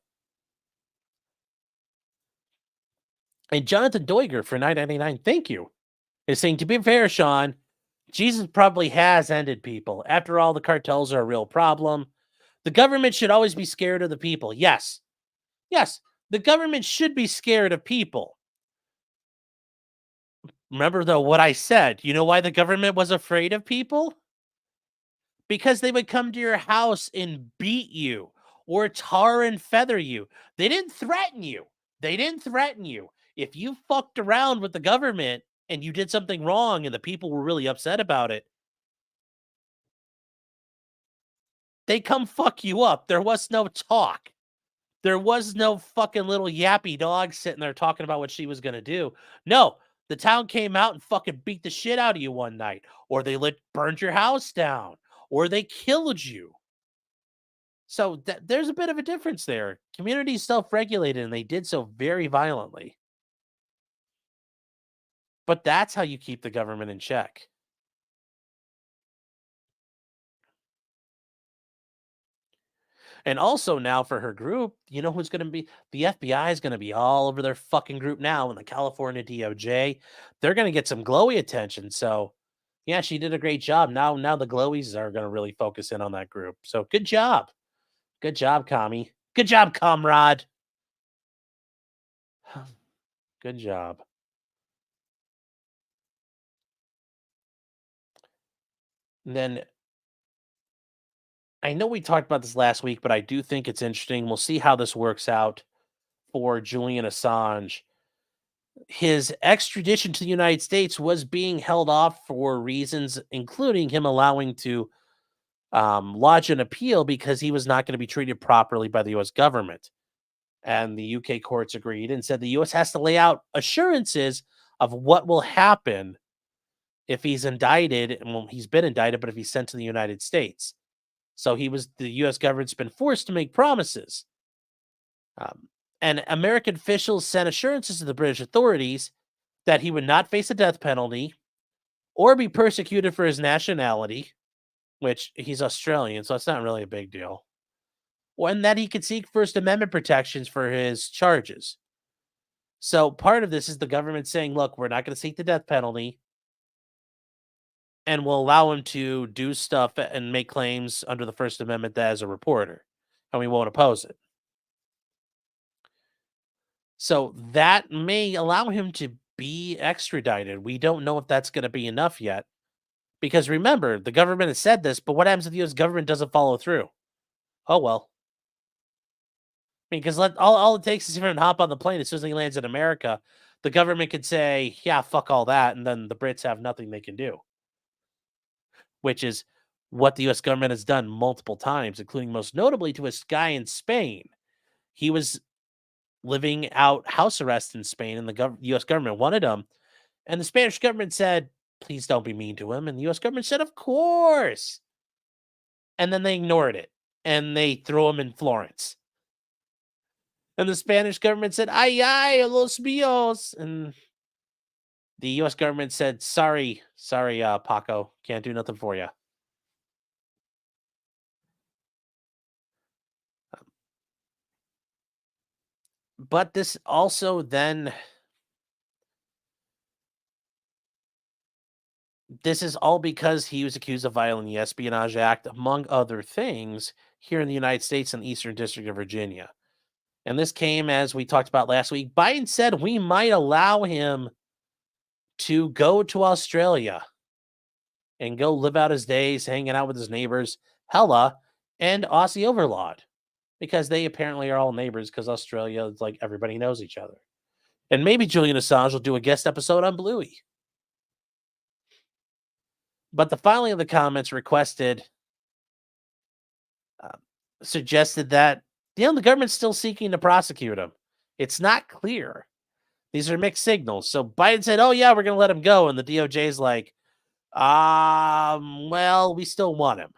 And Jonathan Doiger for $9.99, thank you, is saying, to be fair, Sean, Jesus probably has ended people. After all, the cartels are a real problem. The government should always be scared of the people. Yes. Yes, the government should be scared of people. Remember, though, what I said. You know why the government was afraid of people? Because they would come to your house and beat you or tar and feather you. They didn't threaten you. They didn't threaten you. If you fucked around with the government and you did something wrong and the people were really upset about it, they come fuck you up. There was no talk. There was no fucking little yappy dog sitting there talking about what she was going to do. No, the town came out and fucking beat the shit out of you one night, or they burned your house down, or they killed you. So there's a bit of a difference there. Communities self-regulated, and they did so very violently. But that's how you keep the government in check. And also now for her group, you know who's going to be? The FBI is going to be all over their fucking group now, and the California DOJ. They're going to get some glowy attention. So, yeah, she did a great job. Now the glowies are going to really focus in on that group. So, good job. Good job, commie. Good job, comrade. Good job. And then I know we talked about this last week, but I do think it's interesting. We'll see how this works out for Julian Assange. His extradition to the United States was being held off for reasons, including him allowing to lodge an appeal because he was not going to be treated properly by the U.S. government. And the UK courts agreed and said the U.S. has to lay out assurances of what will happen if he's indicted, well, he's been indicted, but if he's sent to the United States. So the U.S. government's been forced to make promises. And American officials sent assurances to the British authorities that he would not face a death penalty or be persecuted for his nationality, which he's Australian, so it's not really a big deal. And that he could seek First Amendment protections for his charges. So part of this is the government saying, look, we're not going to seek the death penalty, and we'll allow him to do stuff and make claims under the First Amendment as a reporter, and we won't oppose it. So that may allow him to be extradited. We don't know if that's going to be enough yet. Because remember, the government has said this, but what happens if the U.S. government doesn't follow through? Oh, well. I mean, because all it takes is for him to hop on the plane as soon as he lands in America, the government could say, yeah, fuck all that, and then the Brits have nothing they can do. Which is what the U.S. government has done multiple times, including most notably to a guy in Spain. He was living out house arrest in Spain, and the U.S. government wanted him. And the Spanish government said, please don't be mean to him. And the U.S. government said, of course. And then they ignored it, and they threw him in Florence. And the Spanish government said, ay, ay, los míos. And the U.S. government said, sorry, Paco, can't do nothing for you. But this also then, this is all because he was accused of violating the Espionage Act, among other things, here in the United States in the Eastern District of Virginia. And this came, as we talked about last week, Biden said we might allow him to go to Australia and go live out his days hanging out with his neighbors, Hella and Aussie Overlord, because they apparently are all neighbors because Australia is like everybody knows each other. And maybe Julian Assange will do a guest episode on Bluey. But the filing of the comments suggested that the government's still seeking to prosecute him. It's not clear. These are mixed signals. So Biden said, oh, yeah, we're going to let him go. And the DOJ's like, well, we still want him.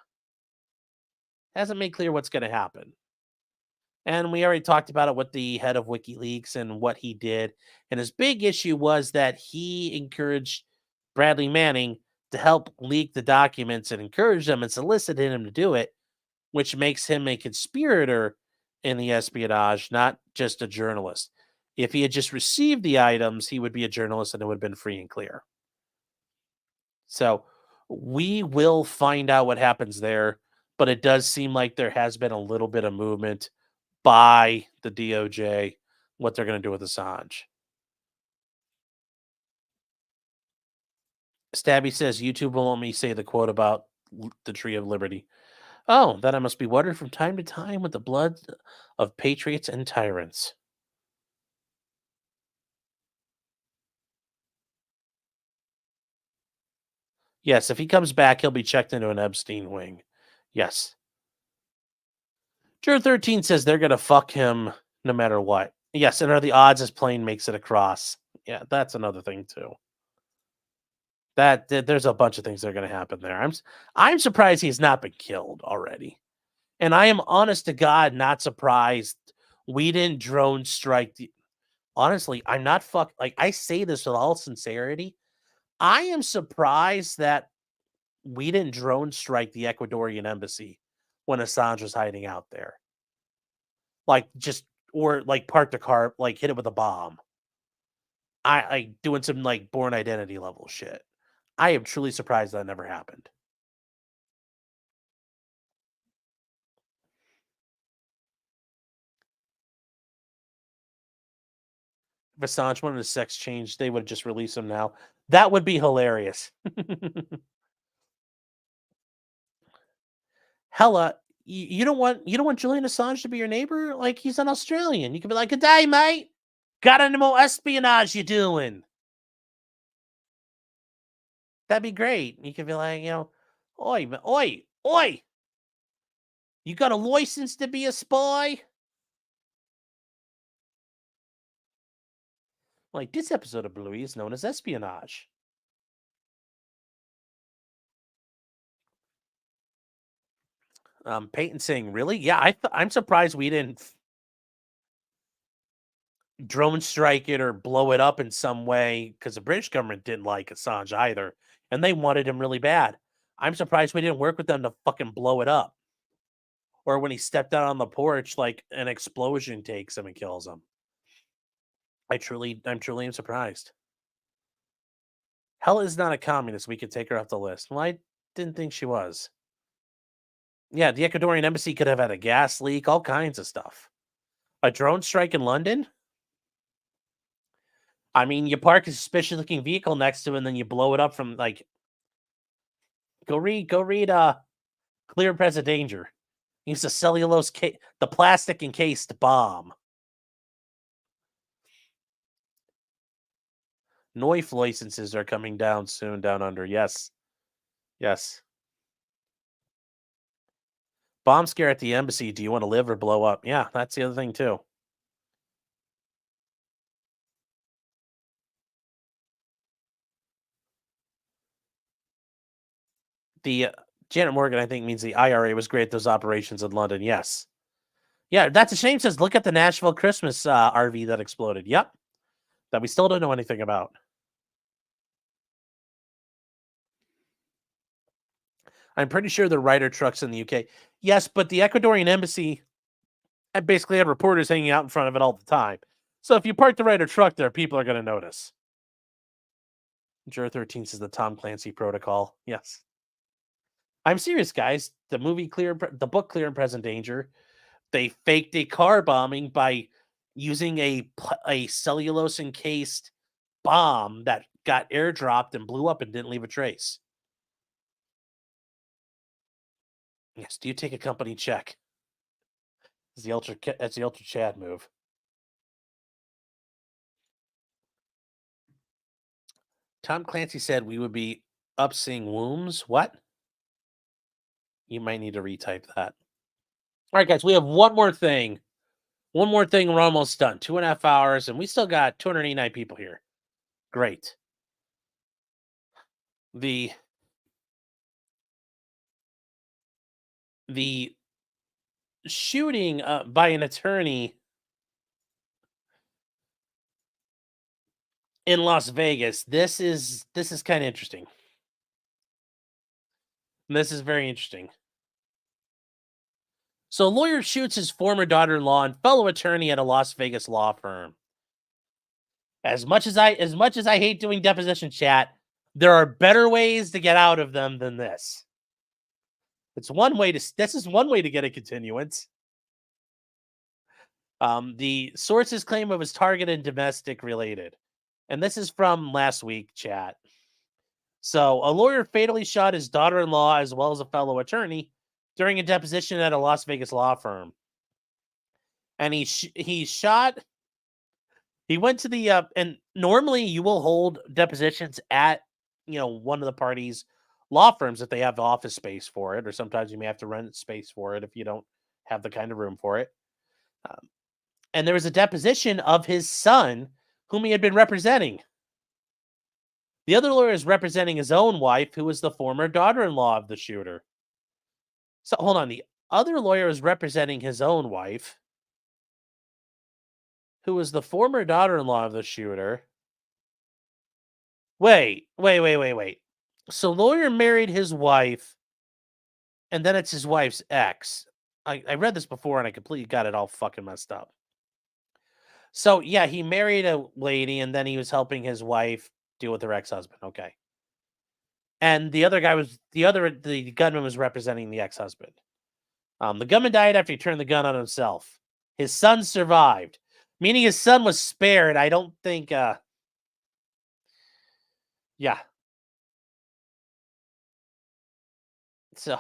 Hasn't made clear what's going to happen. And we already talked about it with the head of WikiLeaks and what he did. And his big issue was that he encouraged Bradley Manning to help leak the documents and encouraged him and solicited him to do it, which makes him a conspirator in the espionage, not just a journalist. If he had just received the items, he would be a journalist and it would have been free and clear. So we will find out what happens there, but it does seem like there has been a little bit of movement by the DOJ, what they're going to do with Assange. Stabby says, YouTube will let me say the quote about the Tree of Liberty. Oh, that I must be watered from time to time with the blood of patriots and tyrants. Yes, if he comes back, he'll be checked into an Epstein wing. Yes. Juror 13 says they're going to fuck him no matter what. Yes, and are the odds his plane makes it across? Yeah, that's another thing, too. There's a bunch of things that are going to happen there. I'm surprised he's not been killed already. And I am, honest to God, not surprised we didn't drone strike. Honestly, I'm not I say this with all sincerity. I am surprised that we didn't drone strike the Ecuadorian embassy when Assange was hiding out there. Or park the car, hit it with a bomb. I doing some Born Identity level shit. I am truly surprised that never happened. If Assange wanted a sex change, they would just release him now. That would be hilarious. Hella, you don't want Julian Assange to be your neighbor? He's an Australian. You can be like, good day, mate. Got any more espionage you doing? That'd be great. You could be like, oi. You got a license to be a spy? This episode of Bluey is known as espionage. Peyton saying, really? Yeah, I'm surprised we didn't drone strike it or blow it up in some way, because the British government didn't like Assange either, and they wanted him really bad. I'm surprised we didn't work with them to fucking blow it up. Or when he stepped out on the porch, like an explosion takes him and kills him. I'm truly am surprised. Hell is not a communist. We could take her off the list. Well, I didn't think she was. Yeah, the Ecuadorian embassy could have had a gas leak, all kinds of stuff. A drone strike in London? I mean, you park a suspicious looking vehicle next to it and then you blow it up from like. Go read Clear and Present Danger. Use the cellulose the plastic encased bomb. Noif licenses are coming down soon down under. Yes. Yes. Bomb scare at the embassy. Do you want to live or blow up? Yeah, that's the other thing too. The Janet Morgan, I think, means the IRA was great at those operations in London. Yes. Yeah, that's a shame. Says, look at the Nashville Christmas RV that exploded. Yep. That we still don't know anything about. I'm pretty sure the Ryder trucks in the UK. Yes, but the Ecuadorian embassy basically had reporters hanging out in front of it all the time. So if you park the Ryder truck there, people are going to notice. Juror 13 says the Tom Clancy protocol. Yes. I'm serious, guys. The book Clear and Present Danger, they faked a car bombing by using a cellulose encased bomb that got airdropped and blew up and didn't leave a trace. Yes. Do you take a company check? That's the ultra Chad move. Tom Clancy said we would be up seeing wombs. What? You might need to retype that. All right, guys, we have one more thing. One more thing. We're almost done. 2.5 hours, and we still got 289 people here. Great. The shooting by an attorney in Las Vegas. This is kind of interesting. This is very interesting. So a lawyer shoots his former daughter-in-law and fellow attorney at a Las Vegas law firm. As much as I hate doing deposition chat, there are better ways to get out of them than this. This is one way to get a continuance. The sources claim it was targeted and domestic related. And this is from last week, chat. So a lawyer fatally shot his daughter-in-law as well as a fellow attorney during a deposition at a Las Vegas law firm. And he went to the and normally you will hold depositions at one of the parties' law firms if they have office space for it, or sometimes you may have to rent space for it if you don't have the kind of room for it. And there was a deposition of his son, whom he had been representing. The other lawyer is representing his own wife, who was the former daughter-in-law of the shooter. So hold on, the other lawyer is representing his own wife, who was the former daughter-in-law of the shooter. Wait. So lawyer married his wife, and then it's his wife's ex. I read this before, and I completely got it all fucking messed up. So, yeah, he married a lady, and then he was helping his wife deal with her ex-husband. Okay. And the other guy the gunman was representing the ex-husband. The gunman died after he turned the gun on himself. His son survived, meaning his son was spared. I don't think, yeah. So,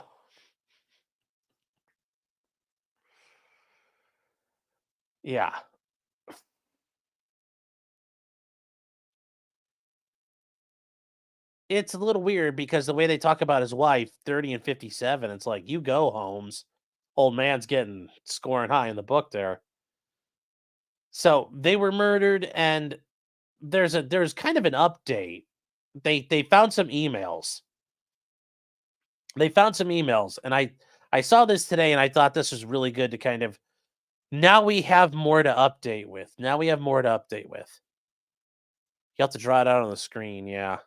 yeah. It's a little weird because the way they talk about his wife, 30 and 57, it's like, you go, Holmes. Old man's scoring high in the book there. So they were murdered, and there's kind of an update. They found some emails. And I I saw this today and I thought this was really good to kind of, now we have more to update with. You have to draw it out on the screen, yeah.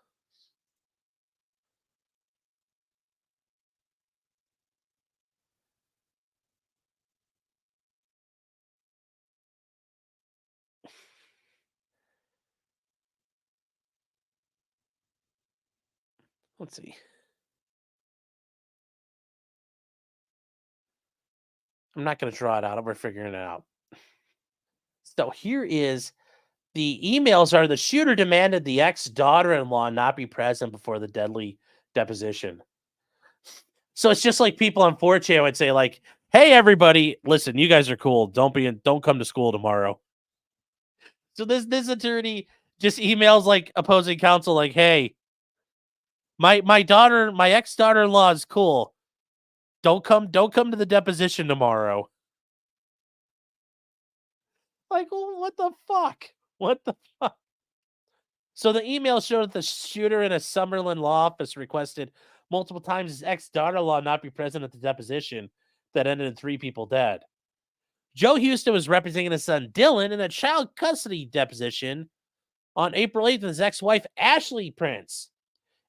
Let's see. I'm not going to draw it out. We're figuring it out. So here is the emails are the shooter demanded the ex-daughter-in-law not be present before the deadly deposition. So it's just like people on 4chan would say like, hey, everybody, listen, you guys are cool. Don't come to school tomorrow. So this attorney just emails like opposing counsel like, hey, my ex-daughter-in-law is cool. Don't come to the deposition tomorrow. Like, what the fuck? What the fuck? So the email showed that the shooter in a Summerlin law office requested multiple times his ex-daughter-in-law not be present at the deposition that ended in 3 people dead. Joe Houston was representing his son Dylan in a child custody deposition on April 8th with his ex-wife Ashley Prince.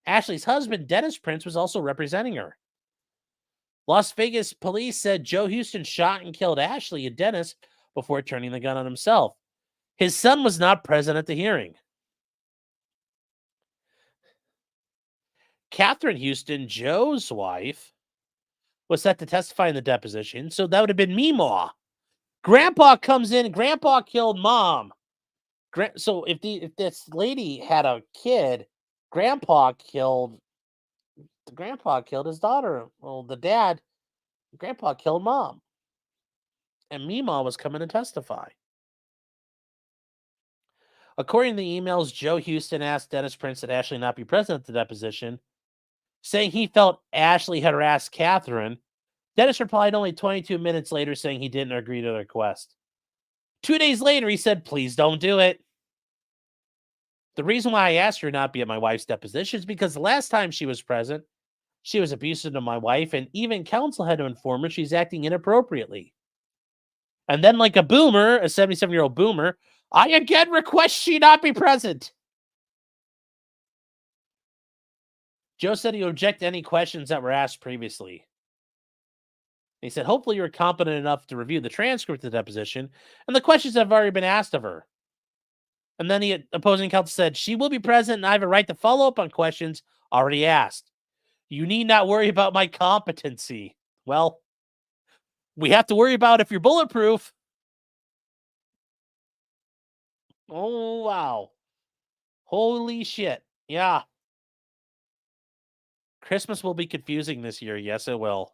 Ashley's husband Dennis Prince was also representing her. Las Vegas police said Joe Houston shot and killed Ashley and Dennis before turning the gun on himself. His son was not present at the hearing. Catherine Houston, Joe's wife, was set to testify in the deposition, so that would have been Meemaw. Grandpa comes in. Grandpa killed mom. So if this lady had a kid, Grandpa killed his daughter. Well, Grandpa killed mom, and Meemaw was coming to testify. According to the emails, Joe Houston asked Dennis Prince that Ashley not be present at the deposition, saying he felt Ashley had harassed Catherine. Dennis replied only 22 minutes later, saying he didn't agree to the request. 2 days later, he said, please don't do it. The reason why I asked her not be at my wife's deposition is because the last time she was present, she was abusive to my wife, and even counsel had to inform her she's acting inappropriately. And then, like a boomer, a 77-year-old boomer, I again request she not be present. Joe said he would object to any questions that were asked previously. He said, hopefully you're competent enough to review the transcript of the deposition and the questions that have already been asked of her. And then the opposing counsel said, she will be present and I have a right to follow up on questions already asked. You need not worry about my competency. Well, we have to worry about if you're bulletproof. Oh, wow. Holy shit. Yeah. Christmas will be confusing this year. Yes, it will.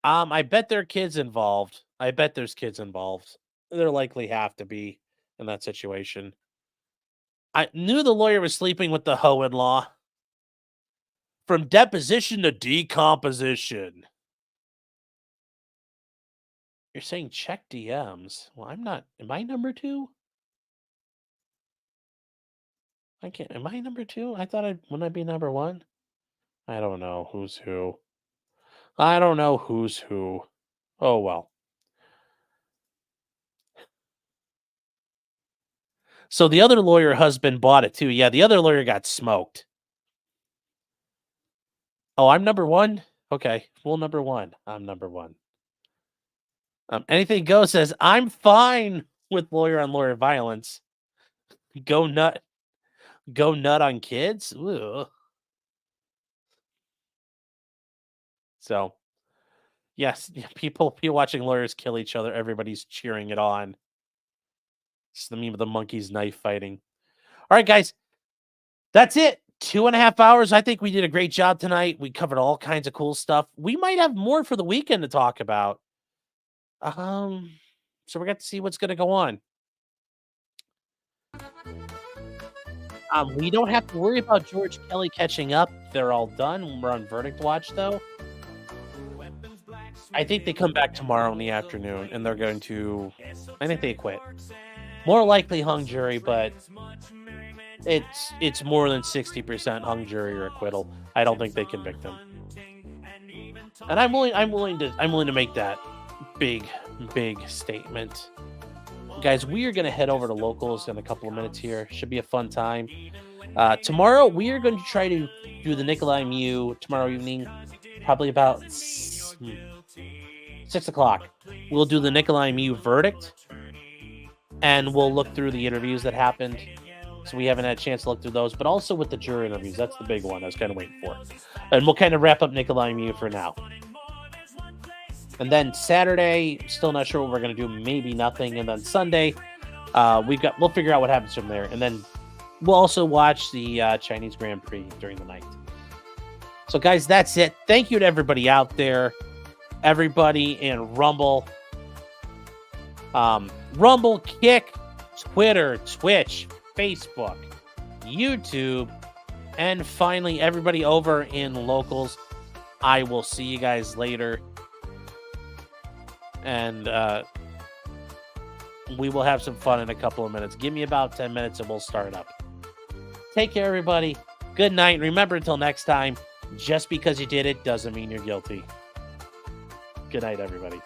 I bet there are kids involved. I bet there's kids involved. There likely have to be in that situation. I knew the lawyer was sleeping with the hoe-in-law. From deposition to decomposition. You're saying check DMs. Well, I'm not. Am I number 2? I can't. Am I number 2? I thought wouldn't I be number 1? I don't know who's who. I don't know who's who. Oh, well. So the other lawyer husband bought it too. Yeah, the other lawyer got smoked. Oh, I'm number 1? Okay. Well, number 1. I'm number 1. Anything Goes says, I'm fine with lawyer-on-lawyer violence. Go nut on kids? Ugh. So, yes, people watching lawyers kill each other. Everybody's cheering it on. It's the meme of the monkeys knife fighting. All right, guys. That's it. 2.5 hours. I think we did a great job tonight. We covered all kinds of cool stuff. We might have more for the weekend to talk about. So we're going to see what's going to go on. We don't have to worry about George Kelly catching up. They're all done. We're on verdict watch, though. I think they come back tomorrow in the afternoon, and they're going to... I think they quit. More likely hung jury, but it's more than 60% hung jury or acquittal. I don't think they convict him. And I'm willing to make that big statement. Guys, we are going to head over to locals in a couple of minutes here. Should be a fun time. Tomorrow, we are going to try to do the Nikolai Mew tomorrow evening, probably about 6 o'clock. We'll do the Nikolai Mew verdict, and we'll look through the interviews that happened. So we haven't had a chance to look through those, but also with the jury interviews. That's the big one I was kind of waiting for. And we'll kind of wrap up Nikolai Mew for now. And then Saturday, still not sure what we're going to do. Maybe nothing. And then Sunday, we'll figure out what happens from there. And then we'll also watch the Chinese Grand Prix during the night. So, guys, that's it. Thank you to everybody out there. Everybody in Rumble. Rumble, Kick, Twitter, Twitch, Facebook, YouTube, and finally, everybody over in locals. I will see you guys later. And we will have some fun in a couple of minutes. Give me about 10 minutes and we'll start up. Take care, everybody. Good night. Remember, until next time, just because you did it doesn't mean you're guilty. Good night, everybody.